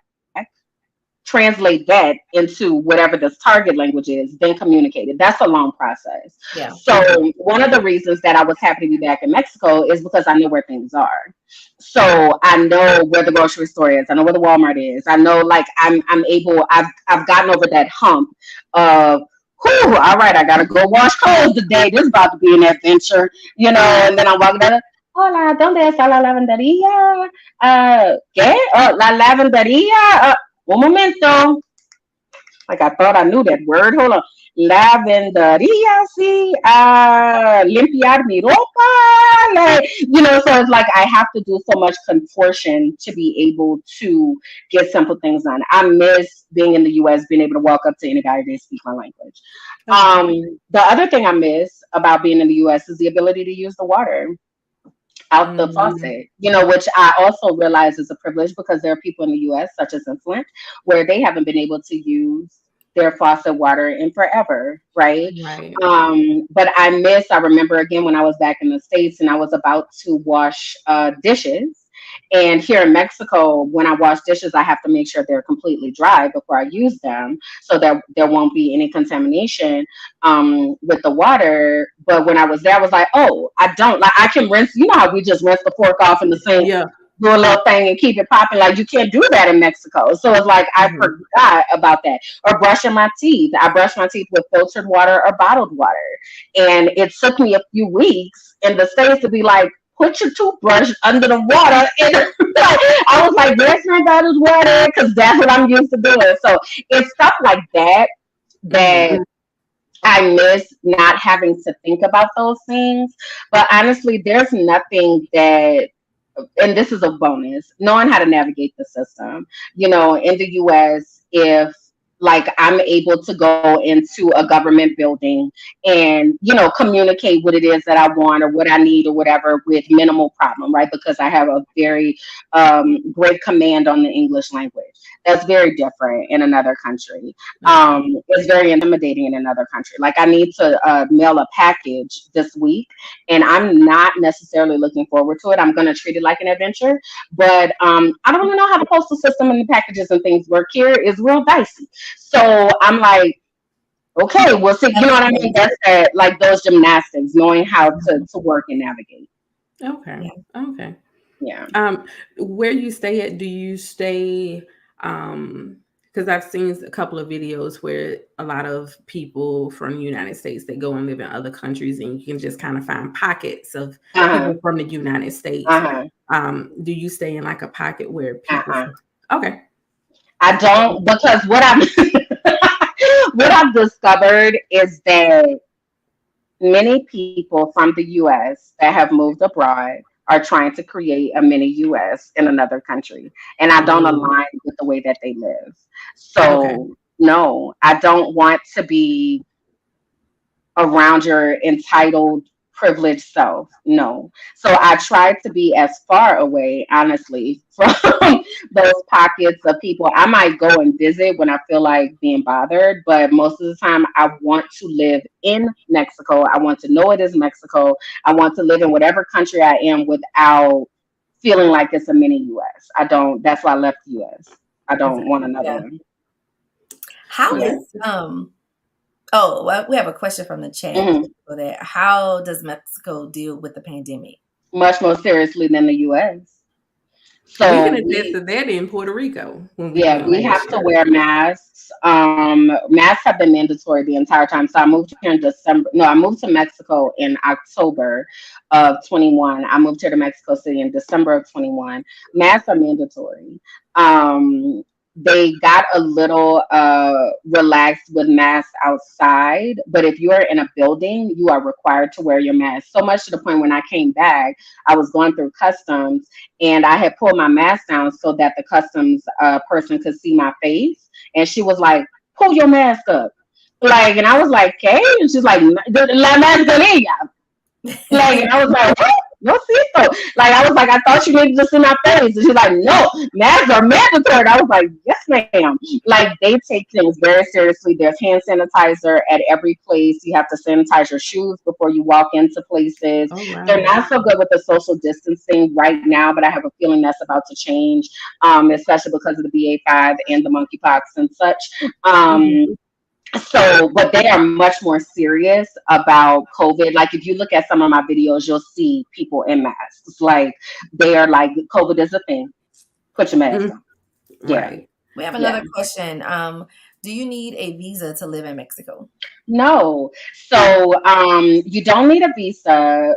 translate that into whatever this target language is, then communicate it. That's a long process. yeah. So one of the reasons that I was happy to be back in Mexico is because I know where things are. So I know where the grocery store is. I know where the Walmart is. I know like I'm able. I've gotten over that hump of. Whew, all right, I gotta go wash clothes today. This is about to be an adventure, and then I'm walking down. Hola, ¿dónde está la lavandería? ¿Qué? La lavandería. Un momento. Like I thought I knew that word. Hold on. Lavendería, sí. Limpiar mi ropa. Like, so it's like I have to do so much contortion to be able to get simple things done. I miss being in the US, being able to walk up to anybody that speak my language. Okay. The other thing I miss about being in the US is the ability to use the water out the Mhm. faucet, which I also realize is a privilege because there are people in the US, such as in Flint, where they haven't been able to use their faucet water in forever, right? Right. I remember again when I was back in the States and I was about to wash dishes. And here in Mexico, when I wash dishes, I have to make sure they're completely dry before I use them so that there won't be any contamination with the water. But when I was there, I was like, oh, I don't like I can rinse. You know how we just rinse the fork off in the sink, Yeah. do a little thing and keep it popping. Like you can't do that in Mexico. So it's like I Mhm. forgot about that. Or brushing my teeth. I brush my teeth with filtered water or bottled water. And it took me a few weeks in the States to be like, put your toothbrush under the water. And I was like, where's my bottled water? Because that's what I'm used to doing. So it's stuff like that Mhm. that I miss not having to think about those things. But honestly, there's nothing that, and this is a bonus, knowing how to navigate the system. In the US, if like I'm able to go into a government building and, communicate what it is that I want or what I need or whatever with minimal problem, right? Because I have a very great command on the English language. That's very different in another country. It's very intimidating in another country. Like I need to mail a package this week, and I'm not necessarily looking forward to it. I'm going to treat it like an adventure, but I don't really know how the postal system and the packages and things work here. Is real dicey. So I'm like, okay, we'll see. You know what I mean? That's that, like those gymnastics, knowing how to work and navigate. Okay. Yeah. Okay. Yeah. Where you stay at, do you stay, because I've seen a couple of videos where a lot of people from the United States, they go and live in other countries, and you can just kind of find pockets of people from the United States. Do you stay in like a pocket where people okay. I don't, because what I've discovered is that many people from the US that have moved abroad are trying to create a mini US in another country. And I don't align with the way that they live. So no, I don't want to be around your entitled privileged self. No. So I try to be as far away, honestly, from those pockets of people. I might go and visit when I feel like being bothered, but most of the time I want to live in Mexico. I want to know it is Mexico. I want to live in whatever country I am without feeling like it's a mini US. That's why I left the US. I don't want another one. How is Oh, well, we have a question from the chat. How does Mexico deal with the pandemic? Much more seriously than the U.S. So we can attest to that in Puerto Rico. We have to wear masks. Masks have been mandatory the entire time. So I moved here in December. No, I moved to Mexico in October of 21. I moved here to Mexico City in December of 21. Masks are mandatory. They got a little relaxed with masks outside, but if you're in a building, you are required to wear your mask. So much to the point when I came back, I was going through customs and I had pulled my mask down so that the customs person could see my face. And she was like, pull your mask up. Like, and I was like, okay. And she's like, la mascarilla. Like, and I was like, what? No, Cito. Like, I was like, I thought you needed to see my face. And she's like, no, masks are mandatory. And I was like, yes, ma'am. Like, they take things very seriously. There's hand sanitizer at every place. You have to sanitize your shoes before you walk into places. Oh, wow. They're not so good with the social distancing right now, but I have a feeling that's about to change, especially because of the BA5 and the monkeypox and such. So, but they are much more serious about COVID. Like if you look at some of my videos, you'll see people in masks. Like they are like, COVID is a thing. Put your mask on. Yeah. Right. We have another question. Do you need a visa to live in Mexico? No. So you don't need a visa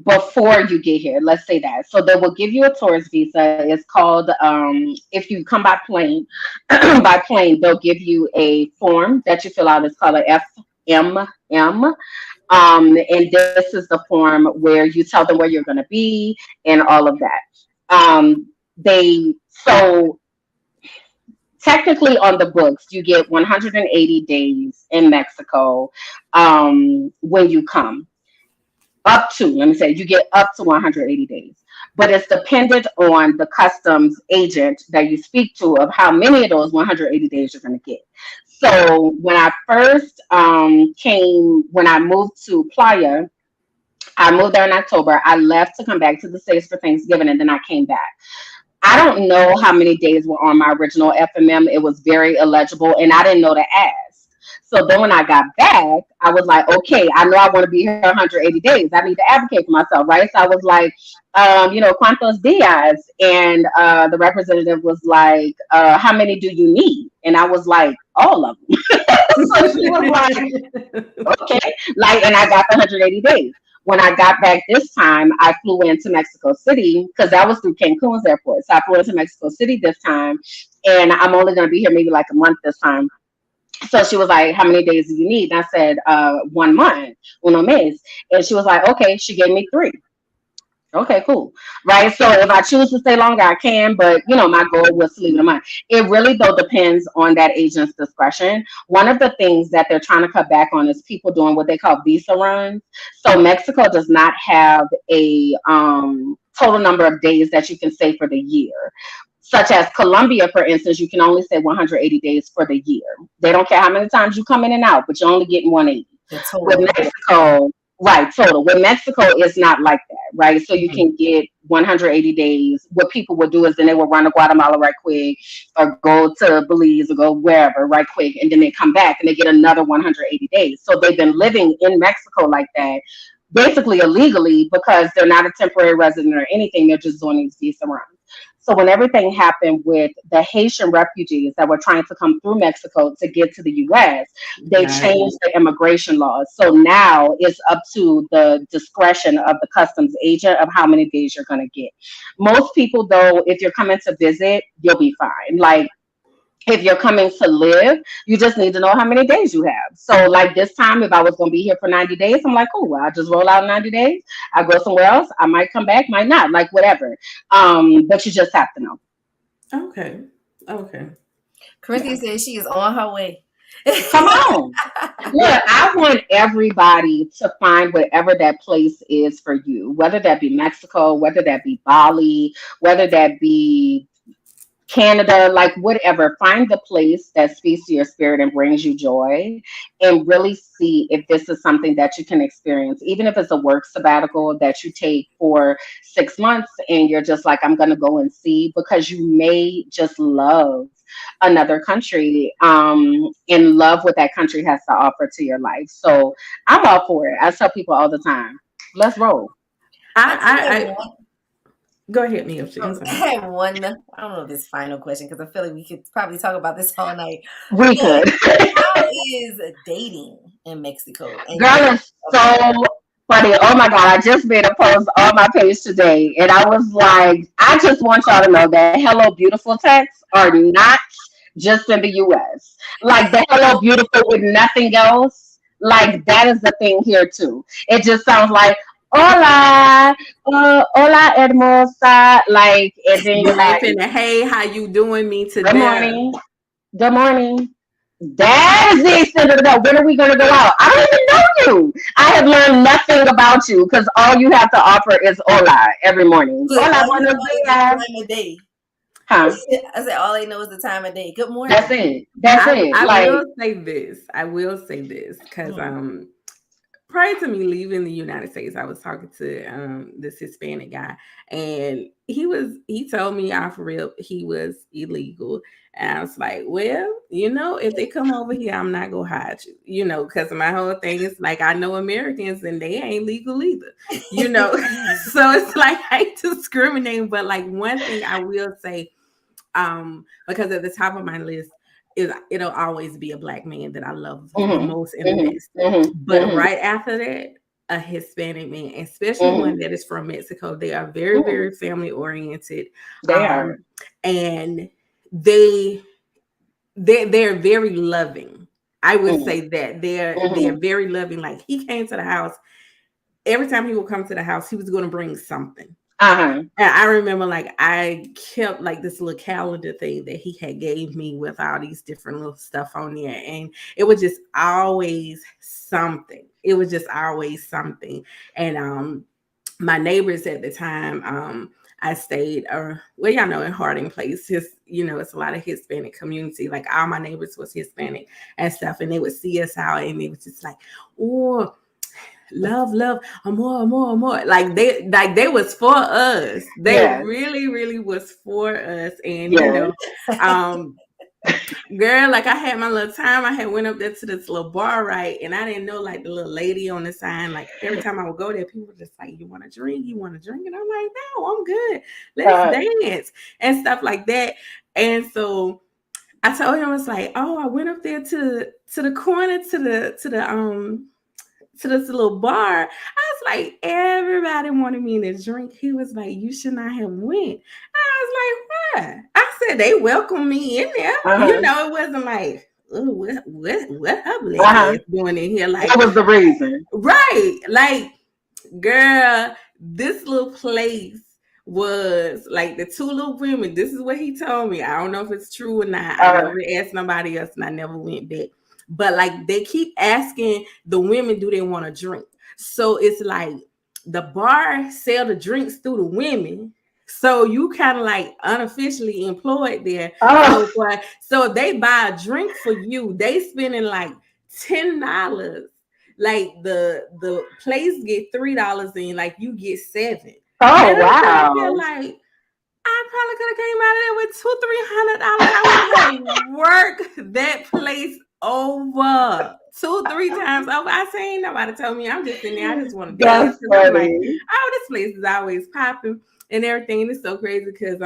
before you get here. Let's say that. So they will give you a tourist visa. It's called, if you come by plane, they'll give you a form that you fill out. It's called a FMM. And this is the form where you tell them where you're going to be and all of that. So technically on the books, you get 180 days in Mexico when you come. You get up to 180 days, but it's dependent on the customs agent that you speak to of how many of those 180 days you're going to get. So when I first when I moved to Playa, I moved there in October. I left to come back to the States for Thanksgiving, and then I came back. I don't know how many days were on my original FMM. It was very illegible, and I didn't know to ask. So then when I got back, I was like, okay, I know I want to be here 180 days. I need to advocate for myself, right? So I was like, ¿cuántos días? And the representative was like, how many do you need? And I was like, all of them. So she was like, okay. Like, and I got the 180 days. When I got back this time, I flew into Mexico City because that was through Cancun's airport. So I flew into Mexico City this time, and I'm only going to be here maybe like a month this time. So she was like, how many days do you need? And I said, 1 month, uno mes. And she was like, okay. She gave me 3. Okay, cool. Right. So if I choose to stay longer, I can, but my goal was to leave the month. It really though depends on that agent's discretion. One of the things that they're trying to cut back on is people doing what they call visa runs. So Mexico does not have a total number of days that you can stay for the year. Such as Colombia, for instance, you can only stay 180 days for the year. They don't care how many times you come in and out, but you're only getting 180. With Mexico, right, total. With Mexico, it's not like that, right? So you can get 180 days. What people would do is then they would run to Guatemala right quick, or go to Belize, or go wherever right quick, and then they come back and they get another 180 days. So they've been living in Mexico like that, basically illegally, because they're not a temporary resident or anything. They're just doing these visa runs. So when everything happened with the Haitian refugees that were trying to come through Mexico to get to the U.S., they changed the immigration laws. So now it's up to the discretion of the customs agent of how many days you're going to get. Most people, though, if you're coming to visit, you'll be fine. Like, if you're coming to live, you just need to know how many days you have. So like this time, if I was going to be here for 90 days, I'm like, oh, well, I'll just roll out 90 days. I'll go somewhere else. I might come back, might not, like whatever. But you just have to know. Okay. Corinthia says she is on her way. Come on. Look, I want everybody to find whatever that place is for you, whether that be Mexico, whether that be Bali, whether that be Canada, like whatever. Find the place that speaks to your spirit and brings you joy, and really see if this is something that you can experience, even if it's a work sabbatical that you take for 6 months and you're just like, I'm going to go and see, because you may just love another country, and love what that country has to offer to your life. So I'm all for it. I tell people all the time, let's roll. I Go ahead, Myochi. I had one, I don't know if it's final question, because I feel like we could probably talk about this all night. We could. How is dating in Mexico? Girl, it's so funny. Oh my God, I just made a post on my page today, and I was like, I just want y'all to know that Hello Beautiful texts are not just in the US. Like the Hello Beautiful with nothing else, like that is the thing here too. It just sounds like, hola, hola hermosa, like, and then you're like, hey, how you doing me today? Good morning. That is the extent of the go. When are we going to go out? I don't even know you. I have learned nothing about you, because all you have to offer is hola every morning. Hola, buenos dias. Huh? I said all they know is the time of day. Good morning. That's it. I will say this because prior to me leaving the United States, I was talking to this Hispanic guy, and he told me off real he was illegal. And I was like, well, if they come over here, I'm not gonna hide you, because my whole thing is like, I know Americans and they ain't legal either, so it's like I ain't discriminating. But like one thing I will say, because at the top of my list is it'll always be a Black man that I love the most in the Mexico. But right after that, a Hispanic man, especially one that is from Mexico. They are very, very family oriented. They are, and they're very loving. I would say that they're very loving. Like he came to the house. Every time he would come to the house, he was going to bring something. And I remember, like, I kept like this little calendar thing that he had gave me with all these different little stuff on there, and it was just always something. And my neighbors at the time, I stayed, in Harding Place. It's a lot of Hispanic community. Like all my neighbors was Hispanic and stuff, and they would see us out, and they was just like, oh, love, more. Like they was for us. They really, really was for us. And girl, like I had my little time. I had went up there to this little bar, right? And I didn't know like the little lady on the sign. Like every time I would go there, people were just like, "You want a drink? You want a drink?" And I'm like, "No, I'm good. Let's dance and stuff like that." And so I told him, it's like, "Oh, I went up there to the corner to this little bar." I was like, everybody wanted me to drink. He was like, "You should not have went." I was like, "Why?" I said, "They welcomed me in there." It wasn't like, "Oh, what her black ass doing in here?" Like, what was the reason? Right. Like, girl, this little place was like the two little women. This is what he told me. I don't know if it's true or not. I never asked nobody else, and I never went back. But like they keep asking the women, do they want a drink? So it's like the bar sell the drinks through the women. So you kind of like unofficially employed there. So if they buy a drink for you, they spending like $10. Like the place get $3 in, like you get $7. Oh, and wow. I feel like I probably could have came out of there with $200-300. I would like work that place over 2-3 times over. I say ain't nobody told me. I'm just in there. I just want to dance. I'm like, oh, this place is always popping and everything. It's so crazy because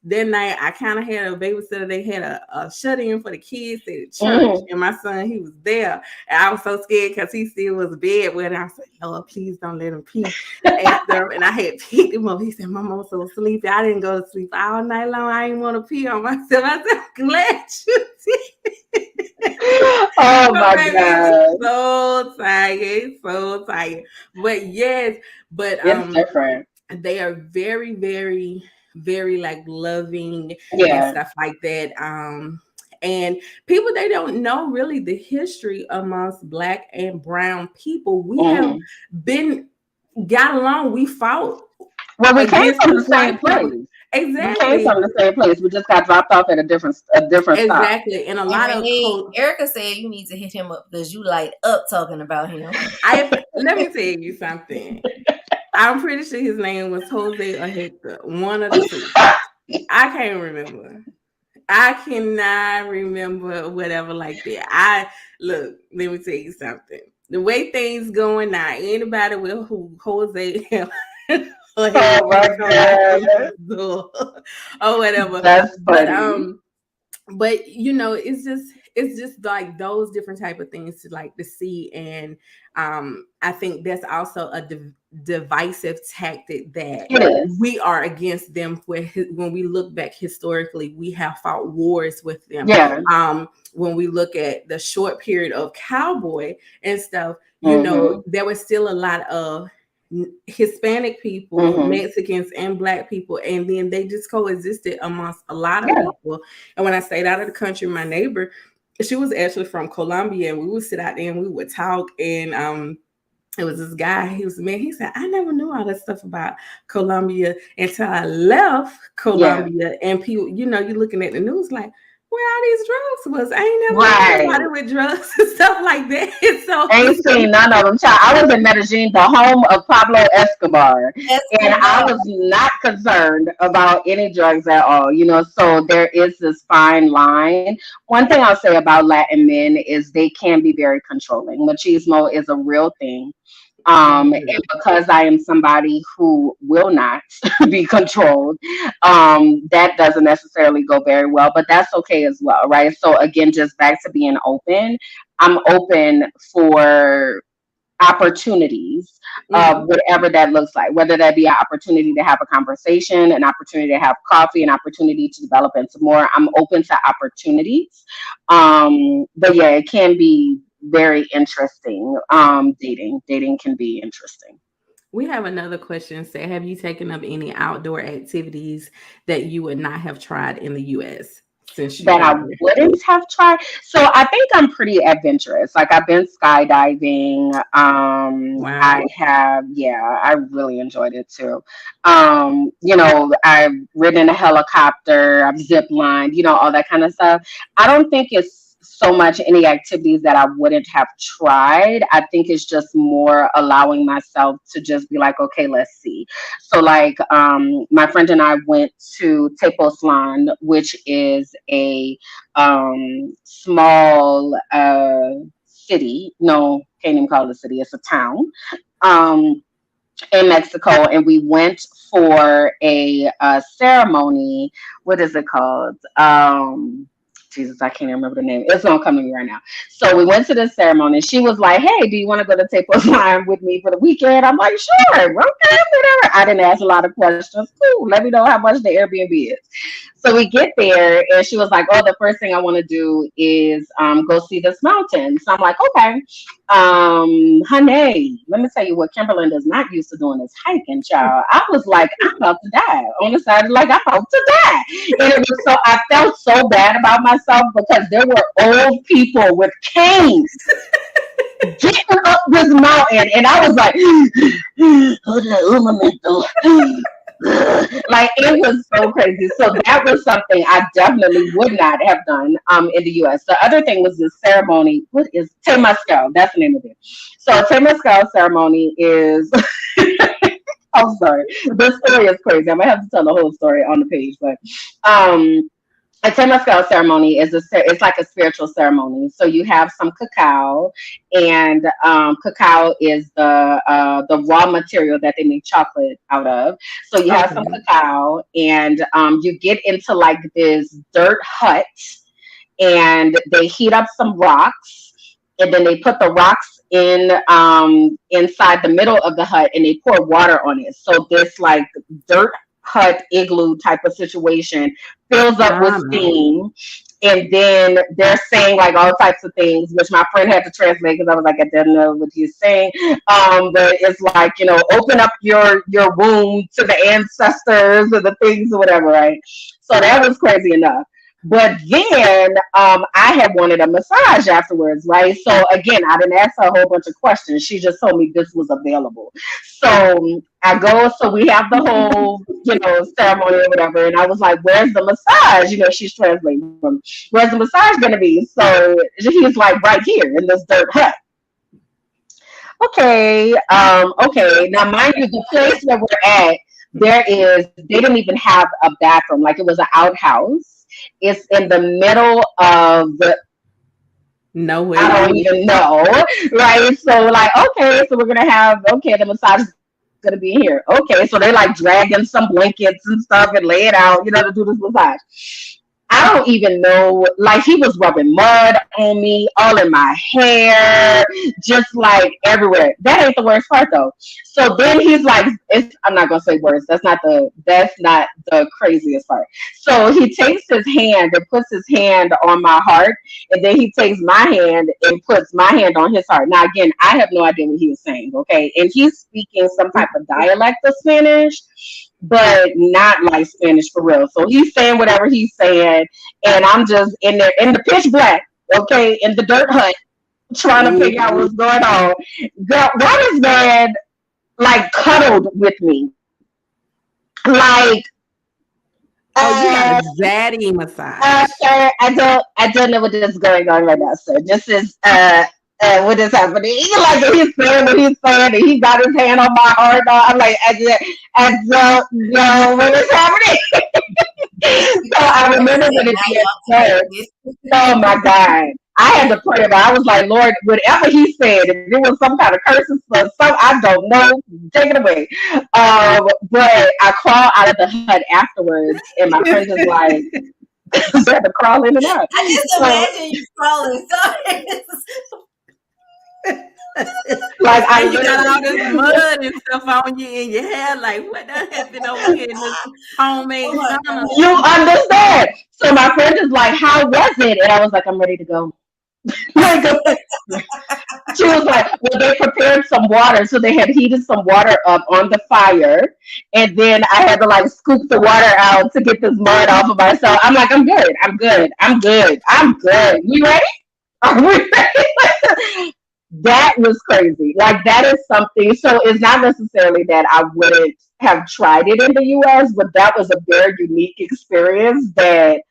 that night I kind of had a babysitter. They had a shut-in for the kids at the church, and my son, he was there. And I was so scared because he still was bedwet. I was like, Lord, please don't let him pee. And I had picked him up. He said, Mama, I'm so sleepy. I didn't go to sleep all night long. I didn't want to pee on myself. I said, I'm glad you did. Oh my God. So tired. But yes, but it's different. They are very, very, very like loving and stuff like that. And people, they don't know really the history amongst Black and brown people. We have got along. We fought. Well, we came from the same place. Exactly. We came from the same place. We just got dropped off at a different exactly. stop. And a lot of Erica said you need to hit him up because you light up talking about him. Let me tell you something. I'm pretty sure his name was Jose or Hector. One of the two. I can't remember. I cannot remember whatever like that. Look, let me tell you something. The way things going now, anybody with who Jose or whatever. That's funny. But you know, it's just like those different type of things to like to see, and I think that's also a divisive tactic that we are against them. When we look back historically, we have fought wars with them. When we look at the short period of cowboy and stuff, you know, there was still a lot of Hispanic people, Mexicans, and Black people, and then they just coexisted amongst a lot of people. And when I stayed out of the country, my neighbor, she was actually from Colombia, and we would sit out there and we would talk. And it was this guy. He was a man. He said, "I never knew all that stuff about Colombia until I left Colombia." And people, you know, you're looking at the news like, where all these drugs was. I ain't never started with drugs and stuff like that. So ain't seen none of them. Child, I was in Medellin, the home of Pablo Escobar, and I was not concerned about any drugs at all. You know, so there is this fine line. One thing I'll say about Latin men is they can be very controlling. Machismo is a real thing. And because I am somebody who will not be controlled, that doesn't necessarily go very well, but that's okay as well, right? So again, just back to being open. I'm open for opportunities of whatever that looks like, whether that be an opportunity to have a conversation, an opportunity to have coffee, an opportunity to develop into more. I'm open to opportunities. But yeah, it can be very interesting. Dating can be interesting. We have another question. Say, have you taken up any outdoor activities that you would not have tried in the U.S. that I wouldn't have tried? So I think I'm pretty adventurous. Like I've been skydiving. I have, I really enjoyed it too. You know, I've ridden a helicopter, I've zip lined, you know, all that kind of stuff. I don't think it's so much any activities that I wouldn't have tried. I think it's just more allowing myself to just be like, okay, let's see. So like my friend and I went to Tepoztlan, which is a small city. No, can't even call it a city. It's a town in Mexico. And we went for a ceremony. What is it called? Jesus, I can't remember the name. It's gonna come to me right now. So we went to the ceremony. She was like, "Hey, do you want to go to Tapo's Line with me for the weekend?" I'm like, "Sure, okay, whatever." I didn't ask a lot of questions. Cool. Let me know how much the Airbnb is. So we get there, and she was like, "Oh, the first thing I want to do is go see this mountain." So I'm like, "Okay, honey, let me tell you what Kimberland is not used to doing is hiking, child." I was like, "I'm about to die on the side, like I'm about to die," and it was so I felt so bad about myself because there were old people with canes getting up this mountain, and I was like, like it was so crazy. So that was something I definitely would not have done in the US. The other thing was this ceremony. What is Temazcal? That's the name of it. So Temazcal ceremony is I'm sorry. The story is crazy. I might have to tell the whole story on the page, but a Temazcal ceremony is it's like a spiritual ceremony. So you have some cacao, and cacao is the raw material that they make chocolate out of. So you have some cacao, and you get into like this dirt hut, and they heat up some rocks, and then they put the rocks in inside the middle of the hut, and they pour water on it. So this like dirt hut igloo type of situation fills up with steam, and then they're saying like all types of things, which my friend had to translate because I was like, I didn't know what he's saying. But it's like, you know, open up your womb to the ancestors or the things or whatever, right? So that was crazy enough. But then I had wanted a massage afterwards, right? So again, I didn't ask her a whole bunch of questions. She just told me this was available. So I go, so we have the whole, you know, ceremony or whatever. And I was like, "Where's the massage?" You know, she's translating from, "Where's the massage going to be?" So he's like, "Right here in this dirt hut." Okay. Okay. Now, mind you, the place where we're at, they didn't even have a bathroom. Like it was an outhouse. It's in the middle of nowhere. I don't even know, right? So like, okay, so we're gonna have the massage is gonna be here. Okay, so they like dragging some blankets and stuff and lay it out, you know, to do this massage. I don't even know, like he was rubbing mud on me, all in my hair, just like everywhere. That ain't the worst part though. So then he's like, I'm not gonna say worse. That's not the craziest part. So he takes his hand and puts his hand on my heart, and then he takes my hand and puts my hand on his heart. Now again, I have no idea what he was saying, okay? And he's speaking some type of dialect of Spanish, but not like Spanish for real. So he's saying whatever he's saying, and I'm just in there in the pitch black, okay, in the dirt hut, trying to figure out what's going on. Girl, why this man like cuddled with me? Like, you got a zaddy massage. sir, I don't know what is going on right now, sir. This is what is happening? Like he's saying what he's saying, and he got his hand on my heart. I'm like, I don't know what is happening. So I remember when it said, "Oh my God." I had to pray about it. I was like, "Lord, whatever he said, if it was some kind of curses or something, I don't know, take it away." But I crawled out of the hut afterwards, and my friend was like, "You had to crawl in and out." I just imagine you crawling. Sorry. Like I got all this mud and stuff on you in your hair. Like, what that happened over here in this homemade sauna? You understand? So my friend is like, "How was it?" And I was like, "I'm ready to go." Like, she was like, "Well, they prepared some water, so they had heated some water up on the fire, and then I had to like scoop the water out to get this mud off of myself." I'm like, "I'm good. I'm good. I'm good. I'm good. We ready? Are we ready?" That was crazy. Like that is something. So it's not necessarily that I wouldn't have tried it in the US, but that was a very unique experience that,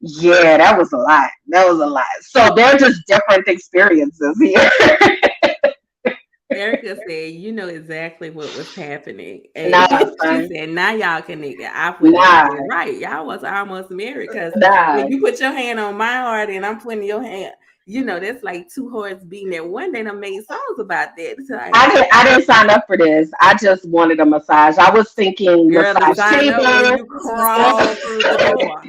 yeah, that was a lot. That was a lot. So they're just different experiences here. Erica said, "You know exactly what was happening." And Nah, she said, "Now y'all can I put it right. Y'all was almost married because when you put your hand on my heart and I'm putting your hand, you know, that's like two hearts beating at one day. I made songs about that." So I didn't sign up for this. I just wanted a massage. I was thinking girl, massage table. you crawl through the door.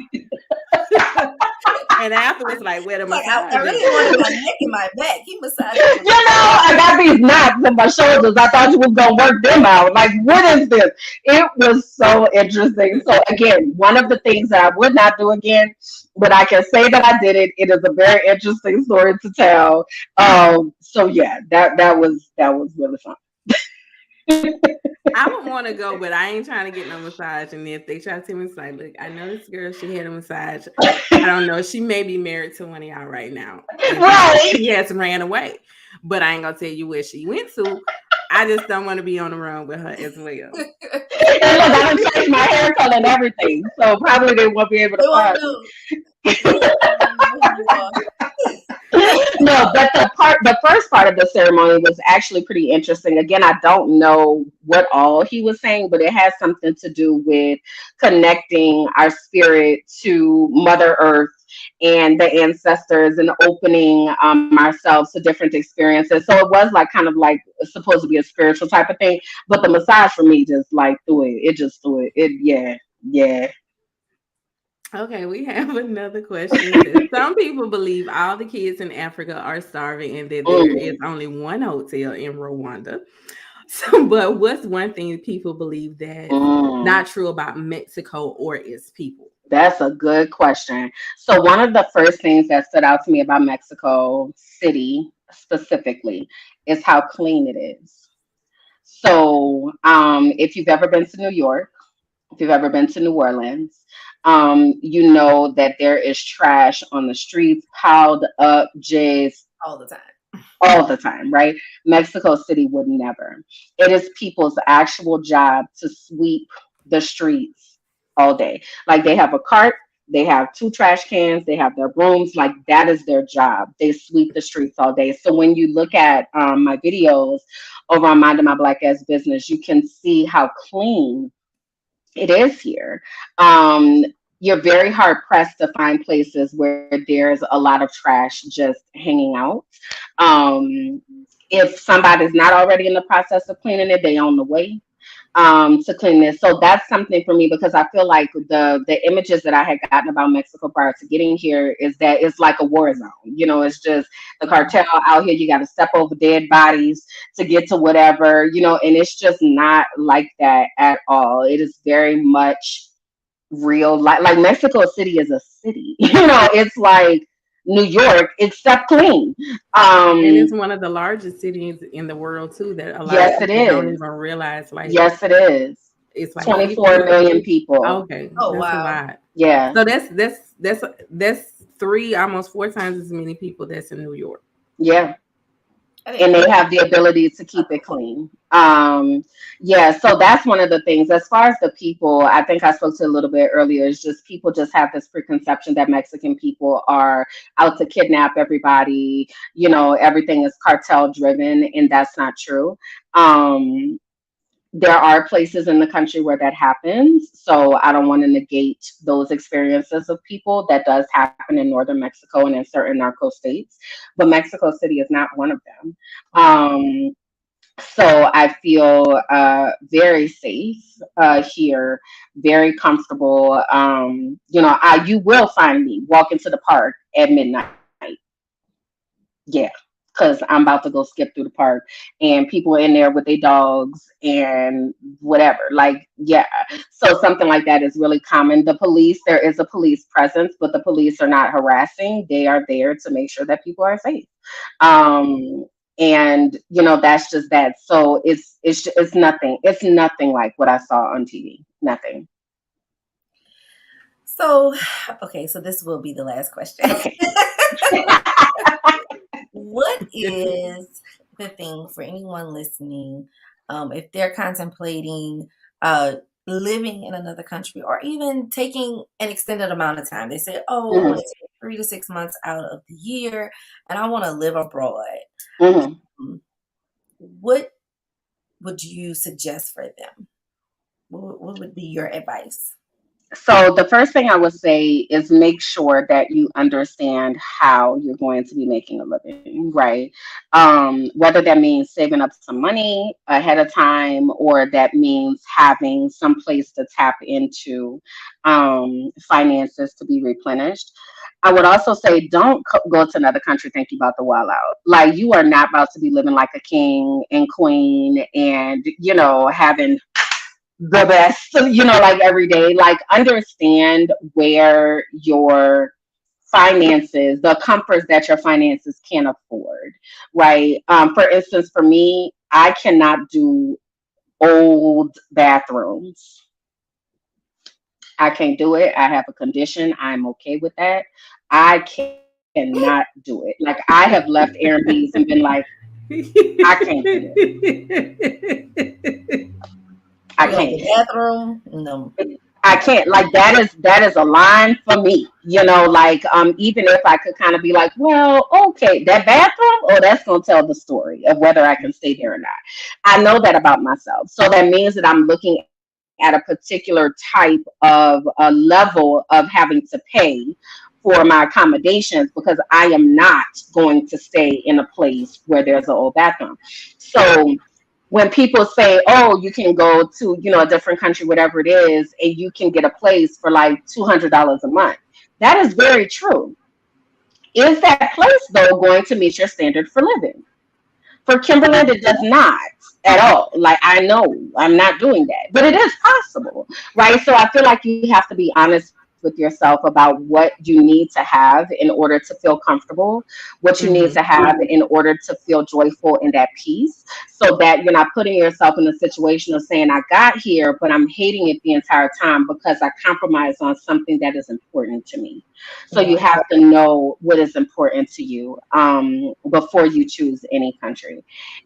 And afterwards, like, where the Like, I massage really wanted my neck and my back. He massaged my You know, I got these knots in my shoulders. I thought you was gonna work them out. Like, what is this? It was so interesting. So again, one of the things that I would not do again, but I can say that I did it. It is a very interesting story to tell. So yeah, that was really fun. I would want to go, but I ain't trying to get no massage. And if they try to tell me, it's like, look, I know this girl, she had a massage. I don't know. She may be married to one of y'all right now. Right. She has ran away. But I ain't going to tell you where she went to. I just don't want to be on the run with her as well. And look, I done changed my hair color and everything. So probably they won't be able to find me. No, but the first part of the ceremony was actually pretty interesting. Again, I don't know what all he was saying, but it has something to do with connecting our spirit to Mother Earth and the ancestors and opening ourselves to different experiences. So it was like kind of like supposed to be a spiritual type of thing, but the massage for me just like threw it. It just threw it. Yeah. Okay, we have another question. Some people believe all the kids in Africa are starving and that there is only one hotel in Rwanda. So, but what's one thing people believe that's not true about Mexico or its people? That's a good question. So one of the first things that stood out to me about Mexico City specifically is how clean it is. So if you've ever been to New York, if you've ever been to New Orleans, you know that there is trash on the streets piled up just all the time. All the time, right? Mexico City would never. It is people's actual job to sweep the streets all day. Like they have a cart, they have two trash cans, they have their brooms. Like that is their job. They sweep the streets all day. So when you look at my videos over on Minding My Black Ass Business, you can see how clean it is here. You're very hard pressed to find places where there's a lot of trash just hanging out. Um, if somebody's not already in the process of cleaning it, they on the way to clean this. So that's something for me because I feel like the images that I had gotten about Mexico prior to getting here is that it's like a war zone. You know, it's just the cartel out here. You got to step over dead bodies to get to whatever, you know, and it's just not like that at all. It is very much real life. Like Mexico City is a city. You know, it's like New York, except clean. And it's one of the largest cities in the world too. That a lot yes, of people don't even realize. Like, yes, it is. It's like 24 million people. Okay, oh that's wow, a lot. Yeah. So that's almost four times as many people that's in New York. Yeah. And they have the ability to keep it clean. Yeah, so that's one of the things. As far as the people, I think I spoke to a little bit earlier, is just people just have this preconception that Mexican people are out to kidnap everybody, you know, everything is cartel driven, and that's not true. There are places in the country where that happens. So I don't want to negate those experiences of people. That does happen in northern Mexico and in certain narco states. But Mexico City is not one of them. So I feel very safe here, very comfortable. You know, you will find me walking to the park at midnight. Yeah, because I'm about to go skip through the park and people are in there with their dogs and whatever. Like, yeah. So something like that is really common. The police, there is a police presence, but the police are not harassing. They are there to make sure that people are safe. And you know, that's just that. So it's nothing. It's nothing like what I saw on TV. Nothing. So, okay, so this will be the last question. Okay. What is the thing for anyone listening, if they're contemplating living in another country or even taking an extended amount of time? They say, oh, I want to take 3 to 6 months out of the year and I want to live abroad. What would you suggest for them? What would be your advice? So the first thing I would say is make sure that you understand how you're going to be making a living, right? Whether that means saving up some money ahead of time, or that means having some place to tap into finances to be replenished. I would also say don't go to another country thinking about the wild out. Like you are not about to be living like a king and queen and, having the best, like every day. Like understand where your finances, the comforts that your finances can afford, right? For instance, for me, I cannot do old bathrooms. I can't do it. I have a condition. I'm okay with that. I cannot do it. Like I have left Airbnbs and been like, I can't do it. I You like can't. the bathroom? No. I can't. Like that is a line for me. Like even if I could kind of be like, well, okay, that bathroom, oh, that's gonna tell the story of whether I can stay there or not. I know that about myself. So that means that I'm looking at a particular type of a level of having to pay for my accommodations because I am not going to stay in a place where there's an old bathroom. So when people say, "Oh, you can go to a different country, whatever it is, and you can get a place for like $200 a month," that is very true. Is that place though going to meet your standard for living? For Kimberland, it does not at all. Like I know I'm not doing that, but it is possible, right? So I feel like you have to be honest with yourself about what you need to have in order to feel comfortable, what you need to Mhm. have in order to feel joyful and at peace, so that you're not putting yourself in a situation of saying, I got here, but I'm hating it the entire time because I compromised on something that is important to me. So you Yeah. have to know what is important to you before you choose any country.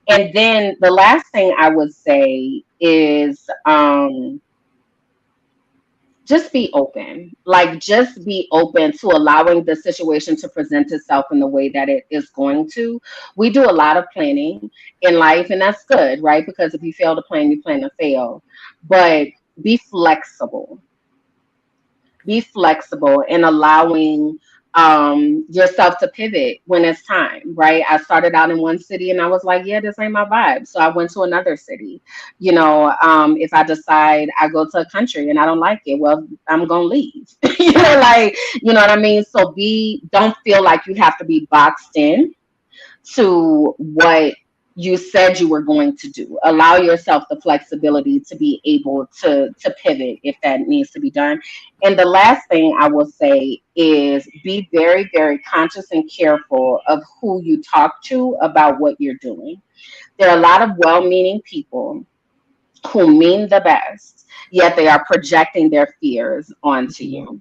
And then the last thing I would say is just be open. Like, just be open to allowing the situation to present itself in the way that it is going to. We do a lot of planning in life, and that's good, right? Because if you fail to plan, you plan to fail. But be flexible, be flexible in allowing yourself to pivot when it's time, right? I started out in one city and I was like, yeah, this ain't my vibe. So I went to another city. If I decide I go to a country and I don't like it, well, I'm going to leave. Like, you know what I mean? So don't feel like you have to be boxed in to what you said you were going to do. Allow yourself the flexibility to be able to pivot if that needs to be done. And the last thing I will say is be very, very conscious and careful of who you talk to about what you're doing. There are a lot of well-meaning people who mean the best, yet they are projecting their fears onto Mhm. you.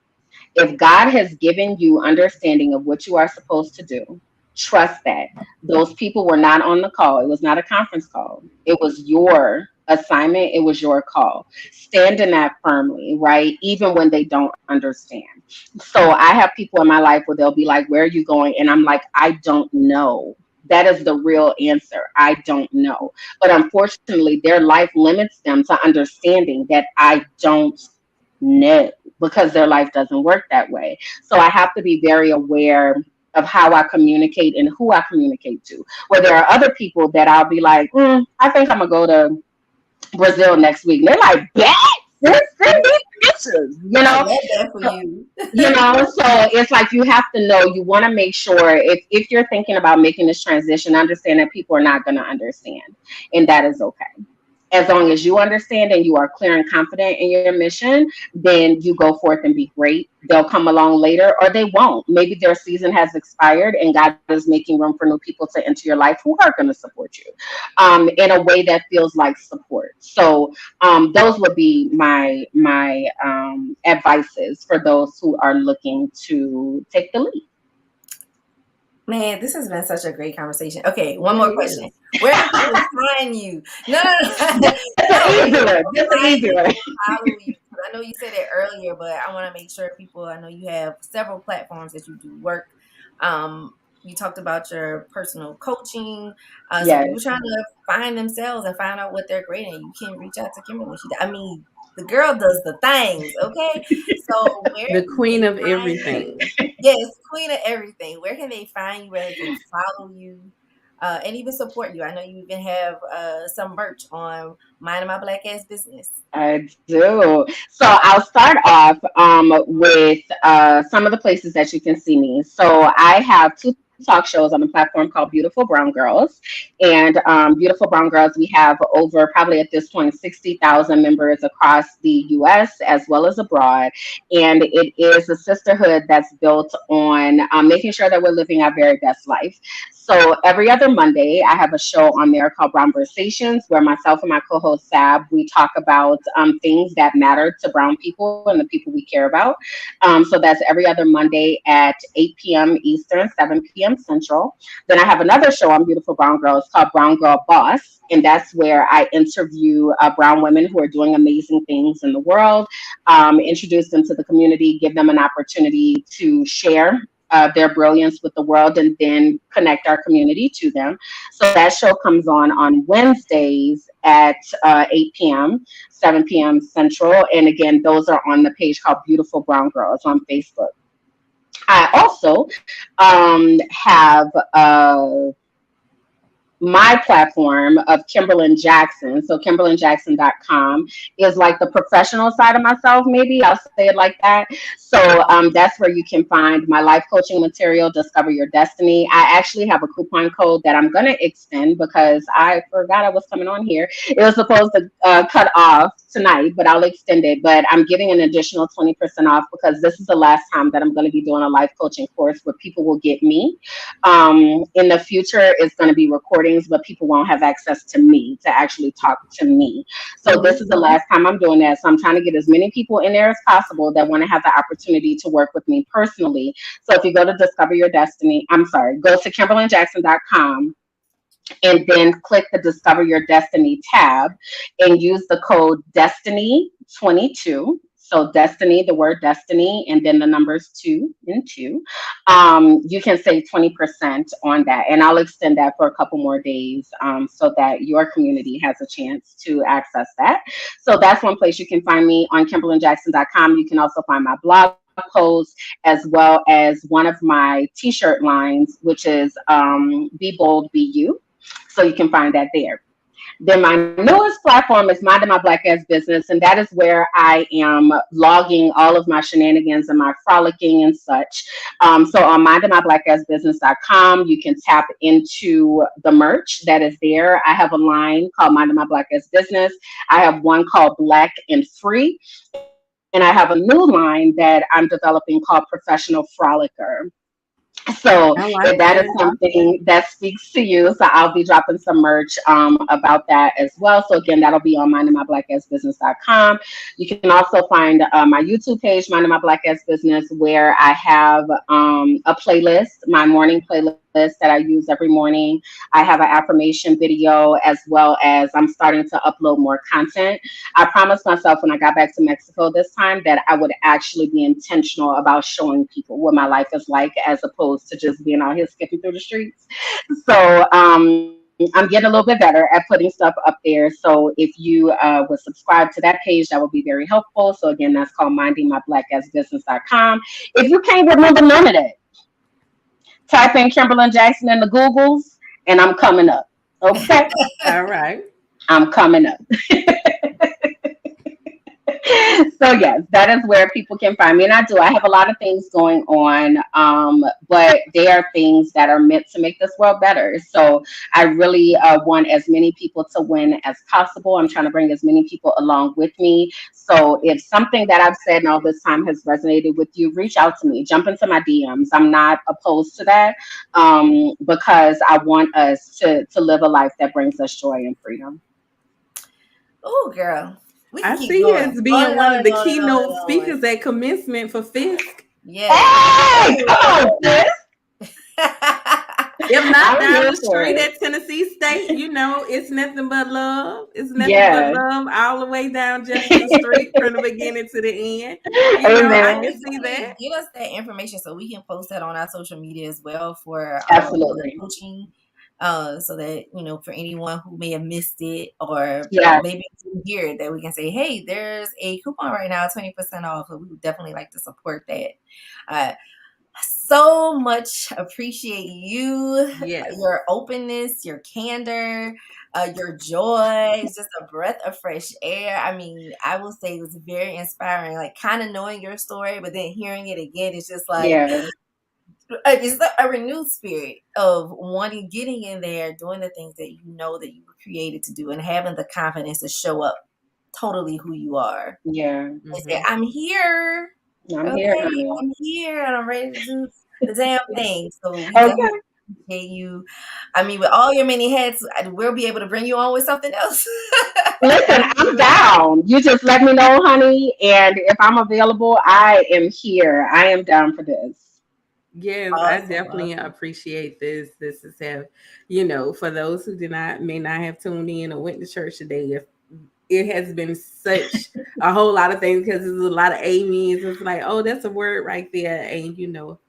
If God has given you understanding of what you are supposed to do, trust that. Those people were not on the call. It was not a conference call. It was your assignment. It was your call. Stand in that firmly, right? Even when they don't understand. So I have people in my life where they'll be like, where are you going? And I'm like, I don't know. That is the real answer. I don't know. But unfortunately, their life limits them to understanding that I don't know, because their life doesn't work that way. So I have to be very aware of how I communicate and who I communicate to. Where there are other people that I'll be like, I think I'm gonna go to Brazil next week. And they're like, bet, send me pictures, I love that for you. so it's like you have to know, you want to make sure if you're thinking about making this transition, understand that people are not going to understand, and that is okay. As long as you understand and you are clear and confident in your mission, then you go forth and be great. They'll come along later or they won't. Maybe their season has expired and God is making room for new people to enter your life who are going to support you in a way that feels like support. So those would be my advices for those who are looking to take the lead. Man, this has been such a great conversation. Okay, one more It question. is. Where can people find you? No, no, no. That's No, an where easy can one. people That's an find easy you one. and follow you? 'Cause I know you said it earlier, but I want to make sure people, I know you have several platforms that you do work. You talked about your personal coaching. So Yes. people trying to find themselves and find out what they're great at, you can reach out to Kimberly. I mean, the girl does the things, okay? So where The can queen they of find you? everything. Yes, queen of everything. Where can they find you? Where they can follow you? and even support you. I know you even have some merch on Minding My Black Ass Business. I do. So I'll start off with some of the places that you can see me. So I have two talk shows on the platform called Beautiful Brown Girls. And Beautiful Brown Girls, we have over probably at this point 60,000 members across the US as well as abroad. And it is a sisterhood that's built on making sure that we're living our very best life. So every other Monday, I have a show on there called Brown Conversations, where myself and my co-host Sab, we talk about things that matter to Brown people and the people we care about. So that's every other Monday at 8 p.m. Eastern, 7 p.m. Central. Then I have another show on Beautiful Brown Girls called Brown Girl Boss. And that's where I interview brown women who are doing amazing things in the world, introduce them to the community, give them an opportunity to share their brilliance with the world, and then connect our community to them. So that show comes on Wednesdays at 8 p.m., 7 p.m. Central. And again, those are on the page called Beautiful Brown Girls on Facebook. I also have my platform of Kimberland Jackson. So KimberlandJackson.com is like the professional side of myself, maybe I'll say it like that. So that's where you can find my life coaching material, Discover Your Destiny. I actually have a coupon code that I'm going to extend because I forgot I was coming on here. It was supposed to cut off tonight, but I'll extend it. But I'm giving an additional 20% off because this is the last time that I'm going to be doing a life coaching course where people will get me. In the future, it's going to be recordings, but people won't have access to me to actually talk to me. So this is the last time I'm doing that. So I'm trying to get as many people in there as possible that want to have the opportunity to work with me personally. So if you go to go to KimberlandJackson.com and then click the Discover Your Destiny tab and use the code Destiny22. So Destiny, the word Destiny, and then the numbers 2 and 2. You can save 20% on that. And I'll extend that for a couple more days so that your community has a chance to access that. So that's one place you can find me on KimberlandJackson.com. You can also find my blog post as well as one of my t-shirt lines, which is Be Bold, Be You. So you can find that there. Then my newest platform is Minding My Black Ass Business, and that is where I am logging all of my shenanigans and my frolicking and such. So on mindingmyblackAssBusiness.com, you can tap into the merch that is there. I have a line called Minding My Black Ass Business. I have one called Black and Free, and I have a new line that I'm developing called Professional Frolicker. So I if like that is that. something that speaks to you, so I'll be dropping some merch about that as well. So again, that'll be on mindingmyblackAssBusiness.com. You can also find my YouTube page, Minding My Black Ass Business, where I have a playlist, my morning playlist that I use every morning. I have an affirmation video as well as I'm starting to upload more content. I promised myself when I got back to Mexico this time that I would actually be intentional about showing people what my life is like as opposed to just being out here skipping through the streets. So I'm getting a little bit better at putting stuff up there. So if you would subscribe to that page, that would be very helpful. So again, that's called mindingmyblackAssBusiness.com. If you can't remember none of that, type in Kimberland Jackson in the Googles and I'm coming up. Okay? All right. I'm coming up. So yes, that is where people can find me, and I have a lot of things going on, but they are things that are meant to make this world better. So I really want as many people to win as possible. I'm trying to bring as many people along with me. So if something that I've said in all this time has resonated with you, reach out to me, jump into my DMs. I'm not opposed to that, because I want us to live a life that brings us joy and freedom. Oh, girl. We can I keep see you going as on being and one on of and the on and on keynote and on. speakers at commencement for Fisk. Yes. Hey, come on, sis. If not I'm down here the for street it. at Tennessee State, it's nothing but love. It's nothing but Yes. love all the way down Jefferson Street from the beginning to the end. I Amen. can see that. Definitely give us that information so we can post that on our social media as well for the Absolutely. coaching. So that for anyone who may have missed it or Yeah. maybe didn't hear it, that we can say, hey, there's a coupon right now, 20% off. So we would definitely like to support that. Uh, so much appreciate you, Yes. your openness, your candor, your joy. It's just a breath of fresh air. I mean, I will say it was very inspiring, like kind of knowing your story, but then hearing it again, it's just like, Yeah. it's a renewed spirit of wanting, getting in there, doing the things that you know that you were created to do, and having the confidence to show up totally who you are. Yeah. And say, I'm here. I'm here, Okay, honey. I'm here and I'm ready to do the damn thing. So we definitely Okay. appreciate you. I mean, with all your many hats, we'll be able to bring you on with something else. Listen, I'm down. You just let me know, honey. And if I'm available, I am here. I am down for this. Yes, I Awesome, definitely awesome. appreciate this. This is have, for those who may not have tuned in or went to church today, if it has been such a whole lot of things because there's a lot of amens. It's like, oh, that's a word right there. And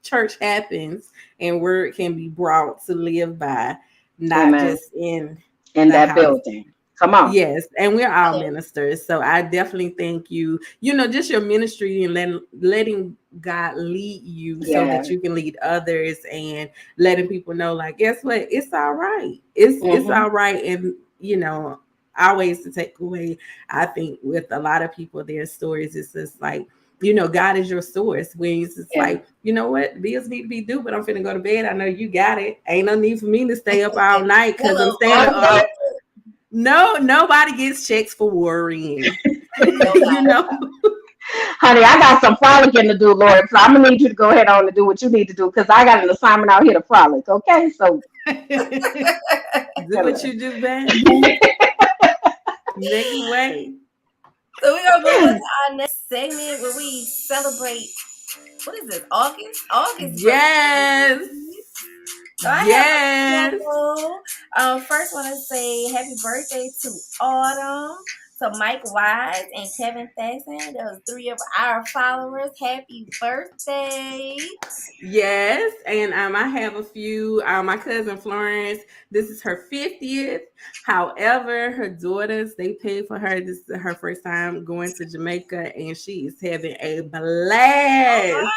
church happens and word can be brought to live by, not Amen. just in In the that house. building. Come on. Yes, and we're all ministers. So I definitely thank you, just your ministry and letting God lead you so Yeah. that you can lead others, and letting people know, like, guess what? It's all right. It's all right. And, always to take away, I think with a lot of people, their stories, it's just like, God is your source. When it's just Yeah. like, you know what? Bills need to be due, but I'm finna go to bed. I know you got it. Ain't no need for me to stay up all night because I'm standing Oh, up. No, nobody gets checks for worrying. honey, I got some frolicking to do, Lord. So I'm gonna need you to go ahead on and do what you need to do because I got an assignment out here to frolic. Okay, so do what you do best. Next way. So we're gonna move on to our next segment where we celebrate. What is it? August. Yes. So I yes. First, want to say happy birthday to Autumn. So Mike Wise and Kevin Faxon, those 3 of our followers. Happy birthday! Yes, and I have a few. My cousin Florence, this is her 50th. However, her daughters, they paid for her. This is her first time going to Jamaica, and she is having a blast.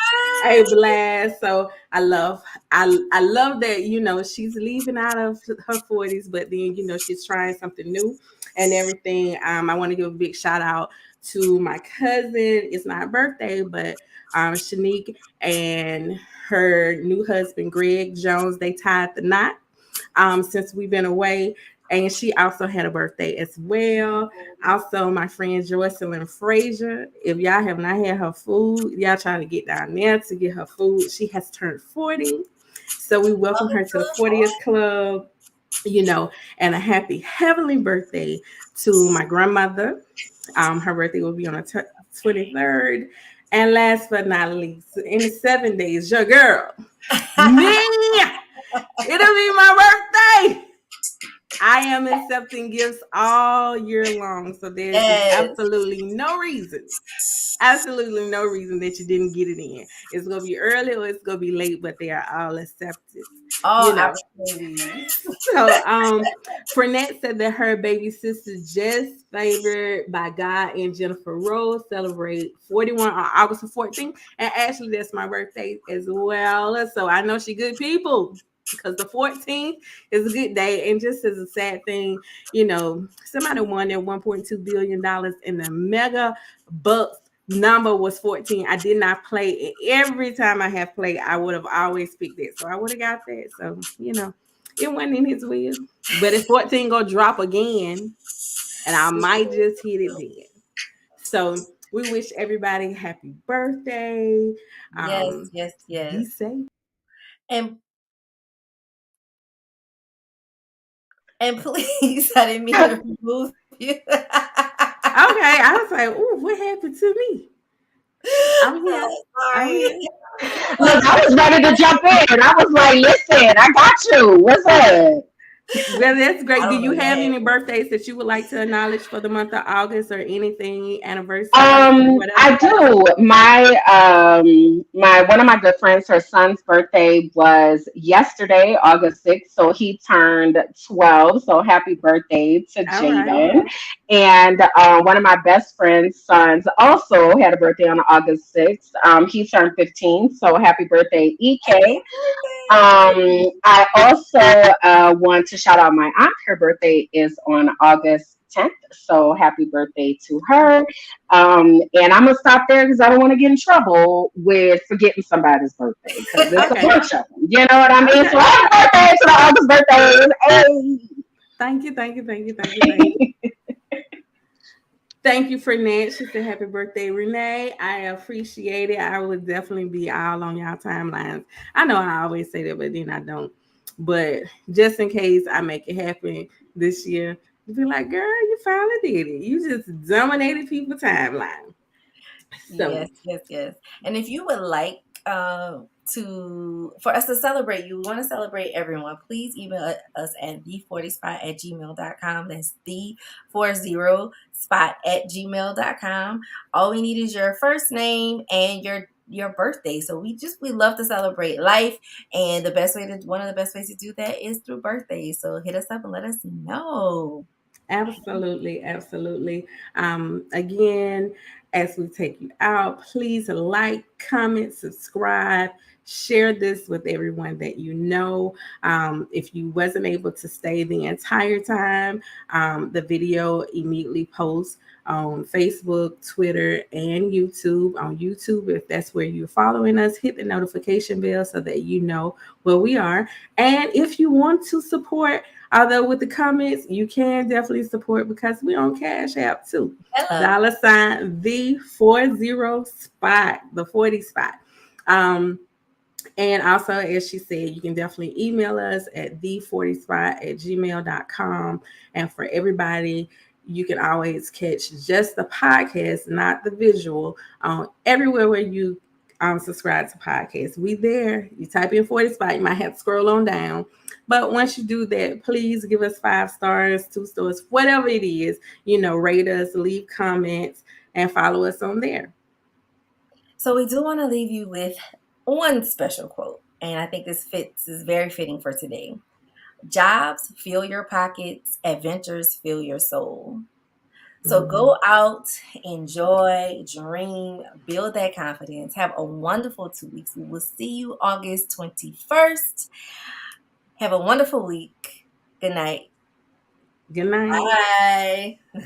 A blast. So I love that, she's leaving out of her 40s, but then, she's trying something new and everything. I want to give a big shout out to my cousin. It's not her birthday, but Shanique and her new husband, Greg Jones, they tied the knot since we've been away. And she also had a birthday as well. Also, my friend Joycelyn Frazier. If y'all have not had her food, y'all trying to get down there to get her food. She has turned 40. So we welcome her to the 40th club, and a happy heavenly birthday to my grandmother. Her birthday will be on the 23rd. And last but not least, in 7 days, your girl, me, it'll be my birthday. I am accepting gifts all year long. So there's absolutely no reason that you didn't get it in. It's going to be early or it's going to be late, but they are all accepted. Oh, absolutely. So, Frenette said that her baby sister, Jess, favored by God and Jennifer Rose, celebrate 41 on August 14th. And actually, that's my birthday as well. So I know she good people because the 14th is a good day. And just as a sad thing, somebody won their $1.2 billion in the mega bucks. Number was 14. I did not play. Every time I have played, I would have always picked it. So I would have got that. So, it wasn't in his will. But if 14 gonna drop again, and I might just hit it then. So we wish everybody happy birthday. Yes. Be safe. And please, I didn't mean to remove you. Okay, I was like, "Ooh, what happened to me?" I'm here. Sorry. Look, I was ready to jump in. I was like, listen, I got you. What's up? Well, that's I great. Do don't you know have that. any birthdays that you would like to acknowledge for the month of August or anything, anniversary or I whatever? do. My one of my good friends, her son's birthday was yesterday, August 6th. So he turned 12. So happy birthday to All right. Jaden. And one of my best friend's sons also had a birthday on August 6th. He turned 15. So happy birthday, Happy EK. birthday! I also want to shout out my aunt. Her birthday is on August 10th. So happy birthday to her. And I'm going to stop there because I don't want to get in trouble with forgetting somebody's birthday because it's a Okay. bunch of them. You know what I mean? Okay. So happy birthday to the August birthdays. Hey. Thank you. Thank you. Thank you. Thank you. Thank you. Thank you for Nat. She said, happy birthday, Renee. I appreciate it. I would definitely be all on y'all timelines. I know I always say that, but then I don't. But just in case I make it happen this year, you'd be like, girl, you finally did it. You just dominated people's timeline. So, Yes. And if you would like for us to celebrate you, we want to celebrate everyone, please email us at the40spot@gmail.com. That's the40spot@gmail.com. All we need is your first name and your birthday. So we love to celebrate life, and one of the best ways to do that is through birthdays. So hit us up and let us know. absolutely, absolutely. Again, as we take you out, please like, comment, subscribe, share this with everyone that you know. If you wasn't able to stay the entire time, the video immediately posts on Facebook, Twitter, and YouTube. On YouTube, if that's where you're following us, hit the notification bell so that you know where we are. And if you want to support, although with the comments, you can definitely support because we're on Cash App too. Hello. $ the 40 spot, the 40 spot. And also, as she said, you can definitely email us at the40spot@gmail.com. And for everybody, you can always catch just the podcast, not the visual, on everywhere where you subscribe to podcasts. We there. You type in 40 spot, you might have to scroll on down. But once you do that, please give us 5 stars, 2 stars, whatever it is. Rate us, leave comments, and follow us on there. So we do want to leave you with one special quote, and I think this is very fitting for today. Jobs fill your pockets, adventures fill your soul. So go out, enjoy, dream, build that confidence. Have a wonderful 2 weeks. We will see you August 21st. Have a wonderful week. Good night. Good night. Bye.